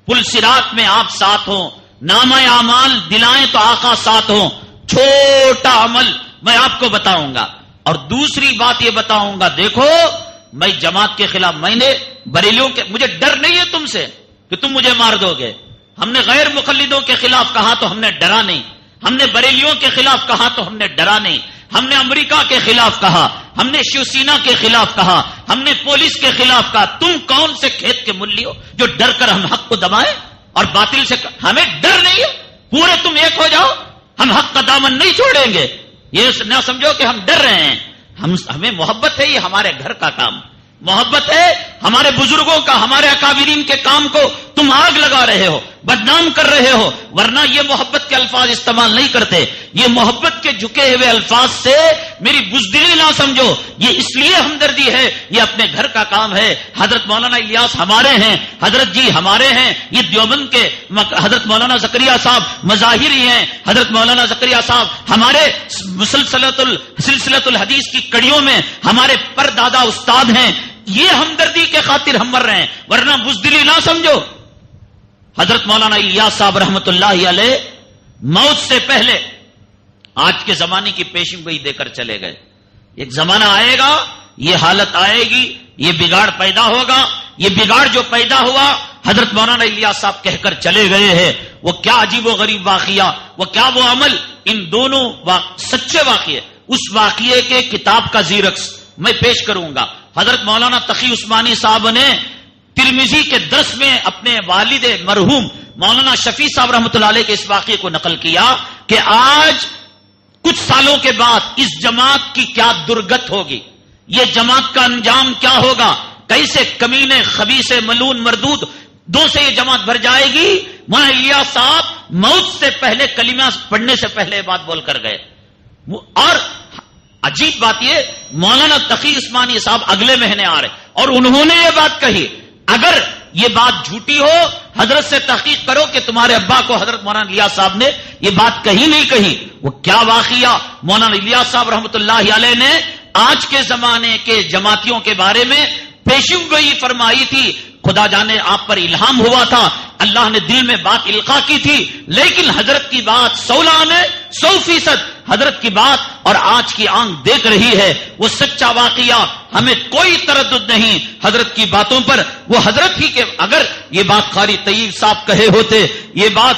پل صراط میں آپ ساتھ ہوں، نامہ اعمال دلائیں تو آقا ساتھ ہوں. چھوٹا عمل میں آپ کو بتاؤں گا. اور دوسری بات یہ بتاؤں گا، دیکھو میں جماعت کے خلاف، میں نے بریلیوں کے، مجھے ڈر نہیں ہے تم سے کہ تم مجھے مار دو گے. ہم نے غیر مقلدوں کے خلاف کہا تو ہم نے ڈرا نہیں، ہم نے بریلیوں کے خلاف کہا تو ہم نے ڈرا نہیں، ہم نے امریکہ کے خلاف کہا، ہم نے شیو سینا کے خلاف کہا، ہم نے پولیس کے خلاف کہا. تم کون سے کھیت کے ملی ہو جو ڈر کر ہم حق کو دبائیں اور باطل سے ہمیں ڈر نہیں ہے. پورے تم ایک ہو جاؤ، ہم حق کا دامن نہیں چھوڑیں گے. یہ نہ سمجھو کہ ہم ڈر رہے ہیں. ہمیں محبت ہے، یہ ہمارے گھر کا کام. محبت ہے ہمارے بزرگوں کا، ہمارے اکابرین کے کام کو تم آگ لگا رہے ہو، بدنام کر رہے ہو. ورنہ یہ محبت کے الفاظ استعمال نہیں کرتے. یہ محبت کے جھکے ہوئے الفاظ سے میری بزدلی نہ سمجھو. یہ اس لیے ہمدردی ہے، یہ اپنے گھر کا کام ہے. حضرت مولانا الیاس ہمارے ہیں، حضرت جی ہمارے ہیں. یہ دیوبند کے حضرت مولانا زکریا صاحب مظاہری ہیں. حضرت مولانا زکریا صاحب ہمارے سلسلۃ الحدیث کی کڑیوں میں ہمارے پر دادا استاد ہیں. یہ ہمدردی کے خاطر ہم مر رہے ہیں، ورنہ بزدلی نہ سمجھو. حضرت مولانا الیاس صاحب رحمت اللہ علیہ موت سے پہلے آج کے زمانے کی پیشن گوئی دے کر چلے گئے. ایک زمانہ آئے گا، یہ حالت آئے گی، یہ بگاڑ پیدا ہوگا. یہ بگاڑ جو پیدا ہوا حضرت مولانا الیاس صاحب کہہ کر چلے گئے ہیں. وہ کیا عجیب و غریب واقعہ، وہ کیا وہ عمل، ان دونوں سچے واقعے. اس واقعے کے کتاب کا زیرکس میں پیش کروں گا. حضرت مولانا تقی عثمانی صاحب نے ترمذی کے درس میں اپنے والد مرحوم مولانا شفیع صاحب رحمۃ اللہ علیہ کے اس واقعے کو نقل کیا کہ آج کچھ سالوں کے بعد اس جماعت کی کیا درگت ہوگی. یہ جماعت کا انجام کیا ہوگا، کیسے کمینے خبیث ملون مردود دو سے یہ جماعت بھر جائے گی۔ مولانا الیاس صاحب موت سے پہلے کلمہ پڑھنے سے پہلے بات بول کر گئے، اور عجیب بات یہ مولانا تقی عثمانی صاحب اگلے مہینے آ رہے اور انہوں نے یہ بات کہی، اگر یہ بات جھوٹی ہو حضرت سے تحقیق کرو کہ تمہارے ابا کو حضرت مولانا الیاس صاحب نے یہ بات کہی نہیں کہی۔ وہ کیا واقعہ مولانا الیاس صاحب رحمۃ اللہ علیہ نے آج کے زمانے کے جماعتیوں کے بارے میں پیشن گوئی فرمائی تھی۔ خدا جانے آپ پر الہام ہوا تھا، اللہ نے دل میں بات القا کی تھی، لیکن حضرت کی بات 100% حضرت کی بات اور آج کی آنکھ دیکھ رہی ہے، وہ سچا واقعہ، ہمیں کوئی تردد نہیں حضرت کی باتوں پر۔ وہ حضرت ہی کے اگر یہ بات قاری طیب صاحب کہے ہوتے، یہ بات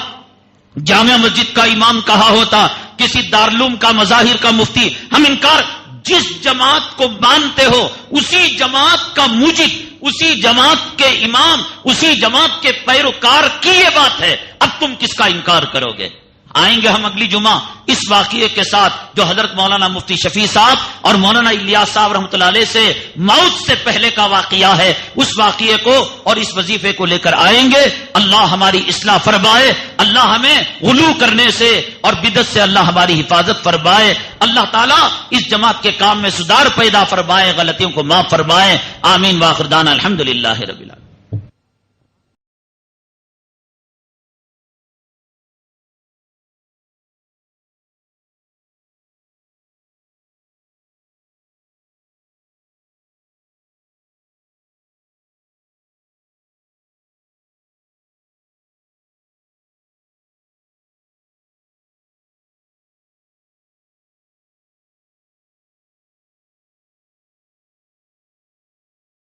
جامع مسجد کا امام کہا ہوتا، کسی دارالعلوم کا مظاہر کا مفتی، ہم انکار، جس جماعت کو مانتے ہو اسی جماعت کا موجد، اسی جماعت کے امام، اسی جماعت کے پیروکار کی یہ بات ہے، اب تم کس کا انکار کرو گے؟ آئیں گے ہم اگلی جمعہ اس واقعے کے ساتھ جو حضرت مولانا مفتی شفیع صاحب اور مولانا الیاس صاحب رحمۃ اللہ علیہ سے موت سے پہلے کا واقعہ ہے، اس واقعے کو اور اس وظیفے کو لے کر آئیں گے۔ اللہ ہماری اصلاح فرمائے، اللہ ہمیں غلو کرنے سے اور بدعت سے اللہ ہماری حفاظت فرمائے، اللہ تعالیٰ اس جماعت کے کام میں سدھار پیدا فرمائے، غلطیوں کو معاف فرمائے، آمین۔ وآخر دعوانا الحمدللہ رب العالمین۔